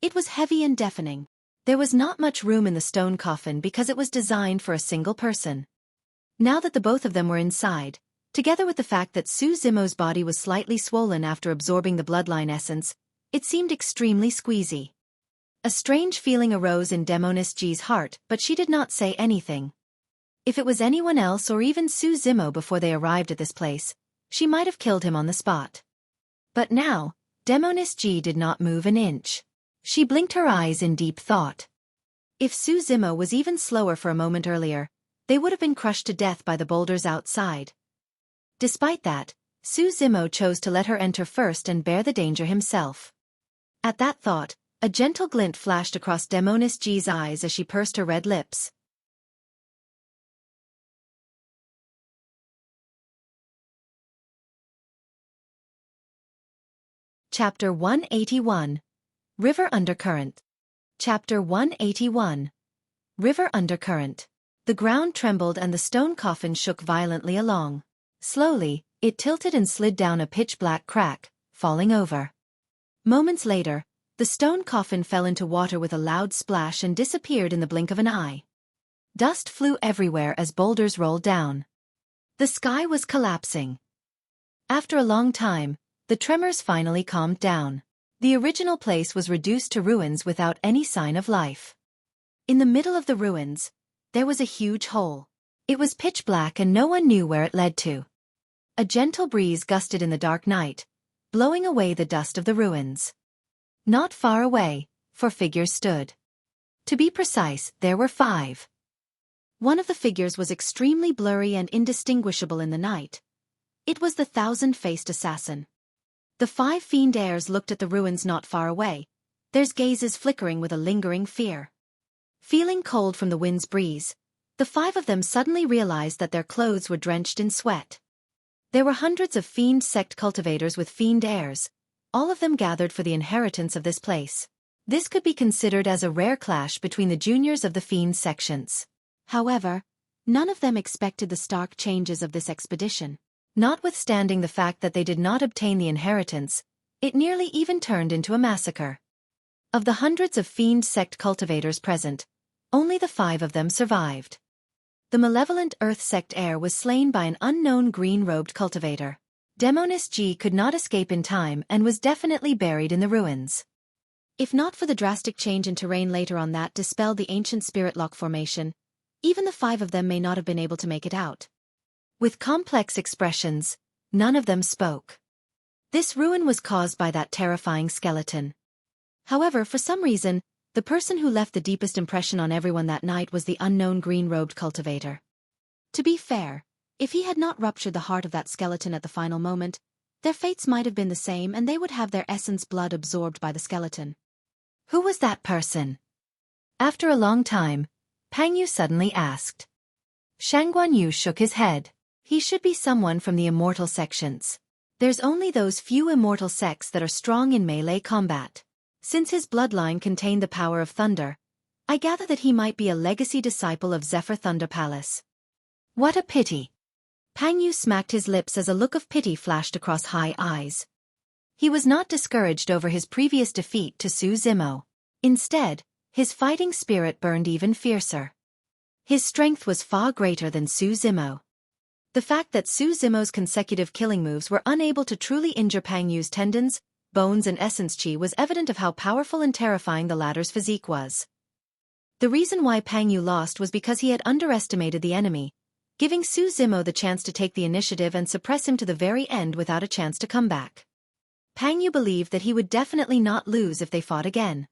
It was heavy and deafening. There was not much room in the stone coffin because it was designed for a single person. Now that the both of them were inside, together with the fact that Su Zimo's body was slightly swollen after absorbing the bloodline essence, it seemed extremely squeezy. A strange feeling arose in Demoness G's heart, but she did not say anything. If it was anyone else or even Su Zimo before they arrived at this place, she might have killed him on the spot. But now, Demoness G did not move an inch. She blinked her eyes in deep thought. If Su Zimo was even slower for a moment earlier, they would have been crushed to death by the boulders outside. Despite that, Su Zimo chose to let her enter first and bear the danger himself. At that thought, a gentle glint flashed across Demoness G's eyes as she pursed her red lips. Chapter 181. River Undercurrent. Chapter 181. River Undercurrent. The ground trembled and the stone coffin shook violently along. Slowly, it tilted and slid down a pitch-black crack, falling over. Moments later, the stone coffin fell into water with a loud splash and disappeared in the blink of an eye. Dust flew everywhere as boulders rolled down. The sky was collapsing. After a long time, the tremors finally calmed down. The original place was reduced to ruins without any sign of life. In the middle of the ruins, there was a huge hole. It was pitch black and no one knew where it led to. A gentle breeze gusted in the dark night, blowing away the dust of the ruins. Not far away, 4 figures stood. To be precise, there were 5. One of the figures was extremely blurry and indistinguishable in the night. It was the 1,000-faced assassin. The 5 Fiend heirs looked at the ruins not far away, their gazes flickering with a lingering fear. Feeling cold from the wind's breeze, the 5 of them suddenly realized that their clothes were drenched in sweat. There were hundreds of Fiend sect cultivators with Fiend heirs, all of them gathered for the inheritance of this place. This could be considered as a rare clash between the juniors of the Fiend sections. However, none of them expected the stark changes of this expedition. Notwithstanding the fact that they did not obtain the inheritance, it nearly even turned into a massacre. Of the hundreds of Fiend sect cultivators present, only the 5 of them survived. The malevolent Earth sect heir was slain by an unknown green-robed cultivator. Demoness G could not escape in time and was definitely buried in the ruins. If not for the drastic change in terrain later on that dispelled the ancient spirit lock formation, even the 5 of them may not have been able to make it out. With complex expressions, none of them spoke. This ruin was caused by that terrifying skeleton. However, for some reason, the person who left the deepest impression on everyone that night was the unknown green-robed cultivator. To be fair, if he had not ruptured the heart of that skeleton at the final moment, their fates might have been the same and they would have their essence blood absorbed by the skeleton. Who was that person? After a long time, Pang Yu suddenly asked. Shangguan Yu shook his head. He should be someone from the immortal sections. There's only those few immortal sects that are strong in melee combat. Since his bloodline contained the power of thunder, I gather that he might be a legacy disciple of Zephyr Thunder Palace. What a pity. Pang Yu smacked his lips as a look of pity flashed across high eyes. He was not discouraged over his previous defeat to Su Zimo. Instead, his fighting spirit burned even fiercer. His strength was far greater than Su Zimo. The fact that Su Zimo's consecutive killing moves were unable to truly injure Pang Yu's tendons, bones and essence chi was evident of how powerful and terrifying the latter's physique was. The reason why Pang Yu lost was because he had underestimated the enemy, giving Su Zimo the chance to take the initiative and suppress him to the very end without a chance to come back. Pang Yu believed that he would definitely not lose if they fought again.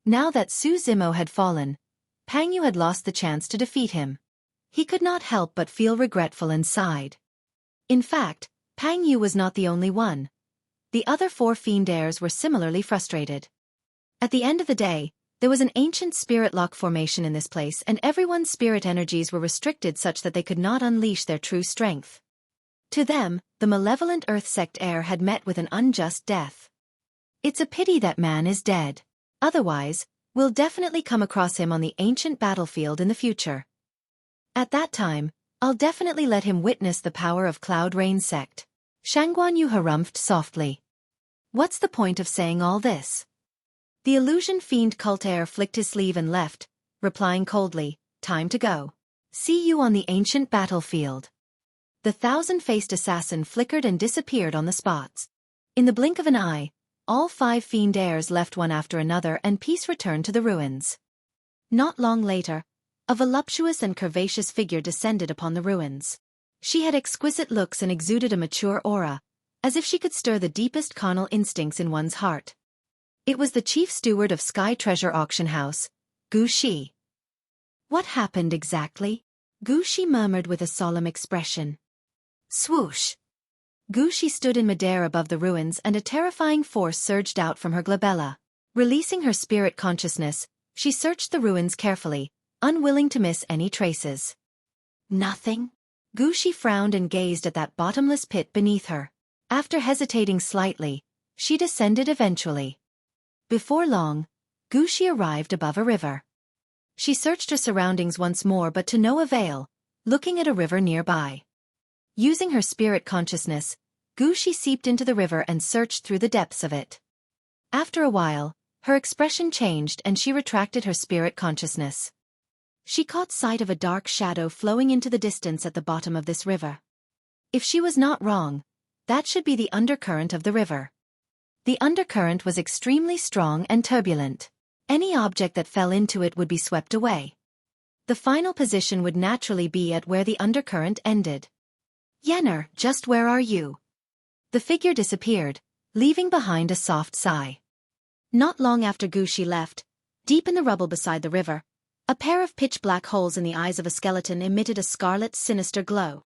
Now that Su Zimo had fallen, Pang Yu had lost the chance to defeat him. He could not help but feel regretful and sighed. In fact, Pang Yu was not the only one. The other 4 Fiend heirs were similarly frustrated. At the end of the day, there was an ancient spirit lock formation in this place, and everyone's spirit energies were restricted such that they could not unleash their true strength. To them, the malevolent Earth Sect heir had met with an unjust death. It's a pity that man is dead. Otherwise, we'll definitely come across him on the ancient battlefield in the future. At that time, I'll definitely let him witness the power of Cloud Rain Sect. Shangguan Yu harumphed softly. What's the point of saying all this? The illusion fiend cult heir flicked his sleeve and left, replying coldly, time to go. See you on the ancient battlefield. The 1,000-faced assassin flickered and disappeared on the spots. In the blink of an eye, all 5 Fiend heirs left one after another and peace returned to the ruins. Not long later, a voluptuous and curvaceous figure descended upon the ruins. She had exquisite looks and exuded a mature aura, as if she could stir the deepest carnal instincts in one's heart. It was the chief steward of Sky Treasure Auction House, Gu Shi. What happened exactly? Gu Shi murmured with a solemn expression. Swoosh! Gu Shi stood in midair above the ruins and a terrifying force surged out from her glabella. Releasing her spirit consciousness, she searched the ruins carefully, unwilling to miss any traces. Nothing? Gu Shi frowned and gazed at that bottomless pit beneath her. After hesitating slightly, she descended eventually. Before long, Gu Shi arrived above a river. She searched her surroundings once more but to no avail, looking at a river nearby. Using her spirit consciousness, Gu Shi seeped into the river and searched through the depths of it. After a while, her expression changed and she retracted her spirit consciousness. She caught sight of a dark shadow flowing into the distance at the bottom of this river. If she was not wrong, that should be the undercurrent of the river. The undercurrent was extremely strong and turbulent. Any object that fell into it would be swept away. The final position would naturally be at where the undercurrent ended. Yenner, just where are you? The figure disappeared, leaving behind a soft sigh. Not long after Gu Shi left, deep in the rubble beside the river, a pair of pitch-black holes in the eyes of a skeleton emitted a scarlet, sinister glow.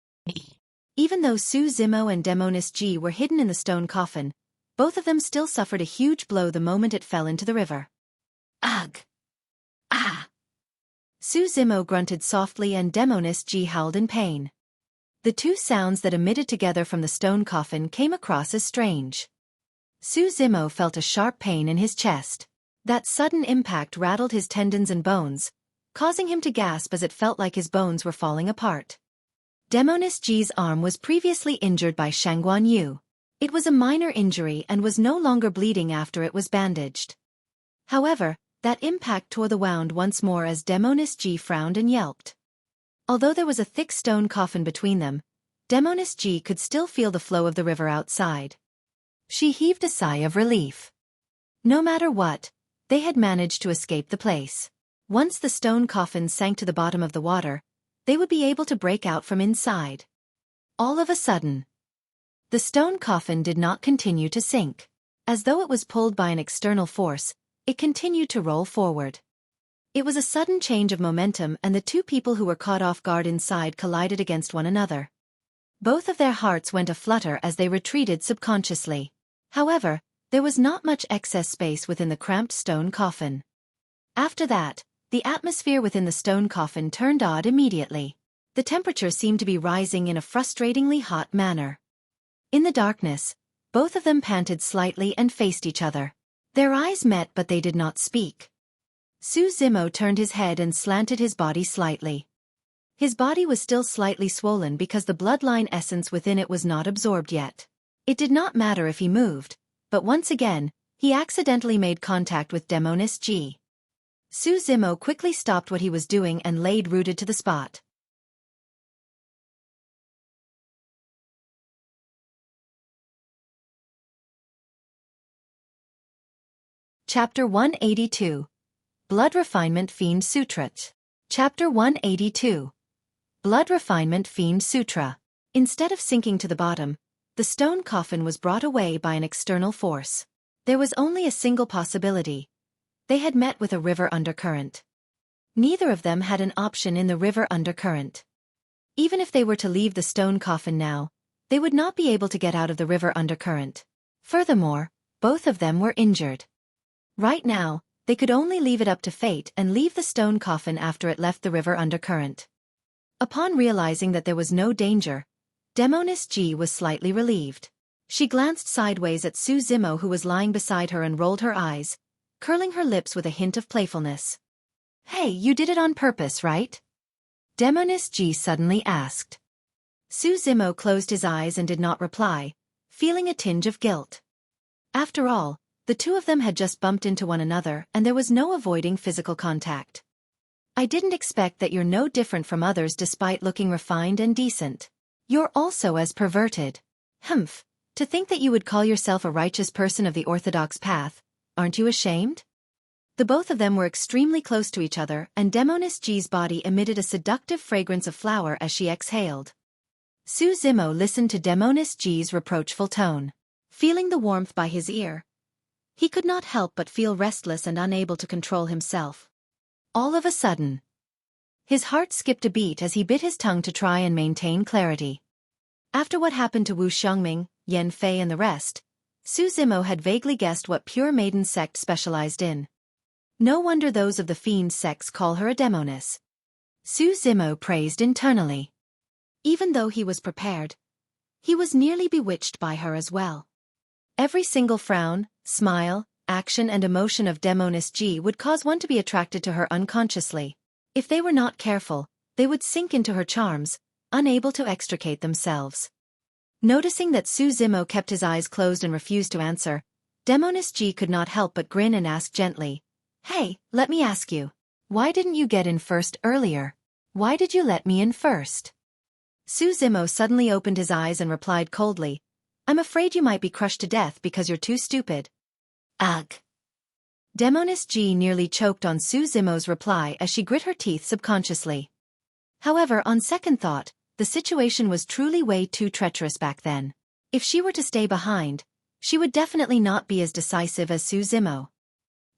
Even though Su Zimo and Demonis Ji were hidden in the stone coffin, both of them still suffered a huge blow the moment it fell into the river. Ugh! Ah! Su Zimo grunted softly and Demonis Ji howled in pain. The two sounds that emitted together from the stone coffin came across as strange. Su Zimo felt a sharp pain in his chest. That sudden impact rattled his tendons and bones, causing him to gasp as it felt like his bones were falling apart. Demonis Ji's arm was previously injured by Shangguan Yu. It was a minor injury and was no longer bleeding after it was bandaged. However, that impact tore the wound once more as Demonis Ji frowned and yelped. Although there was a thick stone coffin between them, Demonis Ji could still feel the flow of the river outside. She heaved a sigh of relief. No matter what, they had managed to escape the place. Once the stone coffin sank to the bottom of the water, they would be able to break out from inside. All of a sudden, the stone coffin did not continue to sink. As though it was pulled by an external force, it continued to roll forward. It was a sudden change of momentum and the two people who were caught off guard inside collided against one another. Both of their hearts went aflutter as they retreated subconsciously. However, there was not much excess space within the cramped stone coffin. After that, the atmosphere within the stone coffin turned odd immediately. The temperature seemed to be rising in a frustratingly hot manner. In the darkness, both of them panted slightly and faced each other. Their eyes met but they did not speak. Su Zimo turned his head and slanted his body slightly. His body was still slightly swollen because the bloodline essence within it was not absorbed yet. It did not matter if he moved, but once again, he accidentally made contact with Demonis Ji. Su Zimo quickly stopped what he was doing and laid rooted to the spot. Chapter 182. Blood Refinement Fiend Sutra. Chapter 182. Blood Refinement Fiend Sutra. Instead of sinking to the bottom, the stone coffin was brought away by an external force. There was only a single possibility. They had met with a river undercurrent. Neither of them had an option in the river undercurrent. Even if they were to leave the stone coffin now, they would not be able to get out of the river undercurrent. Furthermore, both of them were injured. Right now, they could only leave it up to fate and leave the stone coffin after it left the river undercurrent. Upon realizing that there was no danger, Demoness G was slightly relieved. She glanced sideways at Su Zimo, who was lying beside her, and rolled her eyes, curling her lips with a hint of playfulness. "Hey, you did it on purpose, right?" Demoness G suddenly asked. Su Zimo closed his eyes and did not reply, feeling a tinge of guilt. After all, the two of them had just bumped into one another and there was no avoiding physical contact. "I didn't expect that you're no different from others despite looking refined and decent. You're also as perverted. Humph, to think that you would call yourself a righteous person of the orthodox path, aren't you ashamed?" The both of them were extremely close to each other, and Demoness G's body emitted a seductive fragrance of flower as she exhaled. Su Zimo listened to Demoness G's reproachful tone. Feeling the warmth by his ear, he could not help but feel restless and unable to control himself. All of a sudden, his heart skipped a beat as he bit his tongue to try and maintain clarity. After what happened to Wu Xiongming, Yan Fei and the rest, Su Zimo had vaguely guessed what pure maiden sect specialized in. No wonder those of the Fiend sex call her a demoness. Su Zimo praised internally. Even though he was prepared, he was nearly bewitched by her as well. Every single frown, smile, action and emotion of Demoness G would cause one to be attracted to her unconsciously. If they were not careful, they would sink into her charms, unable to extricate themselves. Noticing that Su Zimo kept his eyes closed and refused to answer, Demoness G could not help but grin and ask gently, "Hey, let me ask you. Why didn't you get in first earlier? Why did you let me in first?" Su Zimo suddenly opened his eyes and replied coldly, "I'm afraid you might be crushed to death because you're too stupid." Ugh. Demoness G nearly choked on Su Zimo's reply as she grit her teeth subconsciously. However, on second thought, the situation was truly way too treacherous back then. If she were to stay behind, she would definitely not be as decisive as Su Zimo.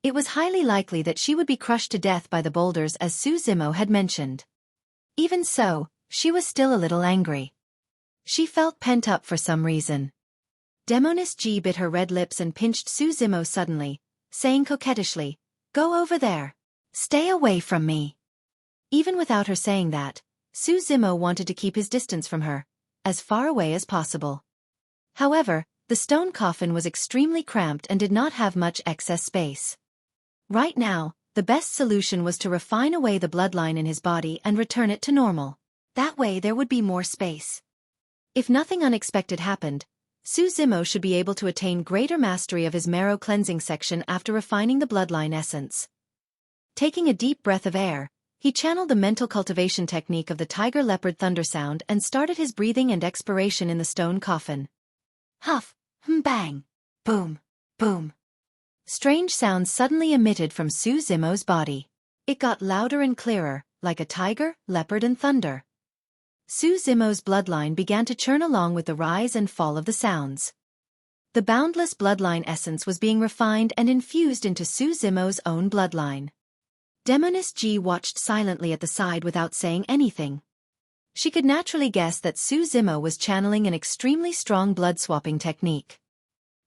It was highly likely that she would be crushed to death by the boulders as Su Zimo had mentioned. Even so, she was still a little angry. She felt pent up for some reason. Demoness G bit her red lips and pinched Su Zimo suddenly, saying coquettishly, "Go over there. Stay away from me." Even without her saying that, Su Zimo wanted to keep his distance from her, as far away as possible. However, the stone coffin was extremely cramped and did not have much excess space. Right now, the best solution was to refine away the bloodline in his body and return it to normal. That way there would be more space. If nothing unexpected happened, Su Zimo should be able to attain greater mastery of his marrow cleansing section after refining the bloodline essence. Taking a deep breath of air, he channeled the mental cultivation technique of the tiger-leopard thunder sound and started his breathing and expiration in the stone coffin. Huff, bang, boom, boom. Strange sounds suddenly emitted from Su Zimo's body. It got louder and clearer, like a tiger, leopard and thunder. Su Zimo's bloodline began to churn along with the rise and fall of the sounds. The boundless bloodline essence was being refined and infused into Su Zimo's own bloodline. Demoness G watched silently at the side without saying anything. She could naturally guess that Su Zimo was channeling an extremely strong blood-swapping technique.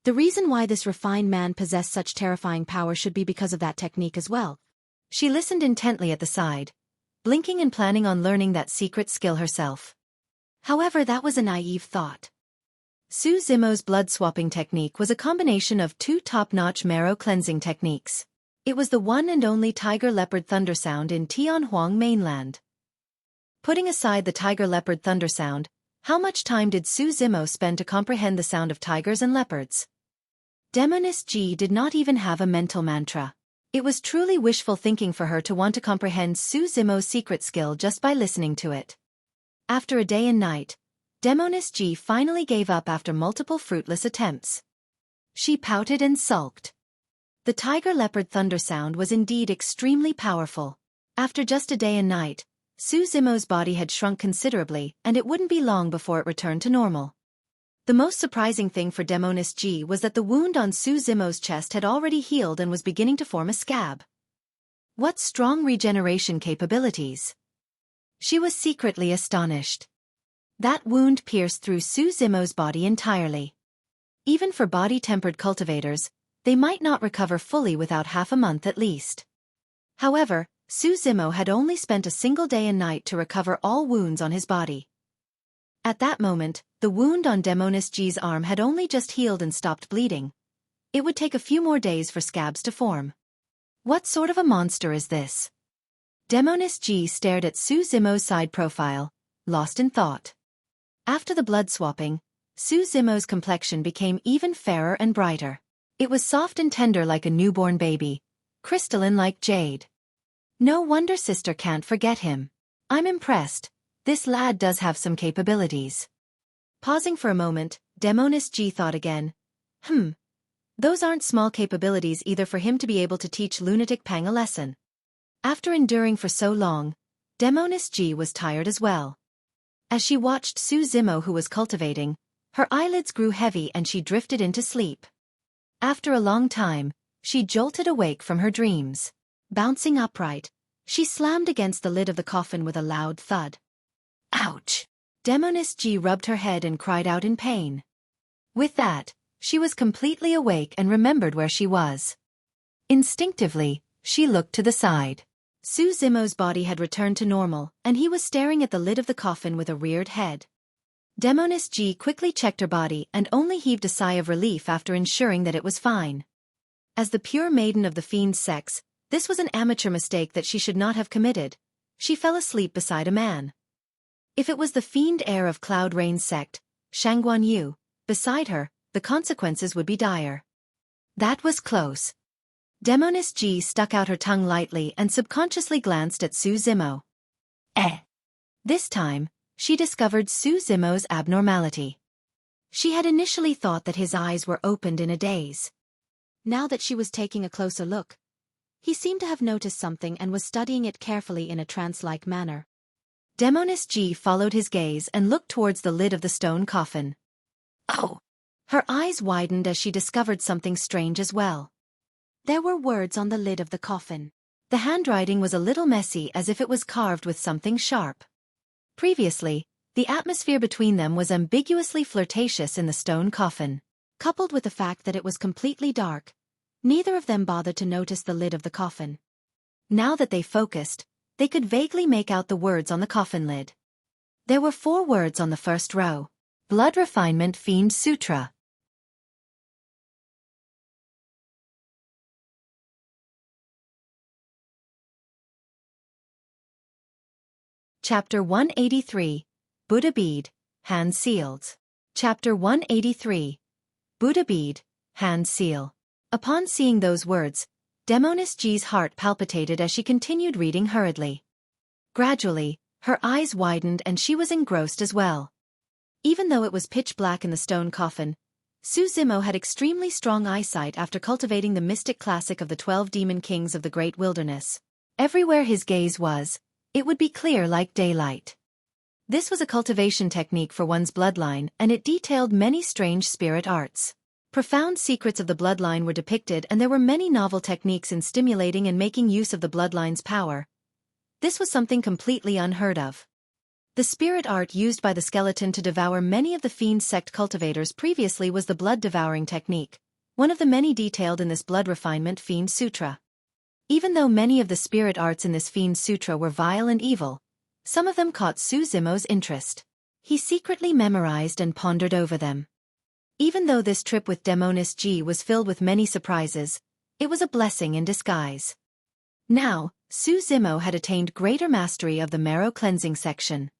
The reason why this refined man possessed such terrifying power should be because of that technique as well. She listened intently at the side, blinking and planning on learning that secret skill herself. However, that was a naive thought. Su Zimo's blood-swapping technique was a combination of two top-notch marrow cleansing techniques. It was the one and only tiger-leopard thunder sound in Tianhuang mainland. Putting aside the tiger-leopard thunder sound, how much time did Su Zimo spend to comprehend the sound of tigers and leopards? Demoness G did not even have a mental mantra. It was truly wishful thinking for her to want to comprehend Su Zimo's secret skill just by listening to it. After a day and night, Demoness G finally gave up after multiple fruitless attempts. She pouted and sulked. The tiger-leopard thunder sound was indeed extremely powerful. After just a day and night, Su Zimo's body had shrunk considerably, and it wouldn't be long before it returned to normal. The most surprising thing for Demonis G was that the wound on Su Zimo's chest had already healed and was beginning to form a scab. What strong regeneration capabilities! She was secretly astonished. That wound pierced through Su Zimo's body entirely. Even for body-tempered cultivators, they might not recover fully without half a month at least. However, Su Zimo had only spent a single day and night to recover all wounds on his body. At that moment, the wound on Demonis G's arm had only just healed and stopped bleeding. It would take a few more days for scabs to form. What sort of a monster is this? Demonis G stared at Su Zimo's side profile, lost in thought. After the blood swapping, Su Zimo's complexion became even fairer and brighter. It was soft and tender like a newborn baby, crystalline like jade. No wonder sister can't forget him. I'm impressed. This lad does have some capabilities. Pausing for a moment, Demonis G thought again. Those aren't small capabilities either for him to be able to teach Lunatic Pang a lesson. After enduring for so long, Demonis G was tired as well. As she watched Su Zimo who was cultivating, her eyelids grew heavy and she drifted into sleep. After a long time, she jolted awake from her dreams. Bouncing upright, she slammed against the lid of the coffin with a loud thud. Ouch! Demonis G rubbed her head and cried out in pain. With that, she was completely awake and remembered where she was. Instinctively, she looked to the side. Su Zimo's body had returned to normal, and he was staring at the lid of the coffin with a reared head. Demonis G quickly checked her body and only heaved a sigh of relief after ensuring that it was fine. As the pure maiden of the Fiend's sex, this was an amateur mistake that she should not have committed. She fell asleep beside a man. If it was the Fiend heir of Cloud Rain's sect, Shangguan Yu, beside her, the consequences would be dire. That was close. Demonis G stuck out her tongue lightly and subconsciously glanced at Su Zimo. This time, she discovered Su Zimo's abnormality. She had initially thought that his eyes were opened in a daze. Now that she was taking a closer look, he seemed to have noticed something and was studying it carefully in a trance-like manner. Demonis G followed his gaze and looked towards the lid of the stone coffin. Oh! Her eyes widened as she discovered something strange as well. There were words on the lid of the coffin. The handwriting was a little messy as if it was carved with something sharp. Previously, the atmosphere between them was ambiguously flirtatious in the stone coffin. Coupled with the fact that it was completely dark, neither of them bothered to notice the lid of the coffin. Now that they focused, they could vaguely make out the words on the coffin lid. There were 4 words on the first row. Blood Refinement Fiend Sutra. Chapter 183, Buddha Bead, Hand Sealed. Chapter 183, Buddha Bead, Hand Seal. Upon seeing those words, Demonis G's heart palpitated as she continued reading hurriedly. Gradually, her eyes widened and she was engrossed as well. Even though it was pitch black in the stone coffin, Su Zimo had extremely strong eyesight after cultivating the mystic classic of the 12 demon kings of the great wilderness. Everywhere his gaze was, it would be clear like daylight. This was a cultivation technique for one's bloodline, and it detailed many strange spirit arts. Profound secrets of the bloodline were depicted, and there were many novel techniques in stimulating and making use of the bloodline's power. This was something completely unheard of. The spirit art used by the skeleton to devour many of the Fiend sect cultivators previously was the blood-devouring technique, one of the many detailed in this Blood Refinement Fiend Sutra. Even though many of the spirit arts in this Fiend Sutra were vile and evil, some of them caught Su Zimo's interest. He secretly memorized and pondered over them. Even though this trip with Demonis G was filled with many surprises, it was a blessing in disguise. Now, Su Zimo had attained greater mastery of the marrow cleansing section.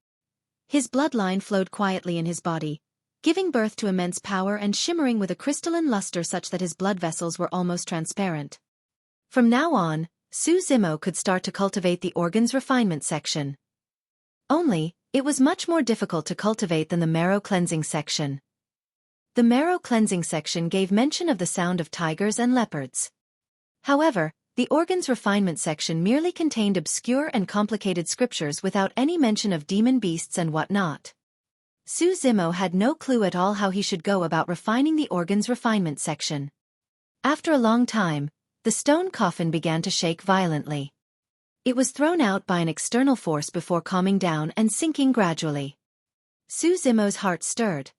His bloodline flowed quietly in his body, giving birth to immense power and shimmering with a crystalline luster such that his blood vessels were almost transparent. From now on, Su Zimo could start to cultivate the organ's refinement section. Only, it was much more difficult to cultivate than the marrow cleansing section. The marrow cleansing section gave mention of the sound of tigers and leopards. However, the organ's refinement section merely contained obscure and complicated scriptures without any mention of demon beasts and whatnot. Su Zimo had no clue at all how he should go about refining the organ's refinement section. After a long time, the stone coffin began to shake violently. It was thrown out by an external force before calming down and sinking gradually. Su Zimo's heart stirred.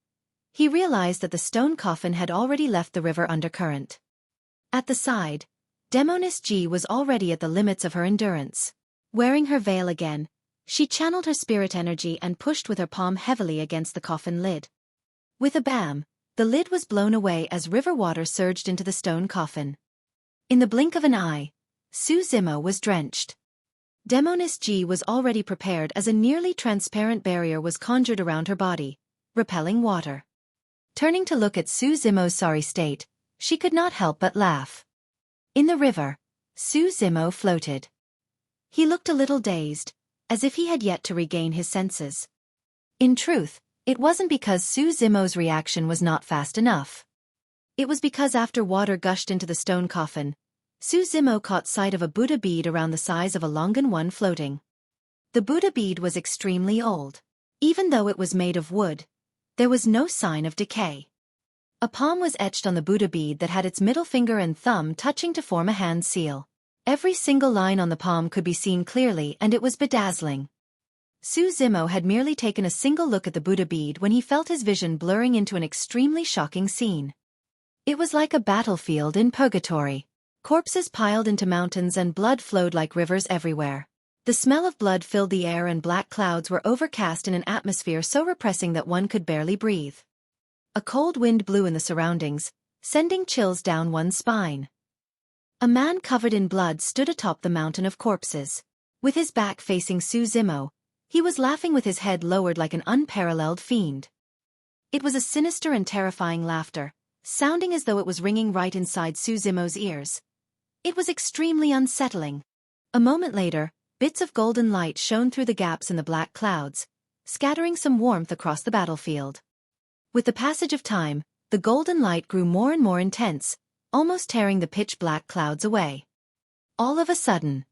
He realized that the stone coffin had already left the river Undercurrent. At the side, Demoness Ji was already at the limits of her endurance. Wearing her veil again, she channeled her spirit energy and pushed with her palm heavily against the coffin lid. With a bam, the lid was blown away as river water surged into the stone coffin. In the blink of an eye, Su Zimo was drenched. Demoness Ji was already prepared as a nearly transparent barrier was conjured around her body, repelling water. Turning to look at Su Zimo's sorry state, she could not help but laugh. In the river, Su Zimo floated. He looked a little dazed, as if he had yet to regain his senses. In truth, it wasn't because Su Zimo's reaction was not fast enough. It was because after water gushed into the stone coffin, Su Zimo caught sight of a Buddha bead around the size of a longan one floating. The Buddha bead was extremely old. Even though it was made of wood, there was no sign of decay. A palm was etched on the Buddha bead that had its middle finger and thumb touching to form a hand seal. Every single line on the palm could be seen clearly and it was bedazzling. Su Zimo had merely taken a single look at the Buddha bead when he felt his vision blurring into an extremely shocking scene. It was like a battlefield in purgatory. Corpses piled into mountains and blood flowed like rivers everywhere. The smell of blood filled the air and black clouds were overcast in an atmosphere so repressing that one could barely breathe. A cold wind blew in the surroundings, sending chills down one's spine. A man covered in blood stood atop the mountain of corpses. With his back facing Su Zimo, he was laughing with his head lowered like an unparalleled fiend. It was a sinister and terrifying laughter, sounding as though it was ringing right inside Su Zimo's ears. It was extremely unsettling. A moment later, bits of golden light shone through the gaps in the black clouds, scattering some warmth across the battlefield. With the passage of time, the golden light grew more and more intense, almost tearing the pitch-black clouds away. All of a sudden,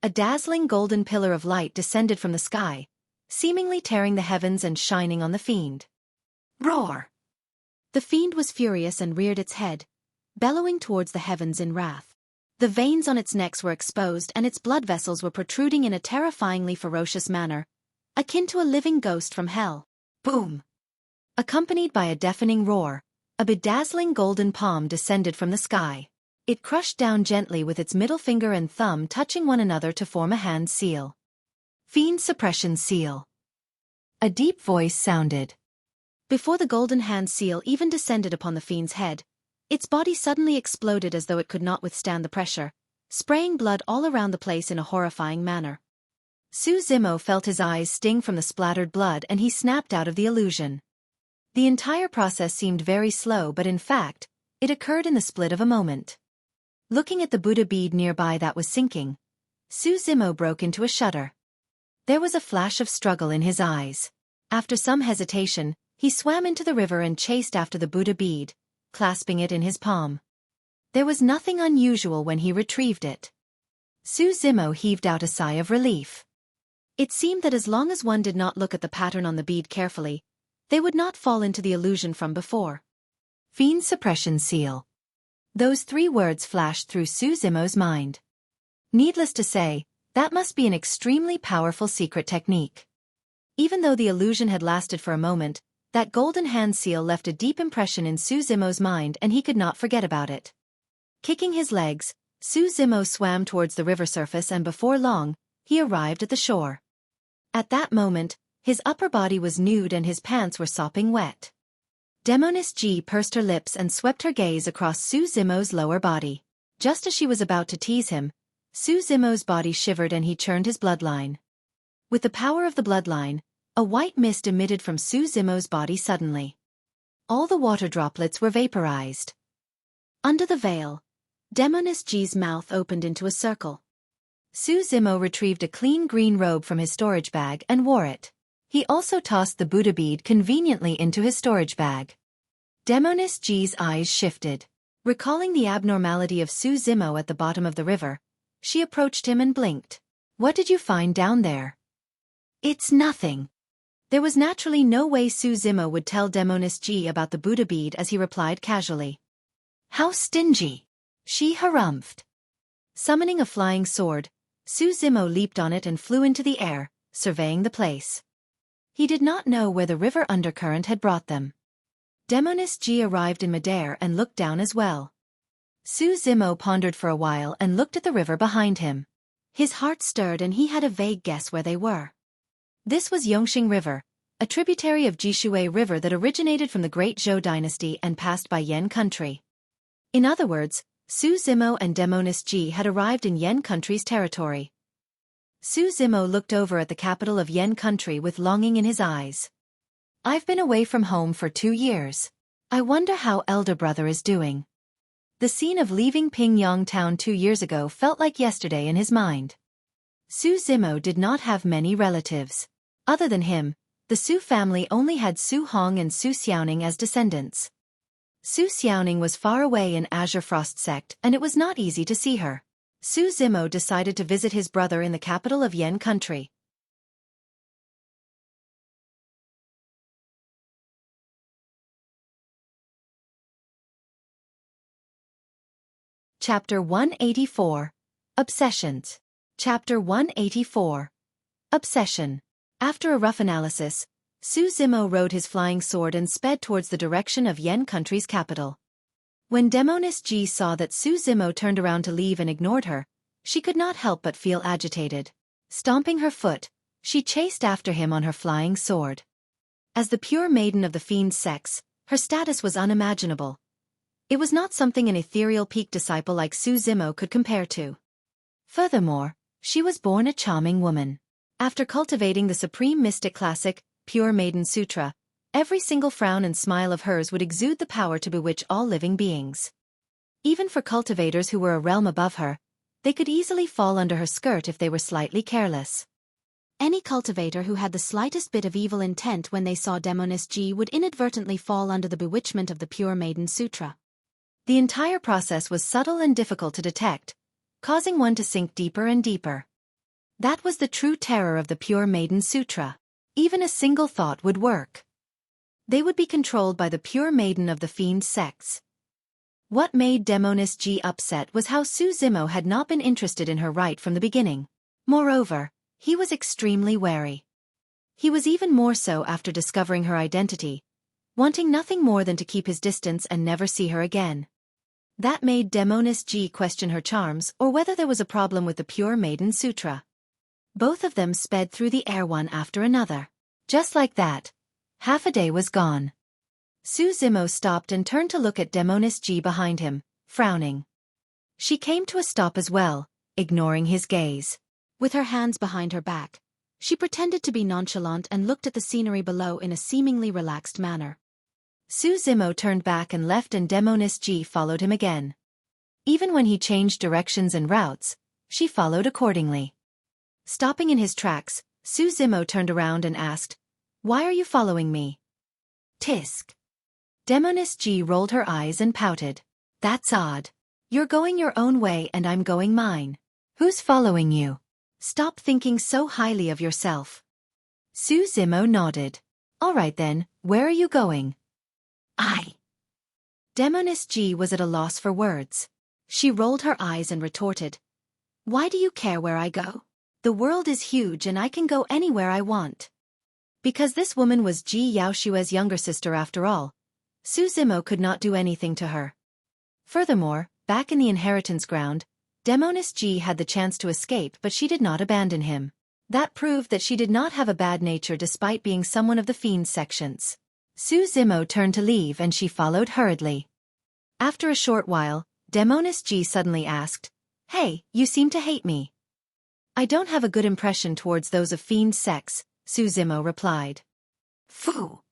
a dazzling golden pillar of light descended from the sky, seemingly tearing the heavens and shining on the fiend. Roar! The fiend was furious and reared its head, bellowing towards the heavens in wrath. The veins on its necks were exposed and its blood vessels were protruding in a terrifyingly ferocious manner, akin to a living ghost from hell. Boom! Accompanied by a deafening roar, a bedazzling golden palm descended from the sky. It crushed down gently with its middle finger and thumb touching one another to form a hand seal. Fiend Suppression Seal. A deep voice sounded. Before the golden hand seal even descended upon the fiend's head, its body suddenly exploded as though it could not withstand the pressure, spraying blood all around the place in a horrifying manner. Su Zimo felt his eyes sting from the splattered blood and he snapped out of the illusion. The entire process seemed very slow, but in fact, it occurred in the split of a moment. Looking at the Buddha bead nearby that was sinking, Su Zimo broke into a shudder. There was a flash of struggle in his eyes. After some hesitation, he swam into the river and chased after the Buddha bead, clasping it in his palm. There was nothing unusual when he retrieved it. Su Zimo heaved out a sigh of relief. It seemed that as long as one did not look at the pattern on the bead carefully, they would not fall into the illusion from before. Fiend Suppression Seal. Those 3 words flashed through Su Zimo's mind. Needless to say, that must be an extremely powerful secret technique. Even though the illusion had lasted for a moment, that golden hand seal left a deep impression in Su Zimo's mind and he could not forget about it. Kicking his legs, Su Zimo swam towards the river surface and before long, he arrived at the shore. At that moment, his upper body was nude and his pants were sopping wet. Demoness Ji pursed her lips and swept her gaze across Su Zimo's lower body. Just as she was about to tease him, Su Zimo's body shivered and he churned his bloodline. With the power of the bloodline, a white mist emitted from Su Zimo's body suddenly. All the water droplets were vaporized. Under the veil, Demoness Ji's mouth opened into a circle. Su Zimo retrieved a clean green robe from his storage bag and wore it. He also tossed the Buddha bead conveniently into his storage bag. Demoness Ji's eyes shifted. Recalling the abnormality of Su Zimo at the bottom of the river, she approached him and blinked. "What did you find down there?" "It's nothing." There was naturally no way Su Zimo would tell Demoness G about the Buddha bead as he replied casually. "How stingy!" She harumphed. Summoning a flying sword, Su Zimo leaped on it and flew into the air, surveying the place. He did not know where the river undercurrent had brought them. Demoness G arrived in midair and looked down as well. Su Zimo pondered for a while and looked at the river behind him. His heart stirred and he had a vague guess where they were. This was Yongxing River, a tributary of Jishui River that originated from the Great Zhou dynasty and passed by Yan country. In other words, Su Zimo and Demoness G had arrived in Yan country's territory. Su Zimo looked over at the capital of Yan country with longing in his eyes. "I've been away from home for 2 years. I wonder how elder brother is doing." The scene of leaving Pingyang town 2 years ago felt like yesterday in his mind. Su Zimo did not have many relatives. Other than him, the Su family only had Su Hong and Su Xiaoning as descendants. Su Xiaoning was far away in Azure Frost sect and it was not easy to see her. Su Zimo decided to visit his brother in the capital of Yan country. Chapter 184. Obsessions. Chapter 184. Obsession. After a rough analysis, Su Zimo rode his flying sword and sped towards the direction of Yan country's capital. When Demoness G saw that Su Zimo turned around to leave and ignored her, she could not help but feel agitated. Stomping her foot, she chased after him on her flying sword. As the pure maiden of the Fiend sex, her status was unimaginable. It was not something an ethereal peak disciple like Su Zimo could compare to. Furthermore, she was born a charming woman. After cultivating the supreme mystic classic, Pure Maiden Sutra, every single frown and smile of hers would exude the power to bewitch all living beings. Even for cultivators who were a realm above her, they could easily fall under her skirt if they were slightly careless. Any cultivator who had the slightest bit of evil intent when they saw Demoness G would inadvertently fall under the bewitchment of the Pure Maiden Sutra. The entire process was subtle and difficult to detect, causing one to sink deeper and deeper. That was the true terror of the Pure Maiden Sutra. Even a single thought would work. They would be controlled by the Pure Maiden of the Fiend sex. What made Demoness G upset was how Su Zimo had not been interested in her right from the beginning. Moreover, he was extremely wary. He was even more so after discovering her identity, wanting nothing more than to keep his distance and never see her again. That made Demoness G question her charms or whether there was a problem with the Pure Maiden Sutra. Both of them sped through the air one after another. Just like that, half a day was gone. Su Zimo stopped and turned to look at Demoness G behind him, frowning. She came to a stop as well, ignoring his gaze. With her hands behind her back, she pretended to be nonchalant and looked at the scenery below in a seemingly relaxed manner. Su Zimo turned back and left and Demoness G followed him again. Even when he changed directions and routes, she followed accordingly. Stopping in his tracks, Su Zimo turned around and asked, "Why are you following me?" "Tisk." Demoness G rolled her eyes and pouted. "That's odd. You're going your own way and I'm going mine. Who's following you? Stop thinking so highly of yourself." Su Zimo nodded. "All right then, where are you going?" "I." Demoness G was at a loss for words. She rolled her eyes and retorted, "Why do you care where I go? The world is huge and I can go anywhere I want." Because this woman was Ji Yaoshue's younger sister after all, Su Zimo could not do anything to her. Furthermore, back in the inheritance ground, Demoness G had the chance to escape but she did not abandon him. That proved that she did not have a bad nature despite being someone of the Fiend sections. Su Zimo turned to leave and she followed hurriedly. After a short while, Demoness G suddenly asked, "Hey, you seem to hate me." "I don't have a good impression towards those of Fiend sex," Su Zimo replied. "Phew."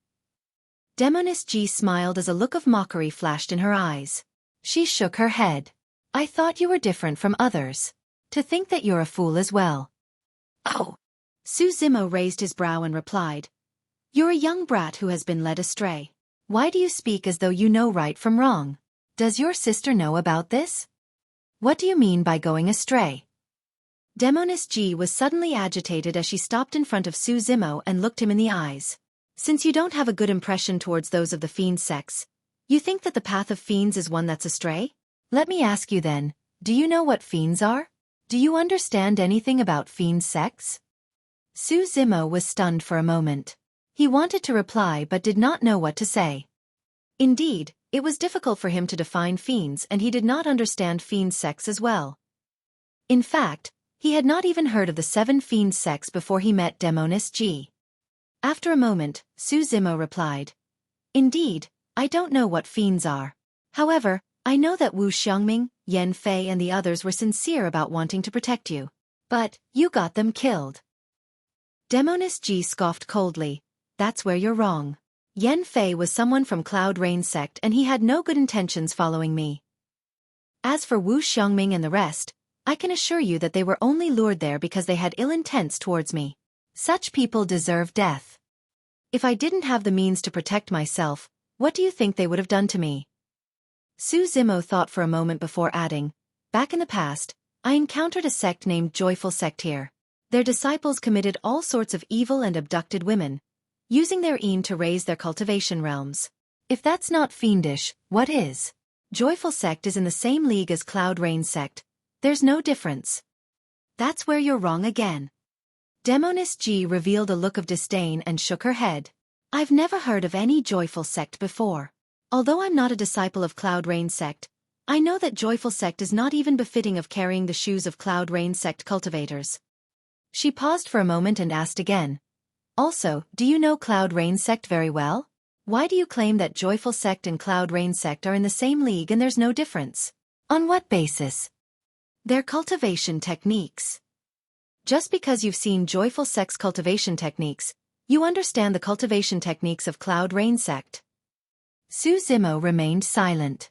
Demoness G smiled as a look of mockery flashed in her eyes. She shook her head. "I thought you were different from others. To think that you're a fool as well." "Oh." Su Zimo raised his brow and replied, "You're a young brat who has been led astray. Why do you speak as though you know right from wrong? Does your sister know about this? What do you mean by going astray? Demoness G was suddenly agitated as she stopped in front of Su Zimo and looked him in the eyes. Since you don't have a good impression towards those of the fiend sex, you think that the path of fiends is one that's astray? Let me ask you then, do you know what fiends are? Do you understand anything about fiend sex? Su Zimo was stunned for a moment. He wanted to reply but did not know what to say. Indeed, it was difficult for him to define fiends and he did not understand fiend sex as well. In fact, he had not even heard of the 7 fiend sects before he met Demoness G. After a moment, Su Zimo replied, Indeed, I don't know what fiends are. However, I know that Wu Xiangming, Yan Fei and the others were sincere about wanting to protect you. But, you got them killed. Demoness G scoffed coldly. That's where you're wrong. Yan Fei was someone from Cloud Rain sect and he had no good intentions following me. As for Wu Xiangming and the rest, I can assure you that they were only lured there because they had ill intents towards me. Such people deserve death. If I didn't have the means to protect myself, what do you think they would have done to me? Su Zimo thought for a moment before adding, Back in the past, I encountered a sect named Joyful Sect here. Their disciples committed all sorts of evil and abducted women, using their een to raise their cultivation realms. If that's not fiendish, what is? Joyful Sect is in the same league as Cloud Rain Sect. There's no difference. That's where you're wrong again. Demoness G revealed a look of disdain and shook her head. I've never heard of any Joyful Sect before. Although I'm not a disciple of Cloud Rain Sect, I know that Joyful Sect is not even befitting of carrying the shoes of Cloud Rain Sect cultivators. She paused for a moment and asked again. Also, do you know Cloud Rain Sect very well? Why do you claim that Joyful Sect and Cloud Rain Sect are in the same league and there's no difference? On what basis? Their cultivation techniques. Just because you've seen Joyful Sect's cultivation techniques, you understand the cultivation techniques of Cloud Rain Sect. Su Zimo remained silent.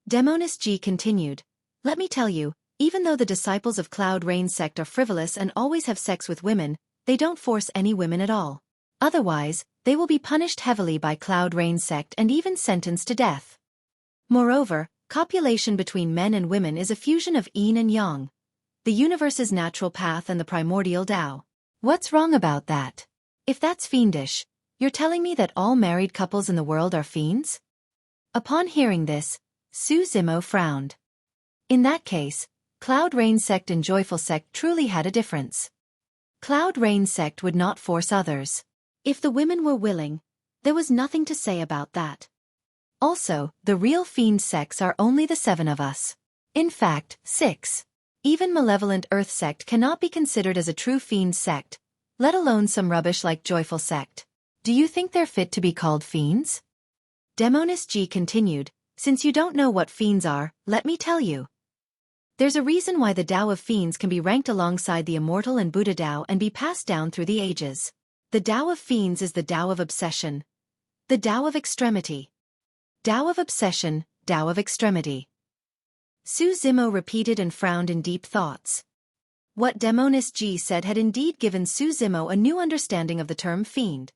Demoness G continued, Let me tell you, even though the disciples of Cloud Rain Sect are frivolous and always have sex with women, they don't force any women at all. Otherwise, they will be punished heavily by Cloud Rain Sect and even sentenced to death. Moreover, copulation between men and women is a fusion of yin and yang, the universe's natural path and the primordial Tao. What's wrong about that? If that's fiendish, you're telling me that all married couples in the world are fiends? Upon hearing this, Su Zimo frowned. In that case, Cloud Rain Sect and Joyful Sect truly had a difference. Cloud Rain Sect would not force others. If the women were willing, there was nothing to say about that. Also, the real fiend sects are only the 7 of us. In fact, 6. Even malevolent Earth Sect cannot be considered as a true fiend sect, let alone some rubbish like Joyful Sect. Do you think they're fit to be called fiends? Demoness G continued, Since you don't know what fiends are, let me tell you. There's a reason why the Tao of fiends can be ranked alongside the immortal and Buddha Tao and be passed down through the ages. The Tao of fiends is the Tao of obsession. The Tao of extremity. Tao of obsession, Tao of extremity. Su Zimo repeated and frowned in deep thoughts. What Demoness G said had indeed given Su Zimo a new understanding of the term fiend.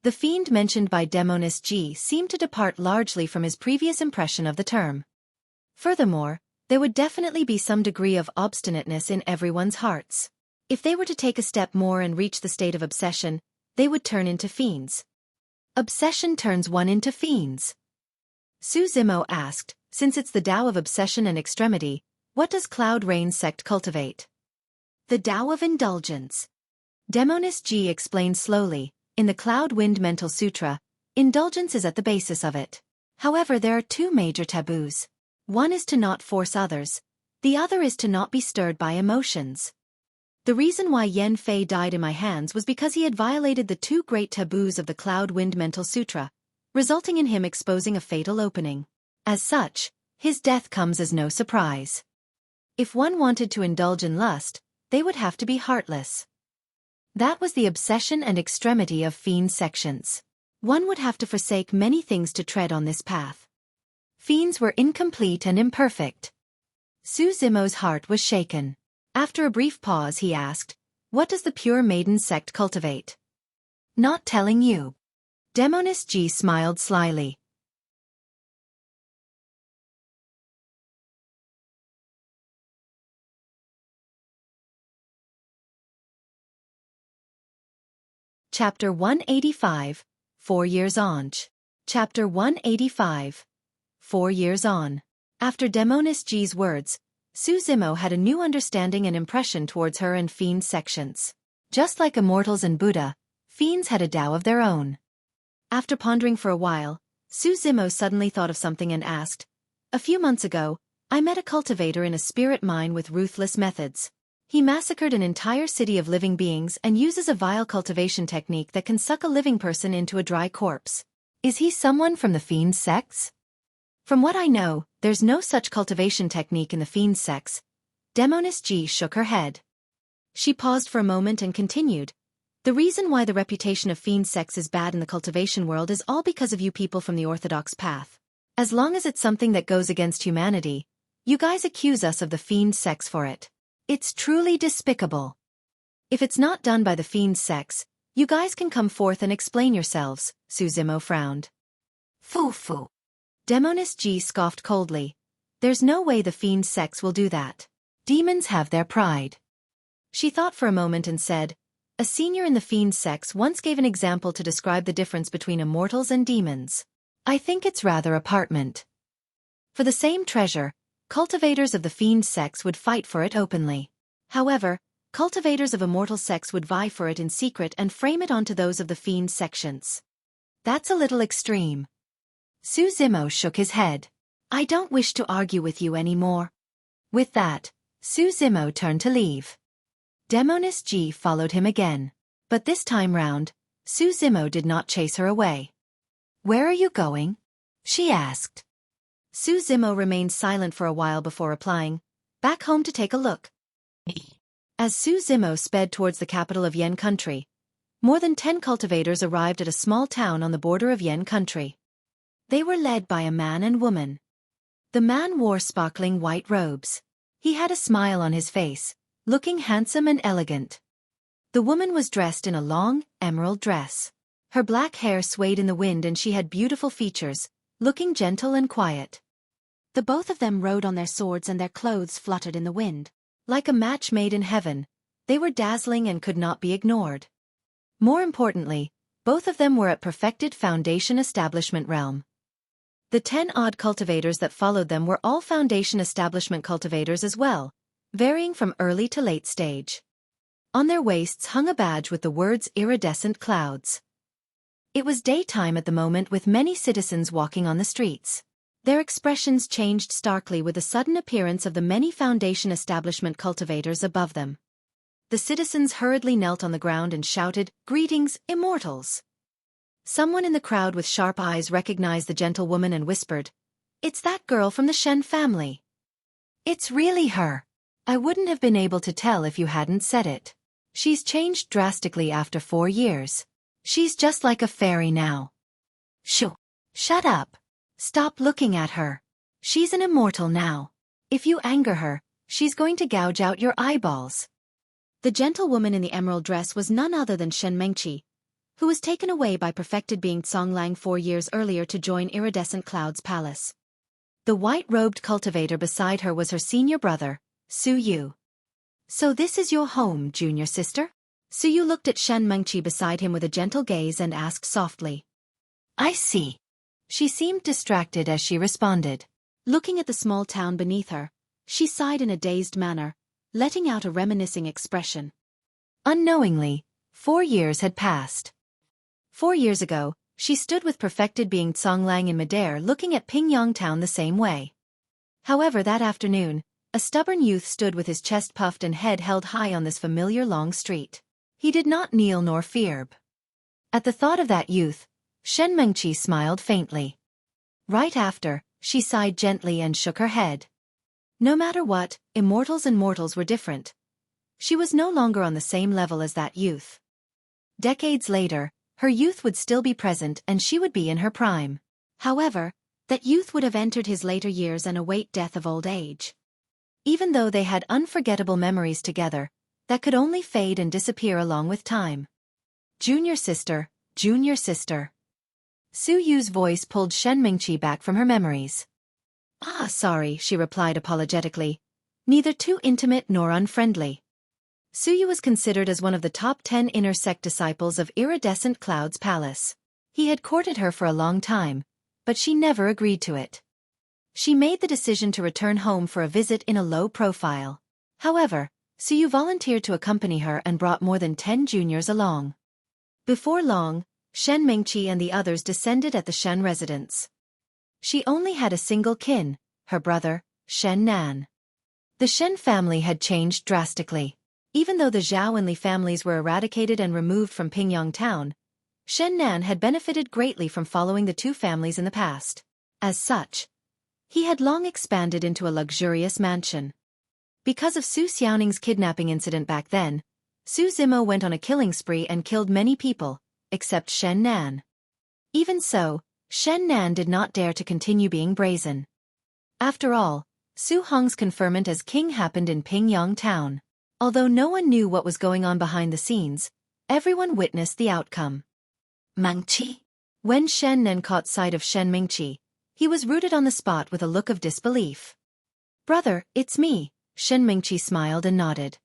The fiend mentioned by Demoness G seemed to depart largely from his previous impression of the term. Furthermore, there would definitely be some degree of obstinateness in everyone's hearts. If they were to take a step more and reach the state of obsession, they would turn into fiends. Obsession turns one into fiends. Su Zimo asked, Since it's the Tao of obsession and extremity, what does Cloud Rain Sect cultivate? The Tao of indulgence. Demoness G explained slowly, in the Cloud Wind Mental Sutra, indulgence is at the basis of it. However, there are 2 major taboos. One is to not force others, the other is to not be stirred by emotions. The reason why Yan Fei died in my hands was because he had violated the 2 great taboos of the Cloud Wind Mental Sutra, resulting in him exposing a fatal opening. As such, his death comes as no surprise. If one wanted to indulge in lust, they would have to be heartless. That was the obsession and extremity of fiend sections. One would have to forsake many things to tread on this path. Fiends were incomplete and imperfect. Su Zimo's heart was shaken. After a brief pause he asked, What does the Pure Maiden Sect cultivate? Not telling you. Demoness G smiled slyly. Chapter 185, 4 Years On. Chapter 185, 4 Years On. After Demonis G's words, Su Zimo had a new understanding and impression towards her and Fiend sections. Just like immortals and Buddha, Fiends had a Tao of their own. After pondering for a while, Su Zimo suddenly thought of something and asked, "A few months ago, I met a cultivator in a spirit mine with ruthless methods. He massacred an entire city of living beings and uses a vile cultivation technique that can suck a living person into a dry corpse. Is he someone from the Fiend sects?" "From what I know, there's no such cultivation technique in the Fiend sects." Demonis G shook her head. She paused for a moment and continued, "The reason why the reputation of Fiend sects is bad in the cultivation world is all because of you people from the orthodox path. As long as it's something that goes against humanity, you guys accuse us of the Fiend sects for it. It's truly despicable. If it's not done by the Fiend sects, you guys can come forth and explain yourselves." Su Zimo frowned. "Foo-foo." Demonis G scoffed coldly. "There's no way the Fiend sects will do that. Demons have their pride." She thought for a moment and said, "A senior in the Fiend sects once gave an example to describe the difference between immortals and demons. I think it's rather apartment. For the same treasure, cultivators of the Fiend sects would fight for it openly. However, cultivators of immortal sects would vie for it in secret and frame it onto those of the Fiend sections. That's a little extreme." Su Zimo shook his head. "I don't wish to argue with you anymore." With that, Su Zimo turned to leave. Demonis G followed him again. But this time round, Su Zimo did not chase her away. "Where are you going?" she asked. Su Zimo remained silent for a while before replying, "Back home to take a look." As Su Zimo sped towards the capital of Yen country, more than 10 cultivators arrived at a small town on the border of Yen country. They were led by a man and woman. The man wore sparkling white robes. He had a smile on his face, looking handsome and elegant. The woman was dressed in a long, emerald dress. Her black hair swayed in the wind and she had beautiful features, looking gentle and quiet. The both of them rode on their swords and their clothes fluttered in the wind. Like a match made in heaven, they were dazzling and could not be ignored. More importantly, both of them were at perfected foundation establishment realm. The 10-odd cultivators that followed them were all foundation establishment cultivators as well, varying from early to late stage. On their waists hung a badge with the words "Iridescent Clouds." It was daytime at the moment with many citizens walking on the streets. Their expressions changed starkly with the sudden appearance of the many foundation establishment cultivators above them. The citizens hurriedly knelt on the ground and shouted, "Greetings, immortals!" Someone in the crowd with sharp eyes recognized the gentlewoman and whispered, "It's that girl from the Shen family." "It's really her. I wouldn't have been able to tell if you hadn't said it. She's changed drastically after 4 years. She's just like a fairy now." "Shoo! Shut up. Stop looking at her. She's an immortal now. If you anger her, she's going to gouge out your eyeballs." The gentlewoman in the emerald dress was none other than Shen Mengqi, who was taken away by perfected being Songlang 4 years earlier to join Iridescent Cloud's palace. The white-robed cultivator beside her was her senior brother, Su Yu. "So this is your home, junior sister?" Su Yu looked at Shen Mengqi beside him with a gentle gaze and asked softly. "I see." She seemed distracted as she responded. Looking at the small town beneath her, she sighed in a dazed manner, letting out a reminiscing expression. Unknowingly, 4 years had passed. 4 years ago, she stood with perfected being Songlang in midair looking at Pingyang town the same way. However, that afternoon, a stubborn youth stood with his chest puffed and head held high on this familiar long street. He did not kneel nor fear. At the thought of that youth, Shen Mengqi smiled faintly. Right after, she sighed gently and shook her head. No matter what, immortals and mortals were different. She was no longer on the same level as that youth. Decades later, her youth would still be present and she would be in her prime. However, that youth would have entered his later years and await death of old age. Even though they had unforgettable memories together, that could only fade and disappear along with time. "Junior sister, junior sister." Su Yu's voice pulled Shen Mengqi back from her memories. "Ah, sorry," she replied apologetically. "Neither too intimate nor unfriendly." Xueqi was considered as one of the top 10 inner sect disciples of Iridescent Cloud's palace. He had courted her for a long time, but she never agreed to it. She made the decision to return home for a visit in a low profile. However, Xueqi volunteered to accompany her and brought more than 10 juniors along. Before long, Shen Mingqi and the others descended at the Shen residence. She only had a single kin, her brother, Shen Nan. The Shen family had changed drastically. Even though the Zhao and Li families were eradicated and removed from Pingyang town, Shen Nan had benefited greatly from following the two families in the past. As such, he had long expanded into a luxurious mansion. Because of Su Xiaoning's kidnapping incident back then, Su Zimo went on a killing spree and killed many people, except Shen Nan. Even so, Shen Nan did not dare to continue being brazen. After all, Su Hong's conferment as king happened in Pingyang town. Although no one knew what was going on behind the scenes, everyone witnessed the outcome. Mangqi. When Shen Nan caught sight of Shen Mingqi, he was rooted on the spot with a look of disbelief. "Brother, it's me," Shen Mingqi smiled and nodded.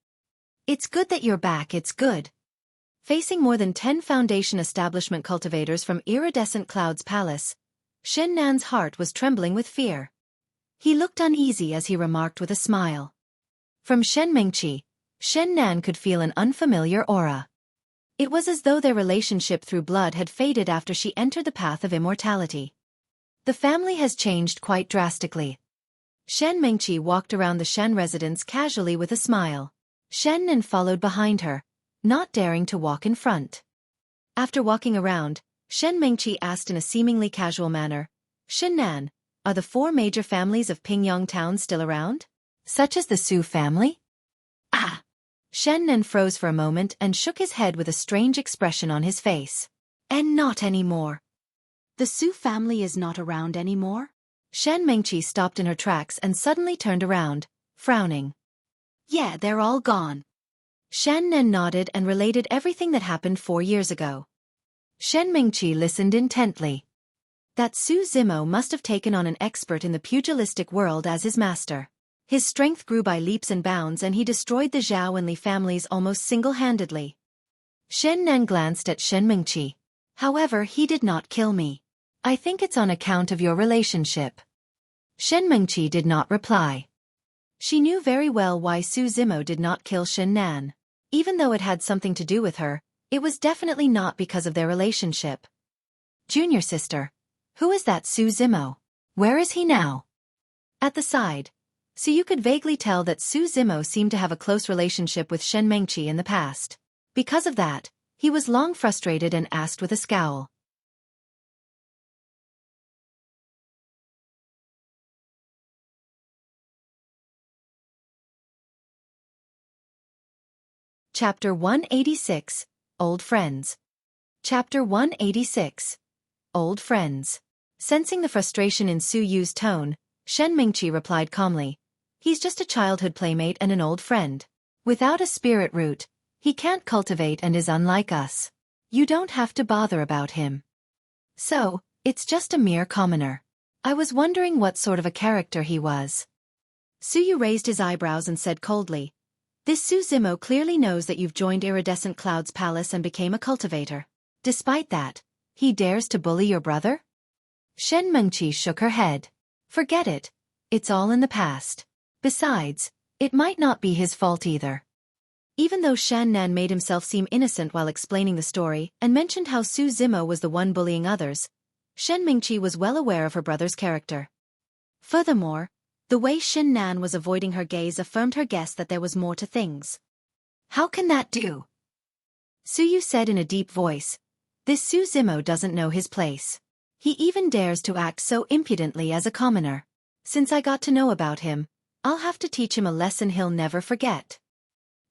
"It's good that you're back, it's good." Facing more than 10 foundation establishment cultivators from Iridescent Cloud's palace, Shen Nan's heart was trembling with fear. He looked uneasy as he remarked with a smile. From Shen Mingqi, Shen Nan could feel an unfamiliar aura. It was as though their relationship through blood had faded after she entered the path of immortality. The family has changed quite drastically. Shen Mingqi walked around the Shen residence casually with a smile. Shen Nan followed behind her, not daring to walk in front. After walking around, Shen Mingqi asked in a seemingly casual manner, "Shen Nan, are the 4 major families of Pingyang town still around? Such as the Su family?" "Ah!" Shen Nan froze for a moment and shook his head with a strange expression on his face. "And not anymore. The Su family is not around anymore?" Shen Mingqi stopped in her tracks and suddenly turned around, frowning. "Yeah, they're all gone." Shen Nan nodded and related everything that happened 4 years ago. Shen Mingqi listened intently. That Su Zimo must have taken on an expert in the pugilistic world as his master. His strength grew by leaps and bounds and he destroyed the Zhao and Li families almost single-handedly. Shen Nan glanced at Shen Mingqi. "However, he did not kill me. I think it's on account of your relationship." Shen Mingqi did not reply. She knew very well why Su Zimo did not kill Shen Nan. Even though it had something to do with her, it was definitely not because of their relationship. "Junior sister, who is that Su Zimo? Where is he now?" At the side, so you could vaguely tell that Su Zimo seemed to have a close relationship with Shen Mingqi in the past. Because of that, he was long frustrated and asked with a scowl. Chapter 186, Old Friends. Chapter 186, Old Friends. Sensing the frustration in Su Yu's tone, Shen Mingqi replied calmly, "He's just a childhood playmate and an old friend. Without a spirit root, he can't cultivate and is unlike us. You don't have to bother about him. So, it's just a mere commoner. I was wondering what sort of a character he was." Su Yu raised his eyebrows and said coldly, "This Su Zimo clearly knows that you've joined Iridescent Cloud's palace and became a cultivator. Despite that, he dares to bully your brother?" Shen Mingqi shook her head. "Forget it. It's all in the past. Besides, it might not be his fault either." Even though Shen Nan made himself seem innocent while explaining the story and mentioned how Su Zimo was the one bullying others, Shen Mingqi was well aware of her brother's character. Furthermore, the way Shen Nan was avoiding her gaze affirmed her guess that there was more to things. "How can that do?" Su Yu said in a deep voice. "This Su Zimo doesn't know his place. He even dares to act so impudently as a commoner. Since I got to know about him, I'll have to teach him a lesson he'll never forget."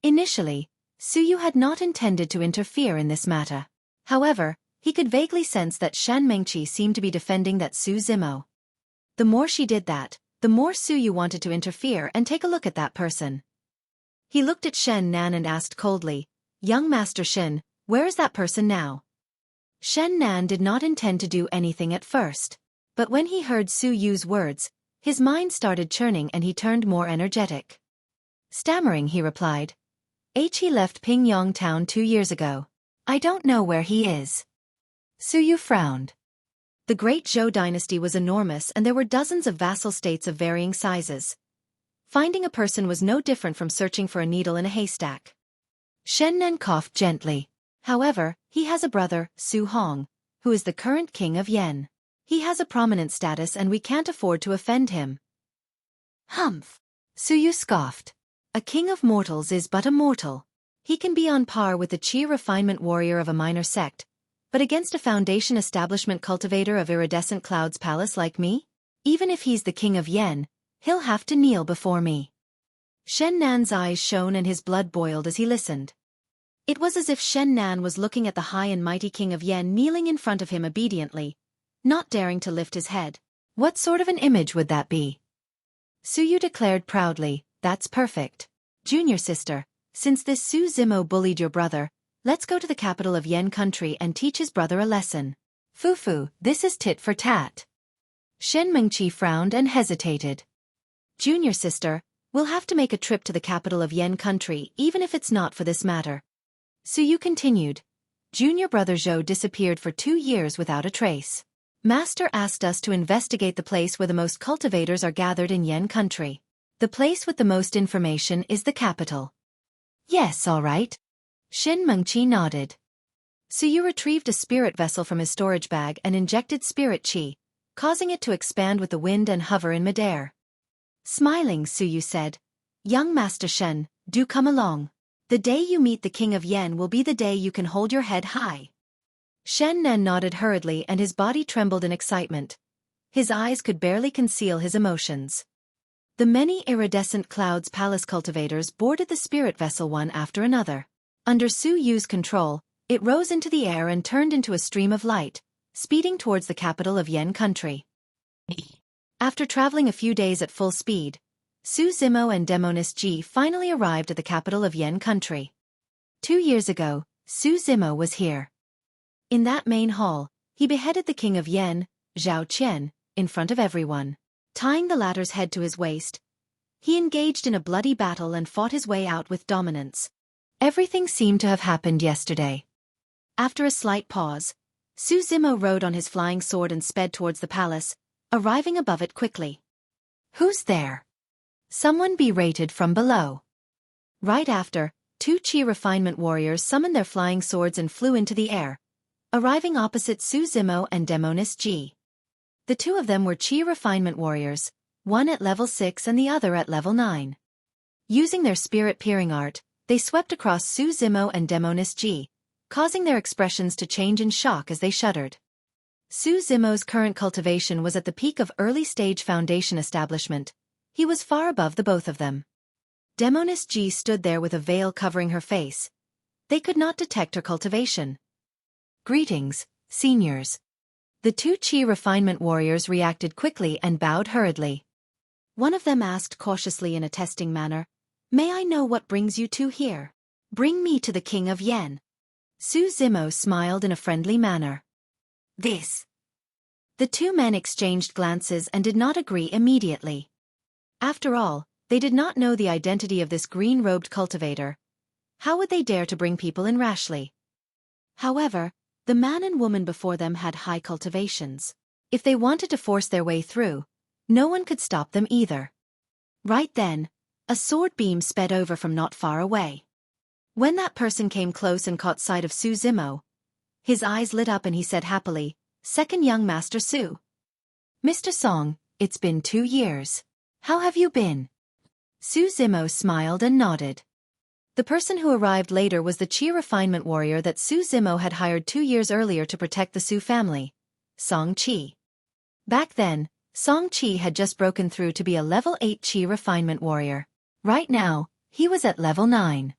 Initially, Su Yu had not intended to interfere in this matter. However, he could vaguely sense that Shen Mingqi seemed to be defending that Su Zimo. The more she did that, the more Su Yu wanted to interfere and take a look at that person. He looked at Shen Nan and asked coldly, "Young Master Shen, where is that person now?" Shen Nan did not intend to do anything at first, but when he heard Su Yu's words, his mind started churning and he turned more energetic. Stammering, he replied, He left Pingyong town 2 years ago. I don't know where he is. Suyu frowned. The Great Zhou dynasty was enormous and there were dozens of vassal states of varying sizes. Finding a person was no different from searching for a needle in a haystack. Shen Nen coughed gently. However, he has a brother, Su Hong, who is the current king of Yen. He has a prominent status and we can't afford to offend him. Humph. Suyu scoffed. A king of mortals is but a mortal. He can be on par with the Qi refinement warrior of a minor sect, but against a foundation establishment cultivator of iridescent clouds palace like me? Even if he's the king of Yen, he'll have to kneel before me. Shen Nan's eyes shone and his blood boiled as he listened. It was as if Shen Nan was looking at the high and mighty king of Yen kneeling in front of him obediently, not daring to lift his head. What sort of an image would that be? Suyu declared proudly, "That's perfect. Junior sister, since this Su Zimo bullied your brother, let's go to the capital of Yen country and teach his brother a lesson." Fufu, this is tit for tat. Shen Mengqi frowned and hesitated. Junior sister, we'll have to make a trip to the capital of Yen country even if it's not for this matter. Suyu continued. Junior brother Zhou disappeared for 2 years without a trace. Master asked us to investigate the place where the most cultivators are gathered in Yen country. The place with the most information is the capital. Yes, all right. Shen Mengqi nodded. Suyu retrieved a spirit vessel from his storage bag and injected spirit qi, causing it to expand with the wind and hover in midair. Smiling, Suyu said, Young Master Shen, do come along. The day you meet the King of Yen will be the day you can hold your head high. Shen Nen nodded hurriedly and his body trembled in excitement. His eyes could barely conceal his emotions. The many iridescent clouds palace cultivators boarded the spirit vessel one after another. Under Su Yu's control, it rose into the air and turned into a stream of light, speeding towards the capital of Yen country. After traveling a few days at full speed, Su Zimo and Demonis Ji finally arrived at the capital of Yen country. 2 years ago, Su Zimo was here. In that main hall, he beheaded the king of Yen, Zhao Qian, in front of everyone. Tying the latter's head to his waist, he engaged in a bloody battle and fought his way out with dominance. Everything seemed to have happened yesterday. After a slight pause, Su Zimo rode on his flying sword and sped towards the palace, arriving above it quickly. Who's there? Someone berated from below. Right after, 2 Qi refinement warriors summoned their flying swords and flew into the air, arriving opposite Su Zimo and Demonis Ji. The 2 of them were Qi refinement warriors, one at level 6 and the other at level 9. Using their spirit peering art, they swept across Su Zimo and Demonis Ji, causing their expressions to change in shock as they shuddered. Su Zimo's current cultivation was at the peak of early-stage foundation establishment. He was far above the both of them. Demonis Ji stood there with a veil covering her face. They could not detect her cultivation. Greetings, seniors. The 2 Qi refinement warriors reacted quickly and bowed hurriedly. One of them asked cautiously in a testing manner, May I know what brings you 2 here? Bring me to the King of Yen. Su Zimo smiled in a friendly manner. This. The 2 men exchanged glances and did not agree immediately. After all, they did not know the identity of this green-robed cultivator. How would they dare to bring people in rashly? However, the man and woman before them had high cultivations. If they wanted to force their way through, no one could stop them either. Right then, a sword beam sped over from not far away. When that person came close and caught sight of Su Zimo, his eyes lit up and he said happily, Second young Master Su. Mr. Song, it's been 2 years. How have you been? Su Zimo smiled and nodded. The person who arrived later was the Qi refinement warrior that Su Zimo had hired 2 years earlier to protect the Su family, Song Qi. Back then, Song Qi had just broken through to be a level 8 Qi refinement warrior. Right now, he was at level 9.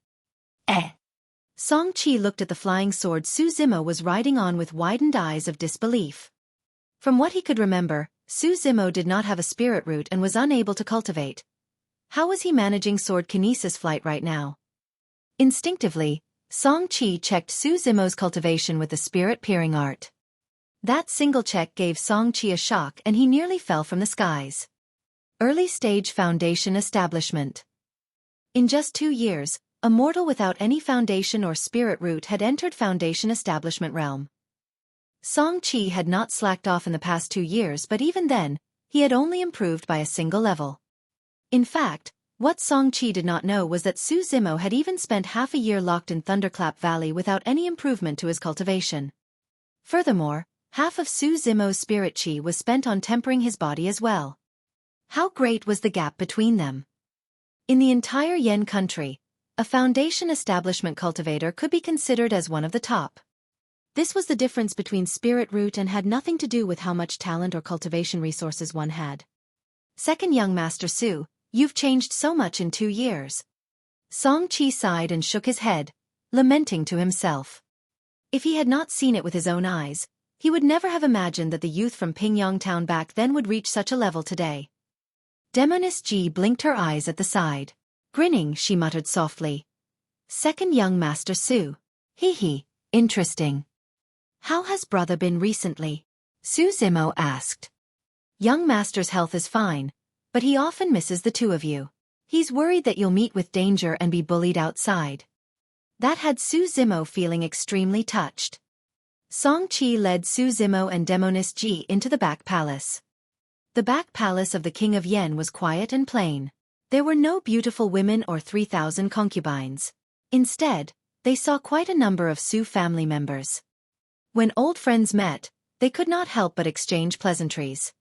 Song Qi looked at the flying sword Su Zimo was riding on with widened eyes of disbelief. From what he could remember, Su Zimo did not have a spirit root and was unable to cultivate. How was he managing sword kinesis flight right now? Instinctively, Song Qi checked Su Zimo's cultivation with the spirit peering art. That single check gave Song Qi a shock and he nearly fell from the skies. Early stage foundation establishment. In just 2 years, a mortal without any foundation or spirit root had entered Foundation Establishment realm. Xueqi had not slacked off in the past 2 years, but even then, he had only improved by a single level. In fact, what Xueqi did not know was that Su Zimo had even spent half a year locked in Thunderclap Valley without any improvement to his cultivation. Furthermore, half of Su Zimo's spirit chi was spent on tempering his body as well. How great was the gap between them? In the entire Yen country, a Foundation Establishment cultivator could be considered as one of the top. This was the difference between spirit root and had nothing to do with how much talent or cultivation resources one had. Second young Master Su, you've changed so much in 2 years. Xueqi sighed and shook his head, lamenting to himself. If he had not seen it with his own eyes, he would never have imagined that the youth from Pingyang Town back then would reach such a level today. Demoness Ji blinked her eyes at the side. Grinning, she muttered softly. Second young Master Su. Hee, interesting. How has brother been recently? Su Zimo asked. Young Master's health is fine, but he often misses the two of you. He's worried that you'll meet with danger and be bullied outside. That had Su Zimo feeling extremely touched. Xueqi led Su Zimo and Demoness Ji into the back palace. The back palace of the King of Yen was quiet and plain. There were no beautiful women or 3,000 concubines. Instead, they saw quite a number of Su family members. When old friends met, they could not help but exchange pleasantries.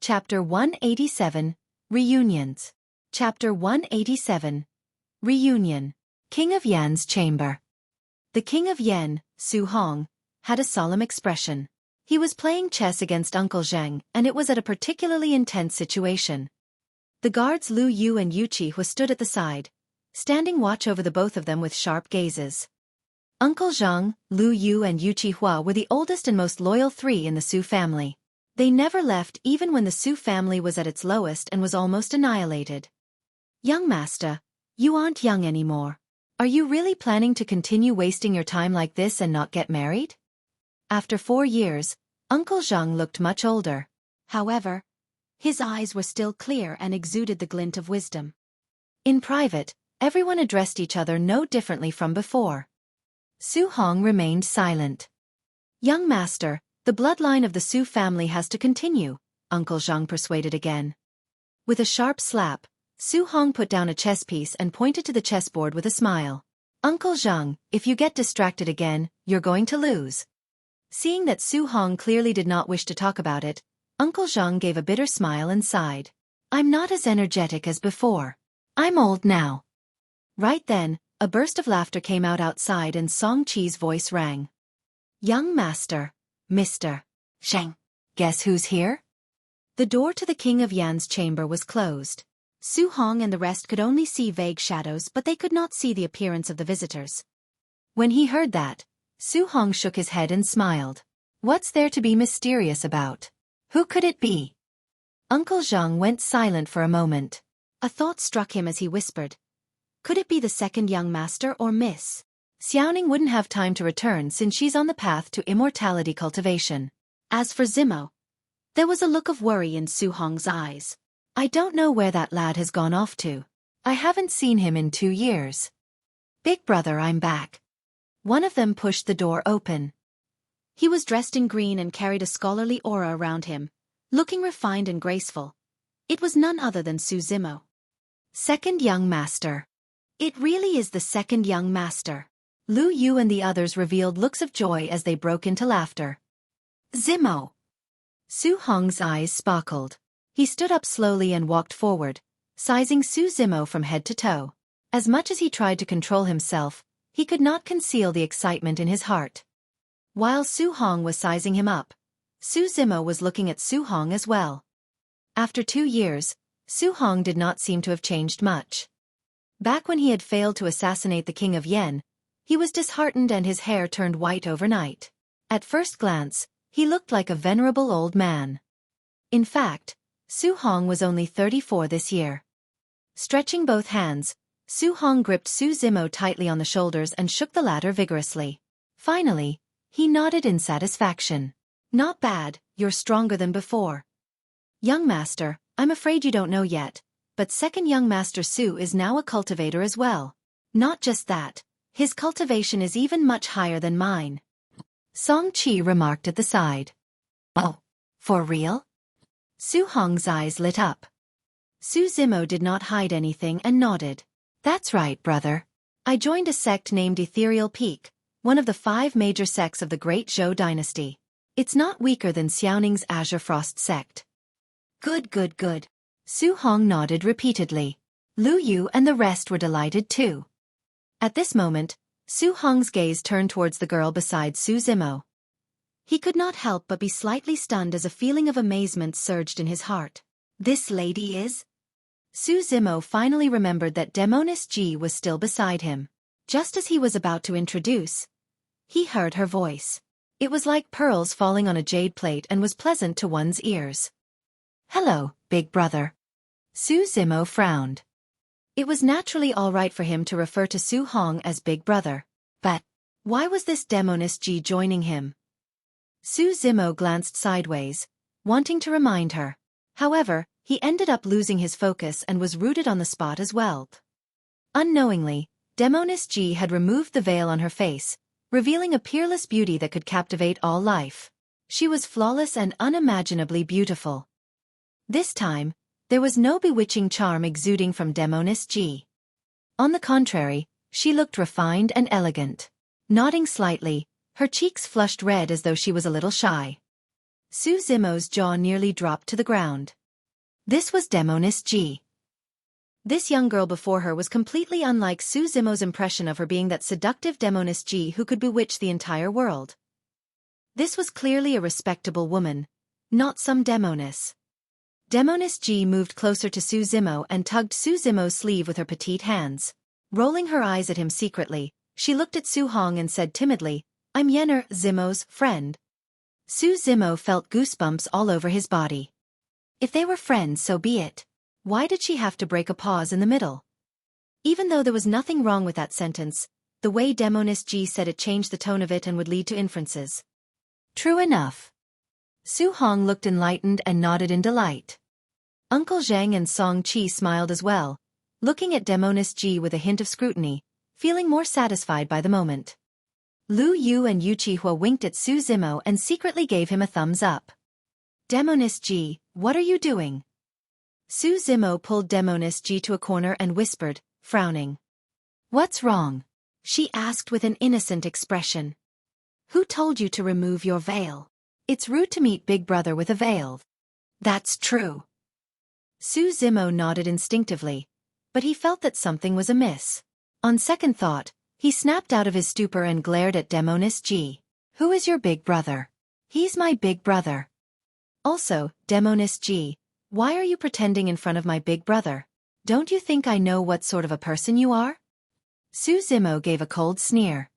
Chapter 187, Reunions. Chapter 187, Reunion. King of Yan's Chamber. The King of Yen, Su Hong, had a solemn expression. He was playing chess against Uncle Zheng, and it was at a particularly intense situation. The guards Lu Yu and Yuqi Hu stood at the side, standing watch over the both of them with sharp gazes. Uncle Zheng, Lu Yu and Yuqi Hu were the oldest and most loyal 3 in the Su family. They never left even when the Su family was at its lowest and was almost annihilated. Young Master, you aren't young anymore. Are you really planning to continue wasting your time like this and not get married? After 4 years, Uncle Zheng looked much older. However, his eyes were still clear and exuded the glint of wisdom. In private, everyone addressed each other no differently from before. Su Hong remained silent. Young Master, the bloodline of the Su family has to continue, Uncle Zheng persuaded again. With a sharp slap, Su Hong put down a chess piece and pointed to the chessboard with a smile. Uncle Zheng, if you get distracted again, you're going to lose. Seeing that Su Hong clearly did not wish to talk about it, Uncle Zheng gave a bitter smile and sighed. I'm not as energetic as before. I'm old now. Right then, a burst of laughter came out outside and Xueqi's voice rang. Young Master, Mr. Sheng, guess who's here? The door to the King of Yan's chamber was closed. Su Hong and the rest could only see vague shadows, but they could not see the appearance of the visitors. When he heard that, Su Hong shook his head and smiled. What's there to be mysterious about? Who could it be? Uncle Zheng went silent for a moment. A thought struck him as he whispered. Could it be the second young master or Miss? Xiaoning wouldn't have time to return since she's on the path to immortality cultivation. As for Zimo, there was a look of worry in Su Hong's eyes. I don't know where that lad has gone off to. I haven't seen him in 2 years. Big brother, I'm back. One of them pushed the door open. He was dressed in green and carried a scholarly aura around him, looking refined and graceful. It was none other than Su Zimo. Second young master. It really is the second young master. Lu Yu and the others revealed looks of joy as they broke into laughter. Zimo. Su Hong's eyes sparkled. He stood up slowly and walked forward, sizing Su Zimo from head to toe. As much as he tried to control himself, he could not conceal the excitement in his heart. While Su Hong was sizing him up, Su Zimo was looking at Su Hong as well. After 2 years, Su Hong did not seem to have changed much. Back when he had failed to assassinate the King of Yen, he was disheartened and his hair turned white overnight. At first glance, he looked like a venerable old man. In fact, Su Hong was only 34 this year. Stretching both hands, Su Hong gripped Su Zimo tightly on the shoulders and shook the latter vigorously. Finally, He nodded in satisfaction. Not bad, you're stronger than before. Young master, I'm afraid you don't know yet, but second young master Su is now a cultivator as well. Not just that, his cultivation is even much higher than mine. Xueqi remarked at the side. Oh, for real? Su Hong's eyes lit up. Su Zimo did not hide anything and nodded. That's right, brother. I joined a sect named Ethereal Peak, one of the 5 major sects of the Great Zhou dynasty. It's not weaker than Xiaoning's Azure Frost sect. Good, good, good. Su Hong nodded repeatedly. Lu Yu and the rest were delighted too. At this moment, Su Hong's gaze turned towards the girl beside Su Zimo. He could not help but be slightly stunned as a feeling of amazement surged in his heart. This lady is? Su Zimo finally remembered that Demoness Ji was still beside him. Just as he was about to introduce, he heard her voice. It was like pearls falling on a jade plate and was pleasant to one's ears. Hello, big brother. Su Zimo frowned. It was naturally all right for him to refer to Su Hong as big brother. But why was this Demoness Ji joining him? Su Zimo glanced sideways, wanting to remind her. However, he ended up losing his focus and was rooted on the spot as well. Unknowingly, Demoness Ji had removed the veil on her face, revealing a peerless beauty that could captivate all life. She was flawless and unimaginably beautiful. This time, there was no bewitching charm exuding from Demoness Ji. On the contrary, she looked refined and elegant. Nodding slightly, her cheeks flushed red as though she was a little shy. Su Zimo's jaw nearly dropped to the ground. This was Demoness Ji. This young girl before her was completely unlike Su Zimo's impression of her being that seductive Demoness Ji who could bewitch the entire world. This was clearly a respectable woman, not some demoness. Demoness Ji moved closer to Su Zimo and tugged Su Zimo's sleeve with her petite hands. Rolling her eyes at him secretly, she looked at Su Hong and said timidly, I'm Yenner, Zimo's friend. Su Zimo felt goosebumps all over his body. If they were friends, so be it. Why did she have to break a pause in the middle? Even though there was nothing wrong with that sentence, the way Demoness Ji said it changed the tone of it and would lead to inferences. True enough. Su Hong looked enlightened and nodded in delight. Uncle Zhang and Song Qi smiled as well, looking at Demoness Ji with a hint of scrutiny, feeling more satisfied by the moment. Lu Yu and Yu Qihua winked at Su Zimo and secretly gave him a thumbs up. Demoness Ji, what are you doing? Su Zimo pulled Demoness Ji to a corner and whispered, frowning. What's wrong? She asked with an innocent expression. Who told you to remove your veil? It's rude to meet Big Brother with a veil. That's true. Su Zimo nodded instinctively, but he felt that something was amiss. On second thought, he snapped out of his stupor and glared at Demoness Ji. Who is your big brother? He's my big brother. Also, Demoness Ji, why are you pretending in front of my big brother? Don't you think I know what sort of a person you are? Su Zimo gave a cold sneer.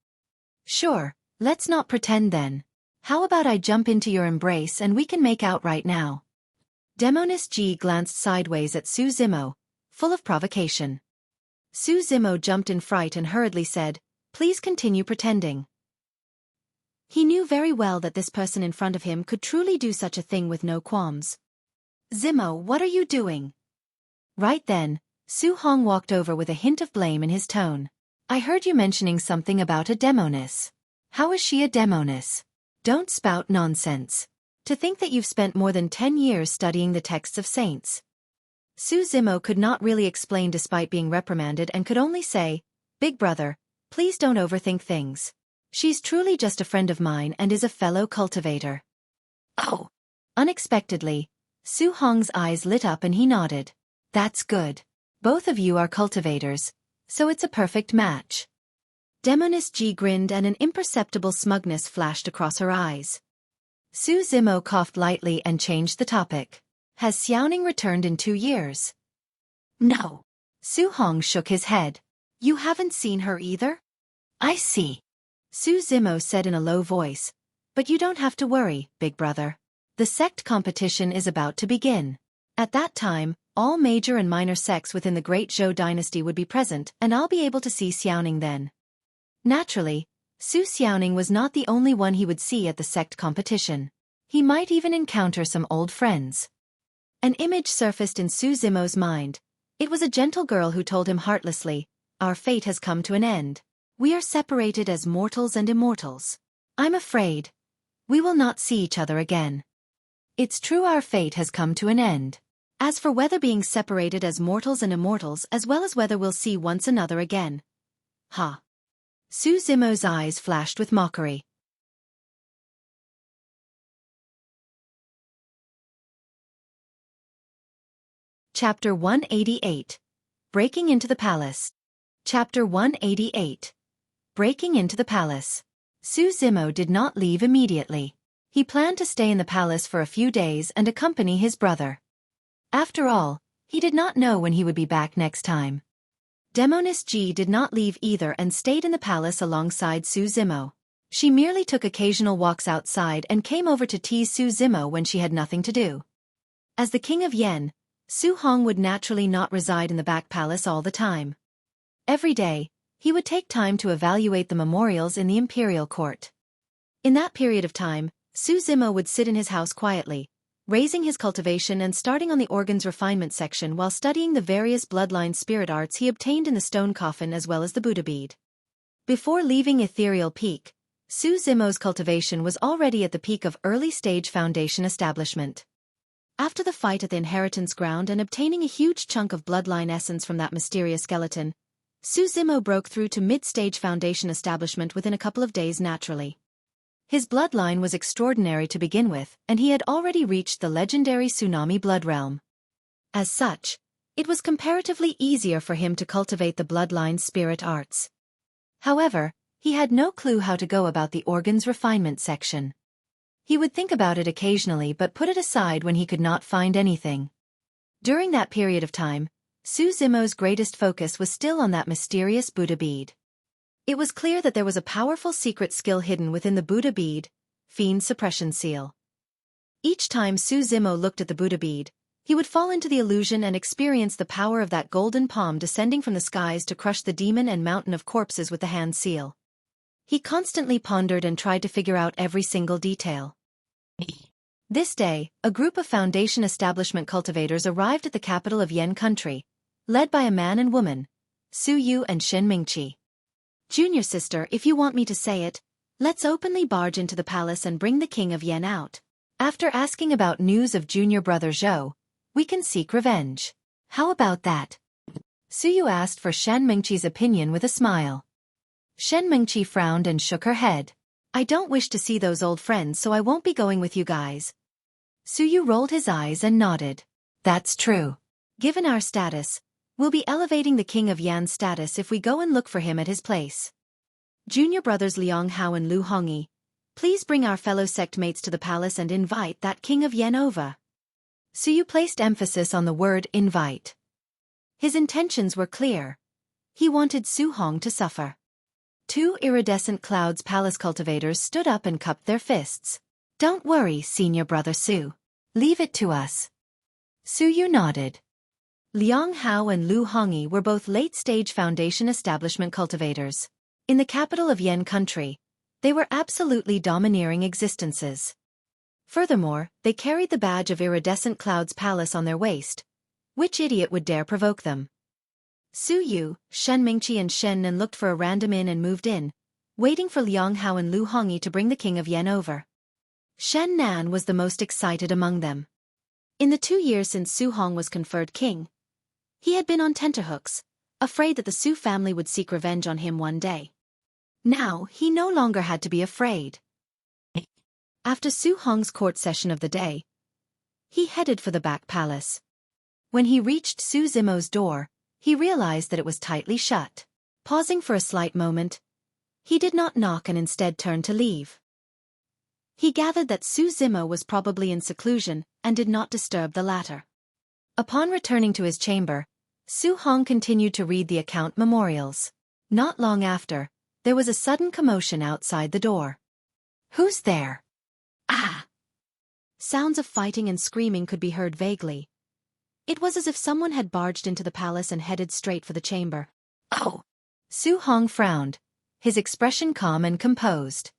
Sure, let's not pretend then. How about I jump into your embrace and we can make out right now? Demoness Ji glanced sideways at Su Zimo, full of provocation. Su Zimo jumped in fright and hurriedly said, Please continue pretending. He knew very well that this person in front of him could truly do such a thing with no qualms. Zimo, what are you doing? Right then, Su Hong walked over with a hint of blame in his tone. I heard you mentioning something about a demoness. How is she a demoness? Don't spout nonsense. To think that you've spent more than 10 years studying the texts of saints. Su Zimo could not really explain despite being reprimanded and could only say, Big brother, please don't overthink things. She's truly just a friend of mine and is a fellow cultivator. Oh! Unexpectedly, Su Hong's eyes lit up and he nodded. That's good. Both of you are cultivators, so it's a perfect match. Demoness Ji grinned and an imperceptible smugness flashed across her eyes. Su Zimo coughed lightly and changed the topic. Has Xiaoning returned in 2 years? No. Su Hong shook his head. You haven't seen her either? I see. Su Zimo said in a low voice. But you don't have to worry, big brother. The sect competition is about to begin. At that time, all major and minor sects within the Great Zhou dynasty would be present and I'll be able to see Xiaoning then. Naturally, Su Xiaoning was not the only one he would see at the sect competition. He might even encounter some old friends. An image surfaced in Su Zimo's mind. It was a gentle girl who told him heartlessly, "Our fate has come to an end. We are separated as mortals and immortals. I'm afraid we will not see each other again." It's true, our fate has come to an end. As for whether being separated as mortals and immortals as well as whether we'll see once another again. Ha! Su Zimo's eyes flashed with mockery. Chapter 188. Breaking into the Palace. Chapter 188. Breaking into the Palace. Su Zimo did not leave immediately. He planned to stay in the palace for a few days and accompany his brother. After all, he did not know when he would be back next time. Demoness Ji did not leave either and stayed in the palace alongside Su Zimo. She merely took occasional walks outside and came over to tease Su Zimo when she had nothing to do. As the king of Yen, Su Hong would naturally not reside in the back palace all the time. Every day, he would take time to evaluate the memorials in the imperial court. In that period of time, Su Zimo would sit in his house quietly, raising his cultivation and starting on the organs refinement section while studying the various bloodline spirit arts he obtained in the stone coffin as well as the Buddha bead. Before leaving Ethereal Peak, Su Zimo's cultivation was already at the peak of early-stage foundation establishment. After the fight at the inheritance ground and obtaining a huge chunk of bloodline essence from that mysterious skeleton, Su Zimo broke through to mid-stage foundation establishment within a couple of days naturally. His bloodline was extraordinary to begin with, and he had already reached the legendary Tsunami blood realm. As such, it was comparatively easier for him to cultivate the bloodline spirit arts. However, he had no clue how to go about the organs refinement section. He would think about it occasionally but put it aside when he could not find anything. During that period of time, Su Zimo's greatest focus was still on that mysterious Buddha bead. It was clear that there was a powerful secret skill hidden within the Buddha bead, Fiend Suppression seal. Each time Su Zimo looked at the Buddha bead, he would fall into the illusion and experience the power of that golden palm descending from the skies to crush the demon and mountain of corpses with the hand seal. He constantly pondered and tried to figure out every single detail. This day, a group of foundation establishment cultivators arrived at the capital of Yen country, led by a man and woman, Su Yu and Shen Mingqi. "Junior sister, if you want me to say it, let's openly barge into the palace and bring the king of Yen out. After asking about news of junior brother Zhou, we can seek revenge. How about that?" Su Yu asked for Shen Mingqi's opinion with a smile. Shen Mingqi frowned and shook her head. "I don't wish to see those old friends, so I won't be going with you guys." Su Yu rolled his eyes and nodded. "That's true. Given our status, we'll be elevating the king of Yan's status if we go and look for him at his place. Junior brothers Liang Hao and Lu Hongyi, please bring our fellow sect mates to the palace and invite that king of Yen over." Su Yu placed emphasis on the word invite. His intentions were clear. He wanted Su Hong to suffer. Two iridescent clouds palace cultivators stood up and cupped their fists. "Don't worry, senior brother Su. Leave it to us." Su Yu nodded. Liang Hao and Lu Hongyi were both late-stage foundation establishment cultivators. In the capital of Yen country, they were absolutely domineering existences. Furthermore, they carried the badge of Iridescent Cloud's palace on their waist. Which idiot would dare provoke them? Su Yu, Shen Mingqi and Shen Nan looked for a random inn and moved in, waiting for Liang Hao and Lu Hongyi to bring the king of Yen over. Shen Nan was the most excited among them. In the 2 years since Su Hong was conferred king, he had been on tenterhooks, afraid that the Su family would seek revenge on him one day. Now, he no longer had to be afraid. After Su Hong's court session of the day, he headed for the back palace. When he reached Su Zimo's door, he realized that it was tightly shut. Pausing for a slight moment, he did not knock and instead turned to leave. He gathered that Su Zimo was probably in seclusion and did not disturb the latter. Upon returning to his chamber, Su Hong continued to read the account memorials. Not long after, there was a sudden commotion outside the door. "Who's there?" "Ah!" Sounds of fighting and screaming could be heard vaguely. It was as if someone had barged into the palace and headed straight for the chamber. "Oh!" Su Hong frowned. his expression calm and composed.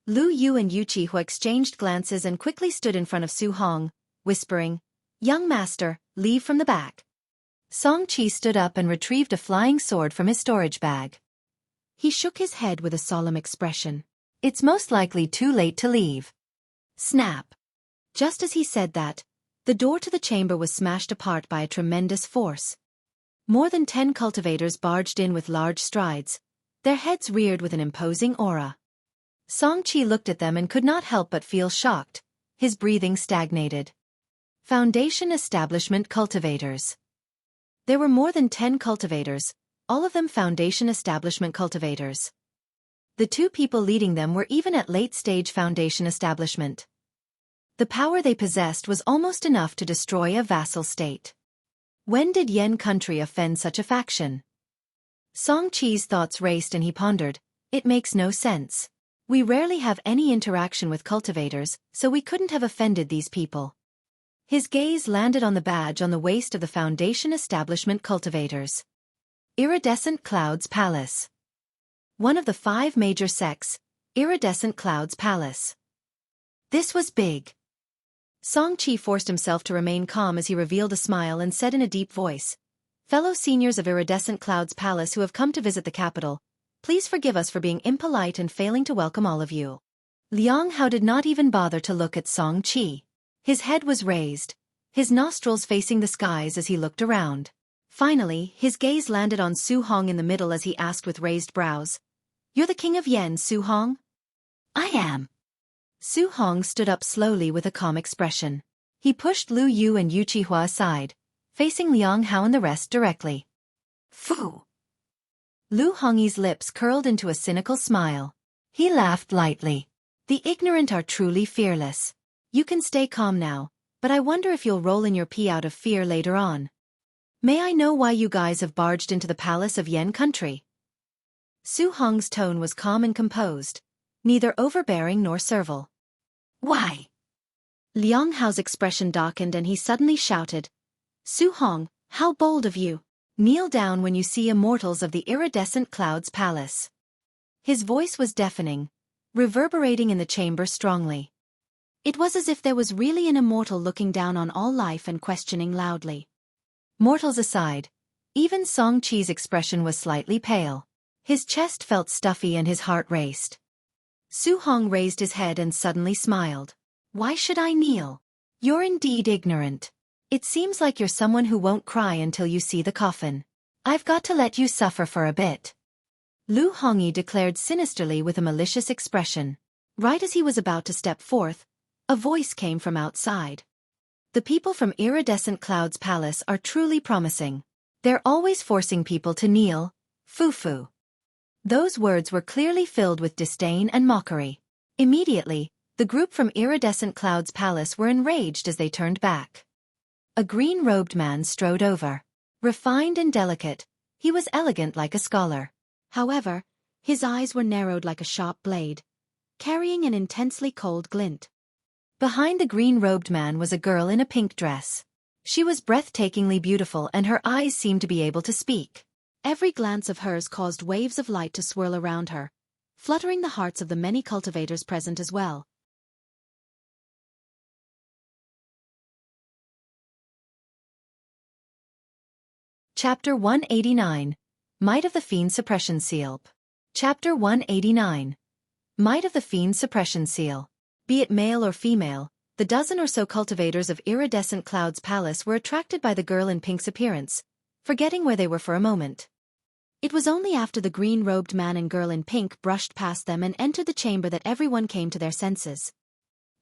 Lu Yu and Xueqi exchanged glances and quickly stood in front of Su Hong, whispering, "Young master, leave from the back." Song Qi stood up and retrieved a flying sword from his storage bag. He shook his head with a solemn expression. "It's most likely too late to leave." Snap! Just as he said that, the door to the chamber was smashed apart by a tremendous force. More than 10 cultivators barged in with large strides, their heads reared with an imposing aura. Song Qi looked at them and could not help but feel shocked, his breathing stagnated. Foundation Establishment Cultivators. There were more than 10 cultivators, all of them Foundation Establishment Cultivators. The two people leading them were even at late-stage Foundation Establishment. The power they possessed was almost enough to destroy a vassal state. When did Yen country offend such a faction? Song Qi's thoughts raced and he pondered, it makes no sense. We rarely have any interaction with cultivators, so we couldn't have offended these people. His gaze landed on the badge on the waist of the Foundation Establishment Cultivators. Iridescent Clouds Palace. One of the 5 major sects, Iridescent Clouds Palace. This was big. Song Qi forced himself to remain calm as he revealed a smile and said in a deep voice, "Fellow seniors of Iridescent Clouds Palace who have come to visit the capital, please forgive us for being impolite and failing to welcome all of you." Liang Hao did not even bother to look at Song Qi. His head was raised, his nostrils facing the skies as he looked around. Finally, his gaze landed on Su Hong in the middle as he asked with raised brows, "You're the king of Yen, Su Hong?" "I am." Su Hong stood up slowly with a calm expression. He pushed Lu Yu and Xueqi aside, facing Liang Hao and the rest directly. "Fu!" Lu Hongyi's lips curled into a cynical smile. He laughed lightly. "The ignorant are truly fearless. You can stay calm now, but I wonder if you'll roll in your pee out of fear later on. May I know why you guys have barged into the palace of Yen country?" Su Hong's tone was calm and composed, neither overbearing nor servile. "Why?" Liang Hao's expression darkened and he suddenly shouted, "Su Hong, how bold of you! Kneel down when you see immortals of the Iridescent Clouds Palace." His voice was deafening, reverberating in the chamber strongly. It was as if there was really an immortal looking down on all life and questioning loudly. Mortals aside, even Song Qi's expression was slightly pale. His chest felt stuffy and his heart raced. Su Hong raised his head and suddenly smiled. "Why should I kneel? You're indeed ignorant. It seems like you're someone who won't cry until you see the coffin. I've got to let you suffer for a bit." Lu Hongyi declared sinisterly with a malicious expression. Right as he was about to step forth, a voice came from outside. "The people from Iridescent Clouds Palace are truly promising. They're always forcing people to kneel, foo-foo." Those words were clearly filled with disdain and mockery. Immediately, the group from Iridescent Clouds Palace were enraged as they turned back. A green-robed man strode over. Refined and delicate, he was elegant like a scholar. However, his eyes were narrowed like a sharp blade, carrying an intensely cold glint. Behind the green-robed man was a girl in a pink dress. She was breathtakingly beautiful and her eyes seemed to be able to speak. Every glance of hers caused waves of light to swirl around her, fluttering the hearts of the many cultivators present as well. Chapter 189. Might of the Fiend Suppression Seal. Chapter 189. Might of the Fiend Suppression Seal. Be it male or female, the dozen or so cultivators of Iridescent Clouds Palace were attracted by the girl in pink's appearance, forgetting where they were for a moment. It was only after the green-robed man and girl in pink brushed past them and entered the chamber that everyone came to their senses.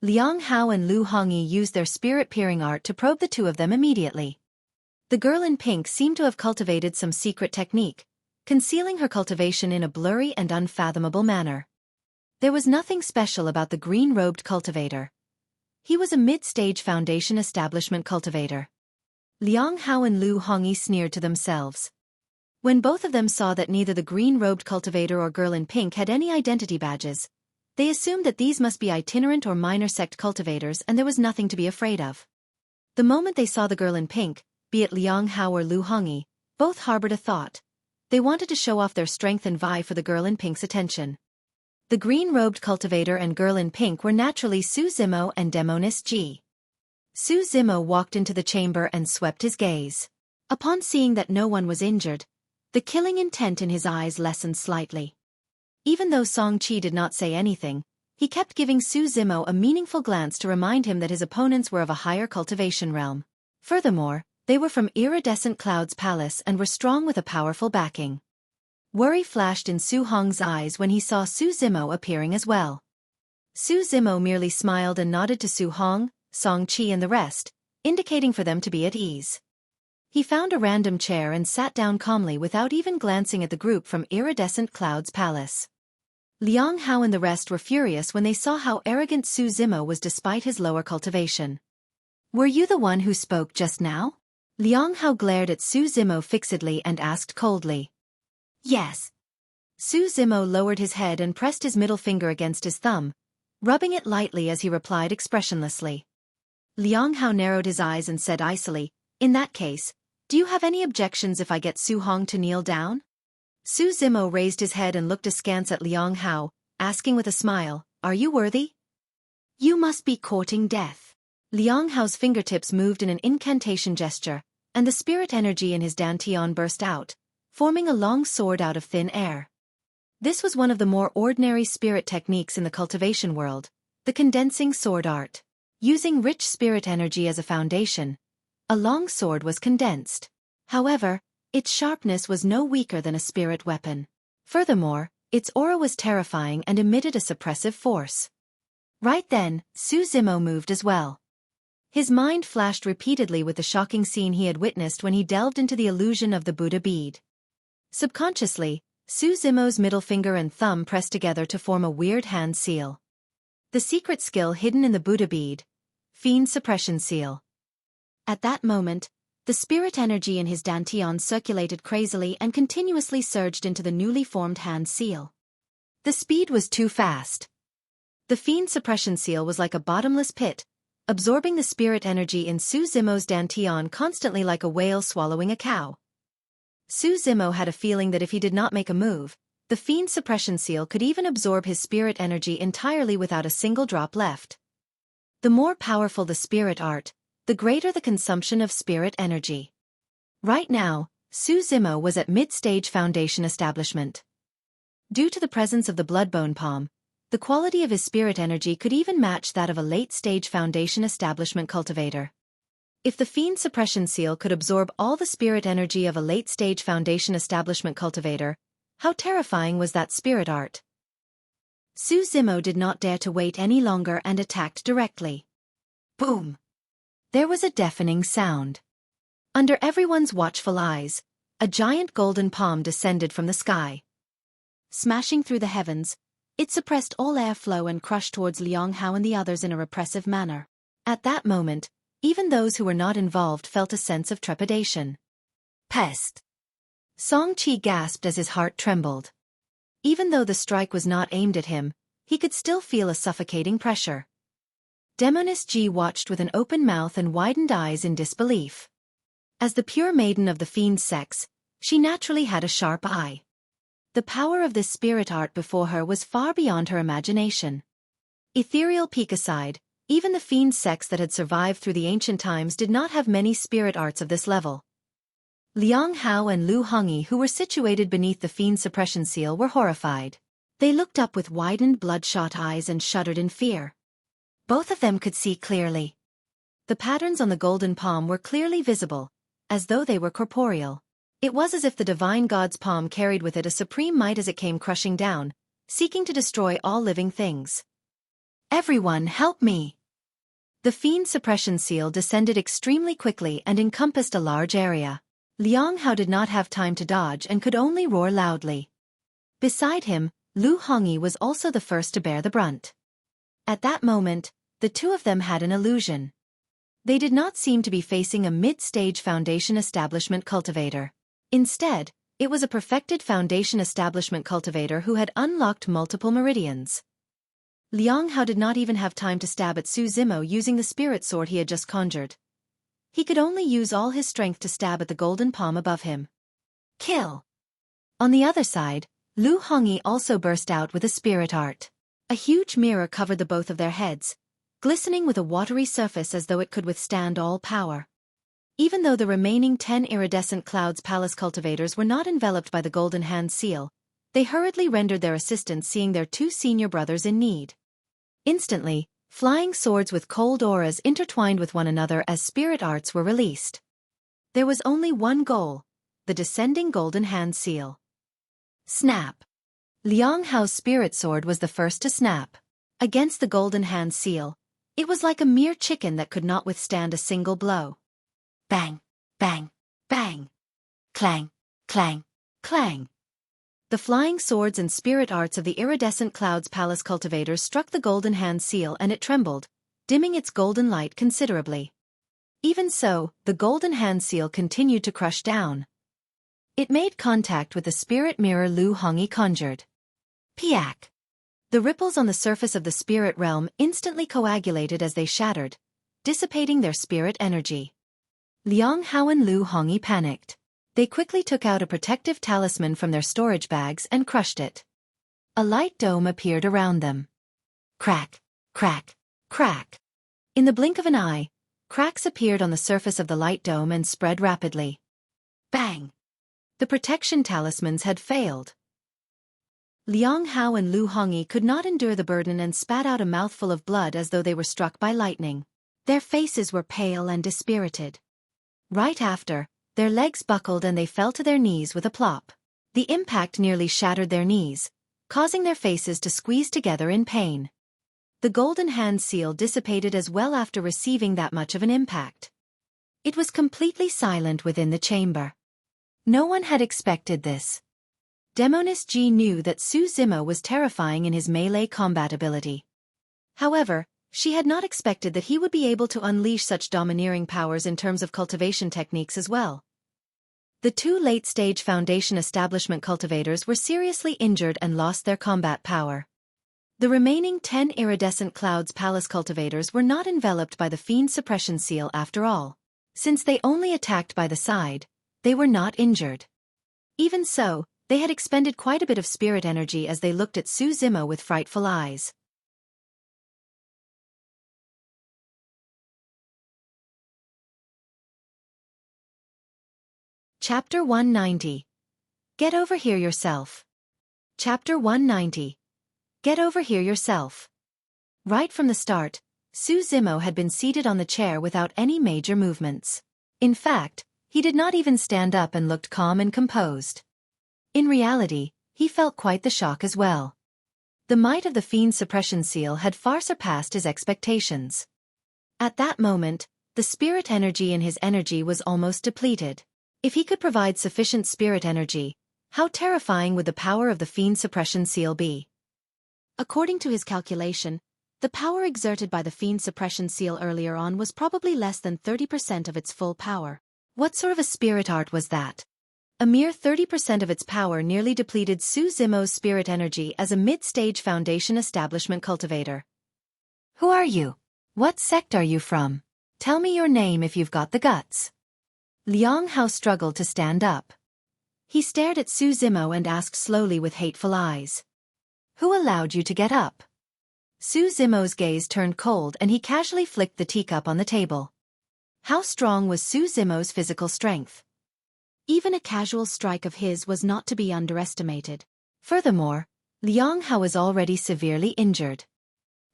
Liang Hao and Lu Hongyi used their spirit-peering art to probe the two of them immediately. The girl in pink seemed to have cultivated some secret technique, concealing her cultivation in a blurry and unfathomable manner. There was nothing special about the green-robed cultivator. He was a mid-stage Foundation Establishment cultivator. Liang Hao and Lu Hongyi sneered to themselves. When both of them saw that neither the green-robed cultivator or girl in pink had any identity badges, they assumed that these must be itinerant or minor sect cultivators and there was nothing to be afraid of. The moment they saw the girl in pink, be it Liang Hao or Lu Hongyi, both harbored a thought. They wanted to show off their strength and vie for the girl in pink's attention. The green-robed cultivator and girl in pink were naturally Su Zimo and Demonis G. Su Zimo walked into the chamber and swept his gaze. Upon seeing that no one was injured, the killing intent in his eyes lessened slightly. Even though Xueqi did not say anything, he kept giving Su Zimo a meaningful glance to remind him that his opponents were of a higher cultivation realm. Furthermore, they were from Iridescent Cloud's palace and were strong with a powerful backing. Worry flashed in Su Hong's eyes when he saw Su Zimo appearing as well. Su Zimo merely smiled and nodded to Su Hong, Xueqi and the rest, indicating for them to be at ease. He found a random chair and sat down calmly without even glancing at the group from Iridescent Cloud's palace. Liang Hao and the rest were furious when they saw how arrogant Su Zimo was despite his lower cultivation. "Were you the one who spoke just now?" Liang Hao glared at Su Zimo fixedly and asked coldly. "Yes." Su Zimo lowered his head and pressed his middle finger against his thumb, rubbing it lightly as he replied expressionlessly. Liang Hao narrowed his eyes and said icily, "In that case, do you have any objections if I get Su Hong to kneel down?" Su Zimo raised his head and looked askance at Liang Hao, asking with a smile, "Are you worthy?" "You must be courting death." Liang Hao's fingertips moved in an incantation gesture, and the spirit energy in his dantian burst out, forming a long sword out of thin air. This was one of the more ordinary spirit techniques in the cultivation world, the condensing sword art. Using rich spirit energy as a foundation, a long sword was condensed. However, its sharpness was no weaker than a spirit weapon. Furthermore, its aura was terrifying and emitted a suppressive force. Right then, Su Zimo moved as well. His mind flashed repeatedly with the shocking scene he had witnessed when he delved into the illusion of the Buddha bead. Subconsciously, Su Zimo's middle finger and thumb pressed together to form a weird hand seal. The secret skill hidden in the Buddha bead, Fiend Suppression seal. At that moment, the spirit energy in his dantian circulated crazily and continuously surged into the newly formed hand seal. The speed was too fast. The Fiend Suppression seal was like a bottomless pit, absorbing the spirit energy in Su Zimo's dantian constantly like a whale swallowing a cow. Su Zimo had a feeling that if he did not make a move, the Fiend Suppression seal could even absorb his spirit energy entirely without a single drop left. The more powerful the spirit art, the greater the consumption of spirit energy. Right now, Su Zimo was at mid-stage foundation establishment. Due to the presence of the Bloodbone Palm, the quality of his spirit energy could even match that of a late-stage foundation establishment cultivator. If the Fiend Suppression seal could absorb all the spirit energy of a late-stage foundation establishment cultivator, how terrifying was that spirit art? Su Zimo did not dare to wait any longer and attacked directly. Boom! There was a deafening sound. Under everyone's watchful eyes, a giant golden palm descended from the sky. Smashing through the heavens, it suppressed all airflow and crushed towards Liang Hao and the others in a repressive manner. At that moment, even those who were not involved felt a sense of trepidation. Pest! Xueqi gasped as his heart trembled. Even though the strike was not aimed at him, he could still feel a suffocating pressure. Demonis G watched with an open mouth and widened eyes in disbelief. As the pure maiden of the fiend sex, she naturally had a sharp eye. The power of this spirit art before her was far beyond her imagination. Ethereal peak aside, even the fiend sex that had survived through the ancient times did not have many spirit arts of this level. Liang Hao and Lu Hongyi, who were situated beneath the Fiend Suppression seal, were horrified. They looked up with widened bloodshot eyes and shuddered in fear. Both of them could see clearly. The patterns on the golden palm were clearly visible, as though they were corporeal. It was as if the divine god's palm carried with it a supreme might as it came crushing down, seeking to destroy all living things. "Everyone help me!" The Fiend Suppression seal descended extremely quickly and encompassed a large area. Liang Hao did not have time to dodge and could only roar loudly. Beside him, Lu Hongyi was also the first to bear the brunt. At that moment, the two of them had an illusion. They did not seem to be facing a mid-stage foundation establishment cultivator. Instead, it was a perfected foundation establishment cultivator who had unlocked multiple meridians. Liang Hao did not even have time to stab at Su Zimo using the spirit sword he had just conjured. He could only use all his strength to stab at the golden palm above him. Kill! On the other side, Lu Hongyi also burst out with a spirit art. A huge mirror covered the both of their heads, glistening with a watery surface as though it could withstand all power. Even though the remaining 10 iridescent clouds palace cultivators were not enveloped by the golden hand seal, they hurriedly rendered their assistance seeing their 2 senior brothers in need. Instantly, flying swords with cold auras intertwined with one another as spirit arts were released. There was only one goal: the descending golden hand seal. Snap! Liang Hao's spirit sword was the first to snap. Against the golden hand seal, it was like a mere chicken that could not withstand a single blow. Bang! Bang! Bang! Clang! Clang! Clang! The flying swords and spirit arts of the iridescent clouds palace cultivators struck the golden hand seal and it trembled, dimming its golden light considerably. Even so, the golden hand seal continued to crush down. It made contact with the spirit mirror Lu Hongyi conjured. Piak! The ripples on the surface of the spirit realm instantly coagulated as they shattered, dissipating their spirit energy. Liang Hao and Lu Hongyi panicked. They quickly took out a protective talisman from their storage bags and crushed it. A light dome appeared around them. Crack! Crack! Crack! In the blink of an eye, cracks appeared on the surface of the light dome and spread rapidly. Bang! The protection talismans had failed. Liang Hao and Lu Hongyi could not endure the burden and spat out a mouthful of blood as though they were struck by lightning. Their faces were pale and dispirited. Right after, their legs buckled and they fell to their knees with a plop. The impact nearly shattered their knees, causing their faces to squeeze together in pain. The golden hand seal dissipated as well after receiving that much of an impact. It was completely silent within the chamber. No one had expected this. Demoness Ji knew that Su Zimo was terrifying in his melee combat ability. However, she had not expected that he would be able to unleash such domineering powers in terms of cultivation techniques as well. The 2 late-stage Foundation establishment cultivators were seriously injured and lost their combat power. The remaining 10 iridescent clouds palace cultivators were not enveloped by the Fiend Suppression seal after all. Since they only attacked by the side, they were not injured. Even so, they had expended quite a bit of spirit energy as they looked at Su Zimo with frightful eyes. Chapter 190. Get over here yourself. Chapter 190. Get over here yourself. Right from the start, Su Zimo had been seated on the chair without any major movements. In fact, he did not even stand up and looked calm and composed. In reality, he felt quite the shock as well. The might of the Fiend Suppression seal had far surpassed his expectations. At that moment, the spirit energy in his energy was almost depleted. If he could provide sufficient spirit energy, how terrifying would the power of the Fiend Suppression seal be? According to his calculation, the power exerted by the Fiend Suppression seal earlier on was probably less than 30% of its full power. What sort of a spirit art was that? A mere 30% of its power nearly depleted Su Zimo's spirit energy as a mid-stage Foundation establishment cultivator. Who are you? What sect are you from? Tell me your name if you've got the guts. Liang Hao struggled to stand up. He stared at Su Zimo and asked slowly with hateful eyes. Who allowed you to get up? Su Zimo's gaze turned cold and he casually flicked the teacup on the table. How strong was Su Zimo's physical strength? Even a casual strike of his was not to be underestimated. Furthermore, Liang Hao was already severely injured.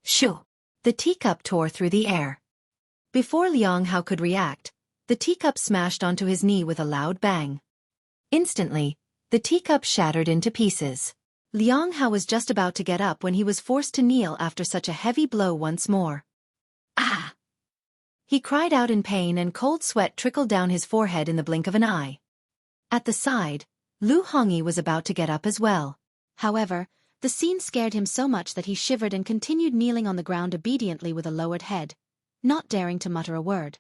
Shoo! The teacup tore through the air. Before Liang Hao could react, the teacup smashed onto his knee with a loud bang. Instantly, the teacup shattered into pieces. Liang Hao was just about to get up when he was forced to kneel after such a heavy blow once more. Ah! He cried out in pain and cold sweat trickled down his forehead in the blink of an eye. At the side, Lu Hongyi was about to get up as well. However, the scene scared him so much that he shivered and continued kneeling on the ground obediently with a lowered head, not daring to mutter a word.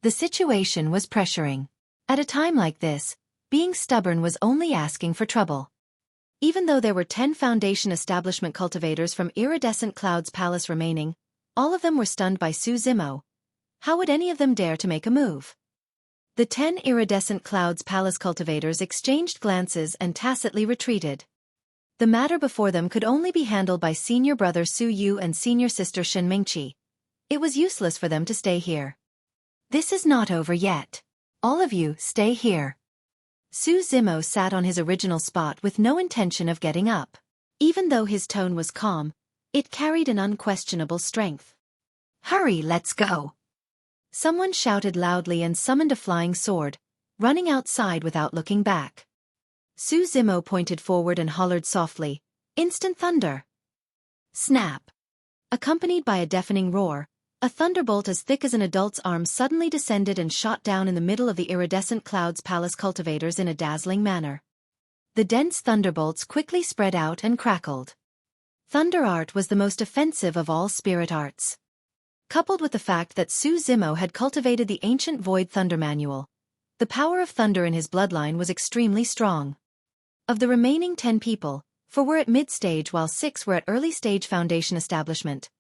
The situation was pressuring. At a time like this, being stubborn was only asking for trouble. Even though there were 10 Foundation establishment cultivators from Iridescent Cloud's palace remaining, all of them were stunned by Su Zimo. How would any of them dare to make a move? The 10 iridescent clouds palace cultivators exchanged glances and tacitly retreated. The matter before them could only be handled by senior brother Xueqi and senior sister Shenmingqi. It was useless for them to stay here. This is not over yet. All of you, stay here. Su Zimo sat on his original spot with no intention of getting up. Even though his tone was calm, it carried an unquestionable strength. Hurry, let's go. Someone shouted loudly and summoned a flying sword, running outside without looking back. Su Zimo pointed forward and hollered softly, "Instant thunder!" Snap! Accompanied by a deafening roar, a thunderbolt as thick as an adult's arm suddenly descended and shot down in the middle of the iridescent clouds palace cultivators in a dazzling manner. The dense thunderbolts quickly spread out and crackled. Thunder art was the most offensive of all spirit arts. Coupled with the fact that Su Zimo had cultivated the ancient Void Thunder Manual, the power of thunder in his bloodline was extremely strong. Of the remaining 10 people, 4 were at mid-stage while 6 were at early-stage foundation establishment.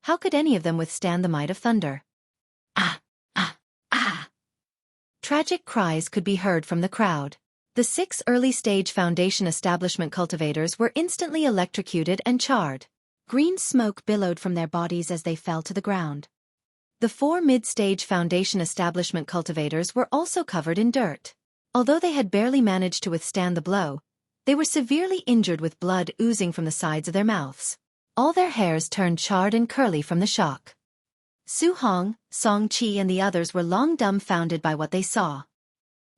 How could any of them withstand the might of thunder? Ah! Ah! Ah! Tragic cries could be heard from the crowd. The 6 early-stage foundation establishment cultivators were instantly electrocuted and charred. Green smoke billowed from their bodies as they fell to the ground. The 4 mid-stage foundation establishment cultivators were also covered in dirt. Although they had barely managed to withstand the blow, they were severely injured with blood oozing from the sides of their mouths. All their hairs turned charred and curly from the shock. Su Hong, Song Qi and the others were long dumbfounded by what they saw.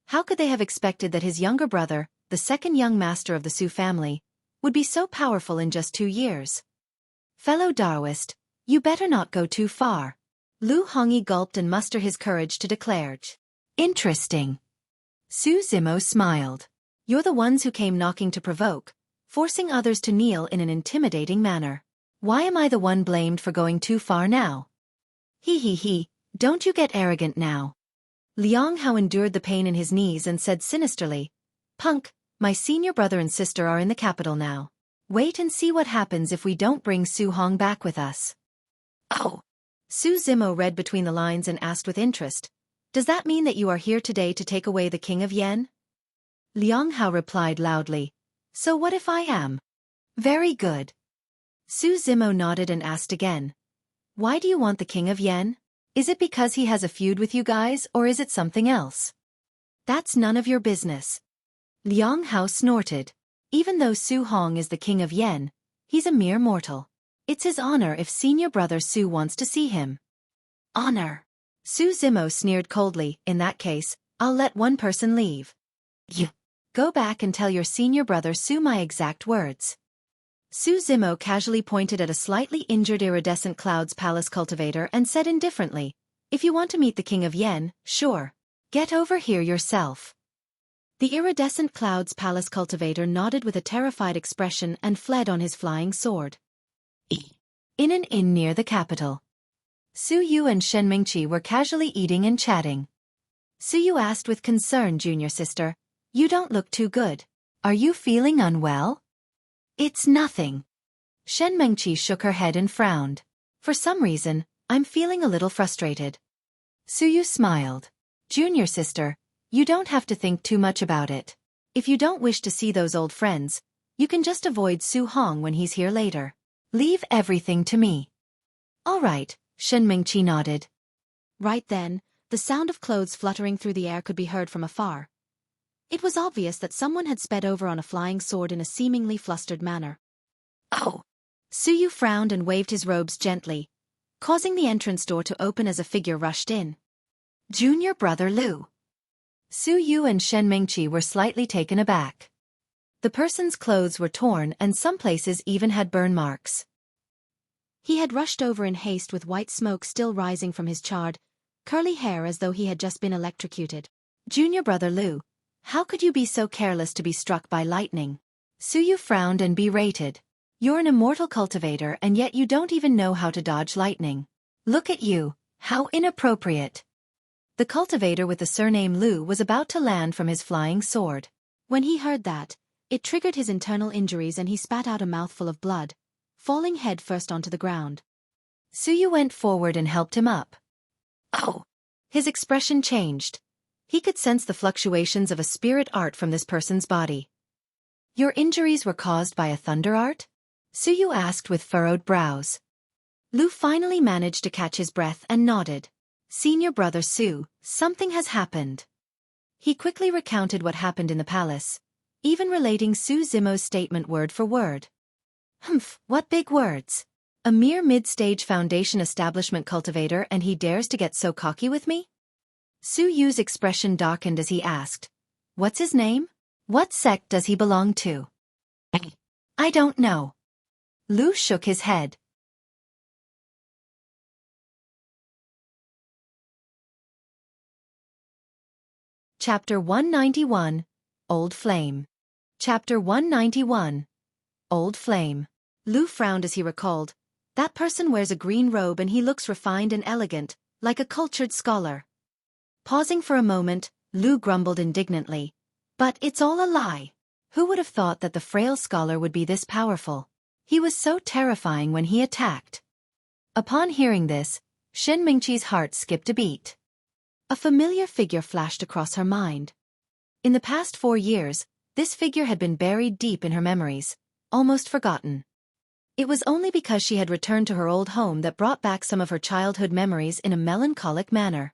How could they have expected that his younger brother, the second young master of the Su family, would be so powerful in just 2 years? Fellow Daoist, you better not go too far. Lu Hongyi gulped and mustered his courage to declare. Interesting. Su Zimo smiled. You're the ones who came knocking to provoke, forcing others to kneel in an intimidating manner. Why am I the one blamed for going too far now? He, don't you get arrogant now. Liang Hao endured the pain in his knees and said sinisterly, Punk, my senior brother and sister are in the capital now. Wait and see what happens if we don't bring Su Hong back with us. Oh! Su Zimo read between the lines and asked with interest, Does that mean that you are here today to take away the King of Yen? Liang Hao replied loudly, So what if I am? Very good. Su Zimo nodded and asked again, Why do you want the King of Yen? Is it because he has a feud with you guys or is it something else? That's none of your business. Liang Hao snorted. Even though Su Hong is the King of Yen, he's a mere mortal. It's his honor if senior brother Su wants to see him. Honor. Su Zimo sneered coldly, In that case, I'll let one person leave. You. Go back and tell your senior brother Su my exact words. Su Zimo casually pointed at a slightly injured iridescent clouds palace cultivator and said indifferently, If you want to meet the King of Yen, sure. Get over here yourself. The iridescent clouds palace cultivator nodded with a terrified expression and fled on his flying sword. In an inn near the capital. Su Yu and Shenmingqi were casually eating and chatting. Su Yu asked with concern, Junior sister, You don't look too good. Are you feeling unwell? It's nothing. Shenmingqi shook her head and frowned. For some reason, I'm feeling a little frustrated. Su Yu smiled. Junior sister, you don't have to think too much about it. If you don't wish to see those old friends, you can just avoid Su Hong when he's here later. Leave everything to me. All right, Shenmingqi nodded. Right then, the sound of clothes fluttering through the air could be heard from afar. It was obvious that someone had sped over on a flying sword in a seemingly flustered manner. Oh! Su Yu frowned and waved his robes gently, causing the entrance door to open as a figure rushed in. Junior brother Lu. Su Yu and Shenmingqi were slightly taken aback. The person's clothes were torn and some places even had burn marks. He had rushed over in haste with white smoke still rising from his charred, curly hair as though he had just been electrocuted. Junior brother Lu, how could you be so careless to be struck by lightning? Su Yu frowned and berated. You're an immortal cultivator and yet you don't even know how to dodge lightning. Look at you, how inappropriate. The cultivator with the surname Lu was about to land from his flying sword. When he heard that, it triggered his internal injuries and he spat out a mouthful of blood, falling head first onto the ground. Su Yu went forward and helped him up. Oh! His expression changed. He could sense the fluctuations of a spirit art from this person's body. Your injuries were caused by a thunder art? Xueqi asked with furrowed brows. Lu finally managed to catch his breath and nodded. Senior brother Su, something has happened. He quickly recounted what happened in the palace, even relating Su Zimo's statement word for word. Humph, what big words. A mere mid-stage foundation establishment cultivator and he dares to get so cocky with me? Su Yu's expression darkened as he asked, "What's his name? What sect does he belong to?" "I don't know." Lu shook his head. Chapter 191, Old Flame. Chapter 191, Old Flame. Lu frowned as he recalled, that person wears a green robe and he looks refined and elegant, like a cultured scholar. Pausing for a moment, Lu grumbled indignantly, "But it's all a lie. Who would have thought that the frail scholar would be this powerful? He was so terrifying when he attacked." Upon hearing this, Shen Mingqi's heart skipped a beat. A familiar figure flashed across her mind. In the past 4 years, this figure had been buried deep in her memories, almost forgotten. It was only because she had returned to her old home that brought back some of her childhood memories in a melancholic manner.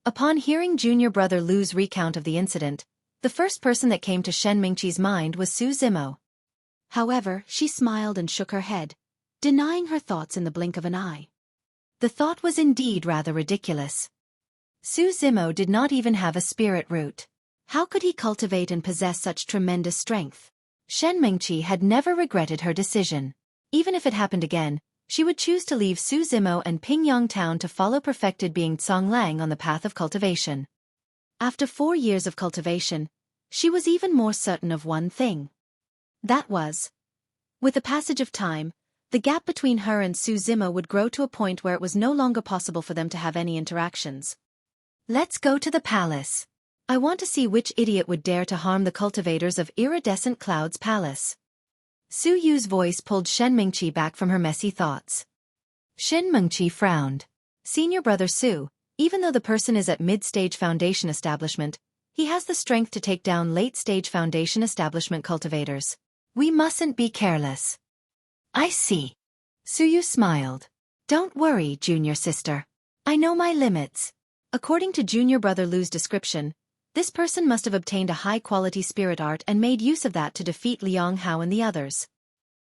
Upon hearing junior brother Lu's recount of the incident, the first person that came to Shen Mingqi's mind was Su Zimo. However, she smiled and shook her head, denying her thoughts in the blink of an eye. The thought was indeed rather ridiculous. Su Zimo did not even have a spirit root. How could he cultivate and possess such tremendous strength? Shen Mingqi had never regretted her decision. Even if it happened again, she would choose to leave Su Zimo and Pingyang Town to follow perfected being Conglang on the path of cultivation. After 4 years of cultivation, she was even more certain of one thing. That was, with the passage of time, the gap between her and Su Zimo would grow to a point where it was no longer possible for them to have any interactions. "Let's go to the palace. I want to see which idiot would dare to harm the cultivators of Iridescent Cloud's palace." Su Yu's voice pulled Shen Mingqi back from her messy thoughts. Shen Mingqi frowned. Senior brother Su, even though the person is at mid-stage foundation establishment, he has the strength to take down late-stage foundation establishment cultivators. We mustn't be careless. I see. Su Yu smiled. Don't worry, junior sister. I know my limits. According to junior brother Lu's description, this person must have obtained a high-quality spirit art and made use of that to defeat Liang Hao and the others.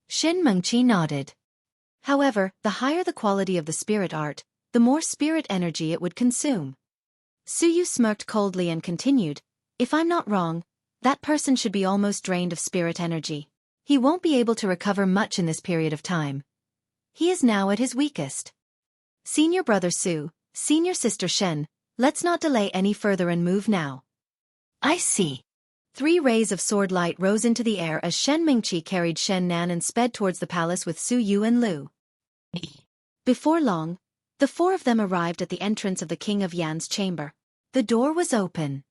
Shen Mingqi nodded. However, the higher the quality of the spirit art, the more spirit energy it would consume. Su Yu smirked coldly and continued, "If I'm not wrong, that person should be almost drained of spirit energy. He won't be able to recover much in this period of time. He is now at his weakest. Senior brother Su, senior sister Shen, let's not delay any further and move now." I see. 3 rays of sword light rose into the air as Shen Mingqi carried Shen Nan and sped towards the palace with Su Yu and Lu. Before long, the 4 of them arrived at the entrance of the King of Yan's chamber. The door was open.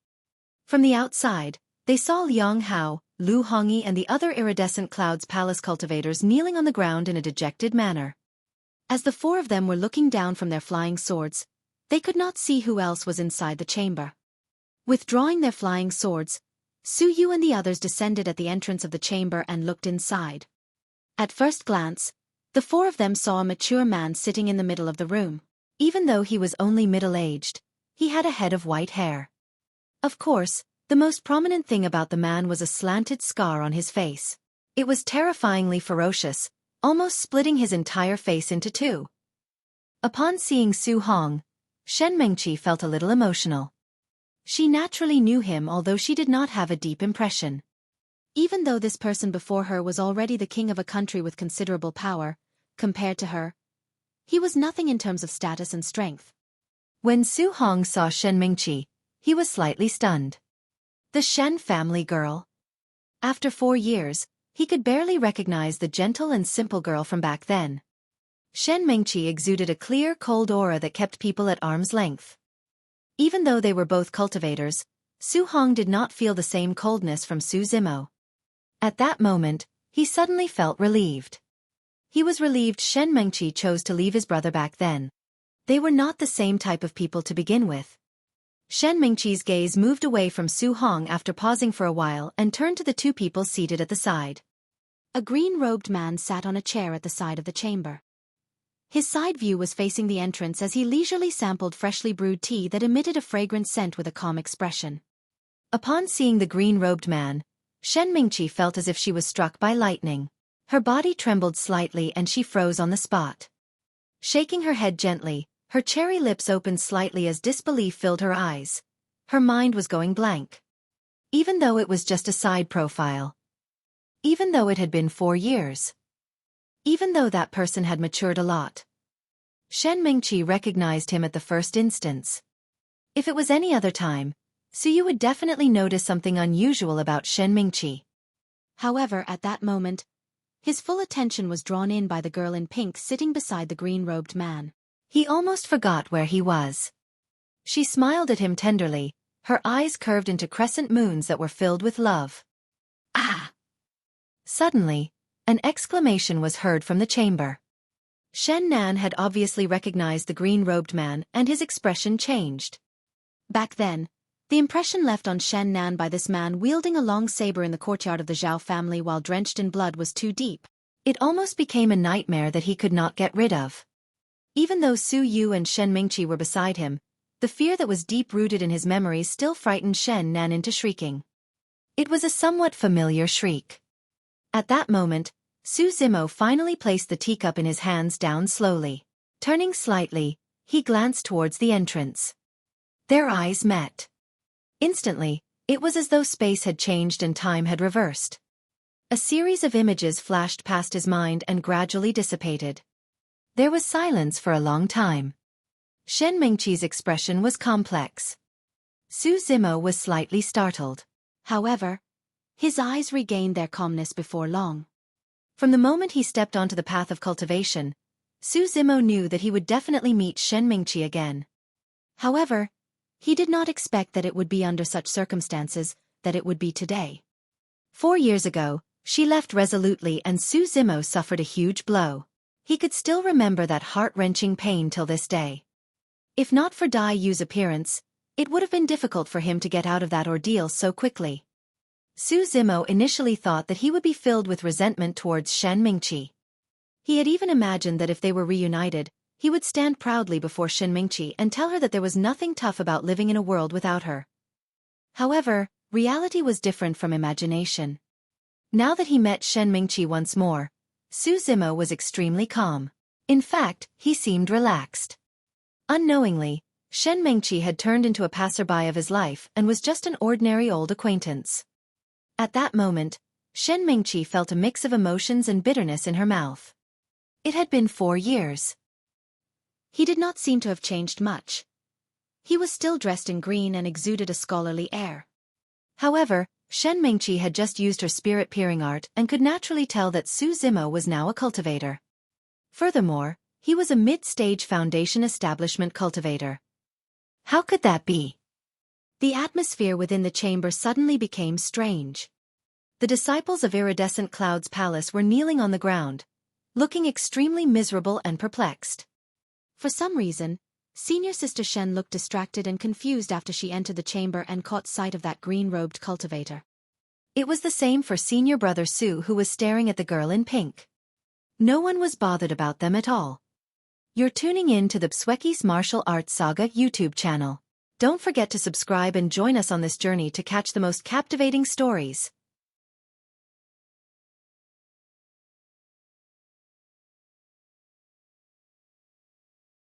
From the outside, they saw Liang Hao, Lu Hongyi and the other Iridescent Cloud's palace cultivators kneeling on the ground in a dejected manner. As the 4 of them were looking down from their flying swords, they could not see who else was inside the chamber. Withdrawing their flying swords, Su Yu and the others descended at the entrance of the chamber and looked inside. At first glance, the 4 of them saw a mature man sitting in the middle of the room. Even though he was only middle-aged, he had a head of white hair. Of course, the most prominent thing about the man was a slanted scar on his face. It was terrifyingly ferocious, almost splitting his entire face into 2. Upon seeing Su Hong, Shen Mingqi felt a little emotional. She naturally knew him although she did not have a deep impression. Even though this person before her was already the king of a country with considerable power, compared to her, he was nothing in terms of status and strength. When Su Hong saw Shen Mingqi, he was slightly stunned. The Shen family girl. After 4 years, he could barely recognize the gentle and simple girl from back then. Shen Mingqi exuded a clear, cold aura that kept people at arm's length. Even though they were both cultivators, Su Hong did not feel the same coldness from Su Zimo. At that moment, he suddenly felt relieved. He was relieved Shen Mingqi chose to leave his brother back then. They were not the same type of people to begin with. Shen Mingqi's gaze moved away from Su Hong after pausing for a while and turned to the two people seated at the side. A green-robed man sat on a chair at the side of the chamber. His side view was facing the entrance as he leisurely sampled freshly brewed tea that emitted a fragrant scent with a calm expression. Upon seeing the green-robed man, Shen Mingqi felt as if she was struck by lightning. Her body trembled slightly and she froze on the spot. Shaking her head gently, her cherry lips opened slightly as disbelief filled her eyes. Her mind was going blank. Even though it was just a side profile. Even though it had been 4 years. Even though that person had matured a lot. Shen Mingqi recognized him at the first instance. If it was any other time, Suyu would definitely notice something unusual about Shen Mingqi. However, at that moment, his full attention was drawn in by the girl in pink sitting beside the green-robed man. He almost forgot where he was. She smiled at him tenderly, her eyes curved into crescent moons that were filled with love. Ah! Suddenly, an exclamation was heard from the chamber. Shen Nan had obviously recognized the green-robed man and his expression changed. Back then, the impression left on Shen Nan by this man wielding a long saber in the courtyard of the Zhao family while drenched in blood was too deep. It almost became a nightmare that he could not get rid of. Even though Su Yu and Shen Mingqi were beside him, the fear that was deep-rooted in his memories still frightened Shen Nan into shrieking. It was a somewhat familiar shriek. At that moment, Su Zimo finally placed the teacup in his hands down slowly. Turning slightly, he glanced towards the entrance. Their eyes met. Instantly, it was as though space had changed and time had reversed. A series of images flashed past his mind and gradually dissipated. There was silence for a long time. Shen Mingqi's expression was complex. Su Zimo was slightly startled. However, his eyes regained their calmness before long. From the moment he stepped onto the path of cultivation, Su Zimo knew that he would definitely meet Shen Mingqi again. However, he did not expect that it would be under such circumstances, that it would be today. 4 years ago, she left resolutely and Su Zimo suffered a huge blow. He could still remember that heart-wrenching pain till this day. If not for Dai Yu's appearance, it would have been difficult for him to get out of that ordeal so quickly. Su Zimo initially thought that he would be filled with resentment towards Shen Mingqi. He had even imagined that if they were reunited, he would stand proudly before Shen Mingqi and tell her that there was nothing tough about living in a world without her. However, reality was different from imagination. Now that he met Shen Mingqi once more, Su Zimo was extremely calm. In fact, he seemed relaxed. Unknowingly, Shen Mingqi had turned into a passerby of his life and was just an ordinary old acquaintance. At that moment, Shen Mingqi felt a mix of emotions and bitterness in her mouth. It had been 4 years. He did not seem to have changed much. He was still dressed in green and exuded a scholarly air. However, Shen Mingqi had just used her spirit-peering art and could naturally tell that Su Zimo was now a cultivator. Furthermore, he was a mid-stage foundation establishment cultivator. How could that be? The atmosphere within the chamber suddenly became strange. The disciples of Iridescent Cloud's palace were kneeling on the ground, looking extremely miserable and perplexed. For some reason, Senior Sister Shen looked distracted and confused after she entered the chamber and caught sight of that green-robed cultivator. It was the same for Senior Brother Su, who was staring at the girl in pink. No one was bothered about them at all. You're tuning in to the Xueqi's Martial Arts Saga YouTube channel. Don't forget to subscribe and join us on this journey to catch the most captivating stories.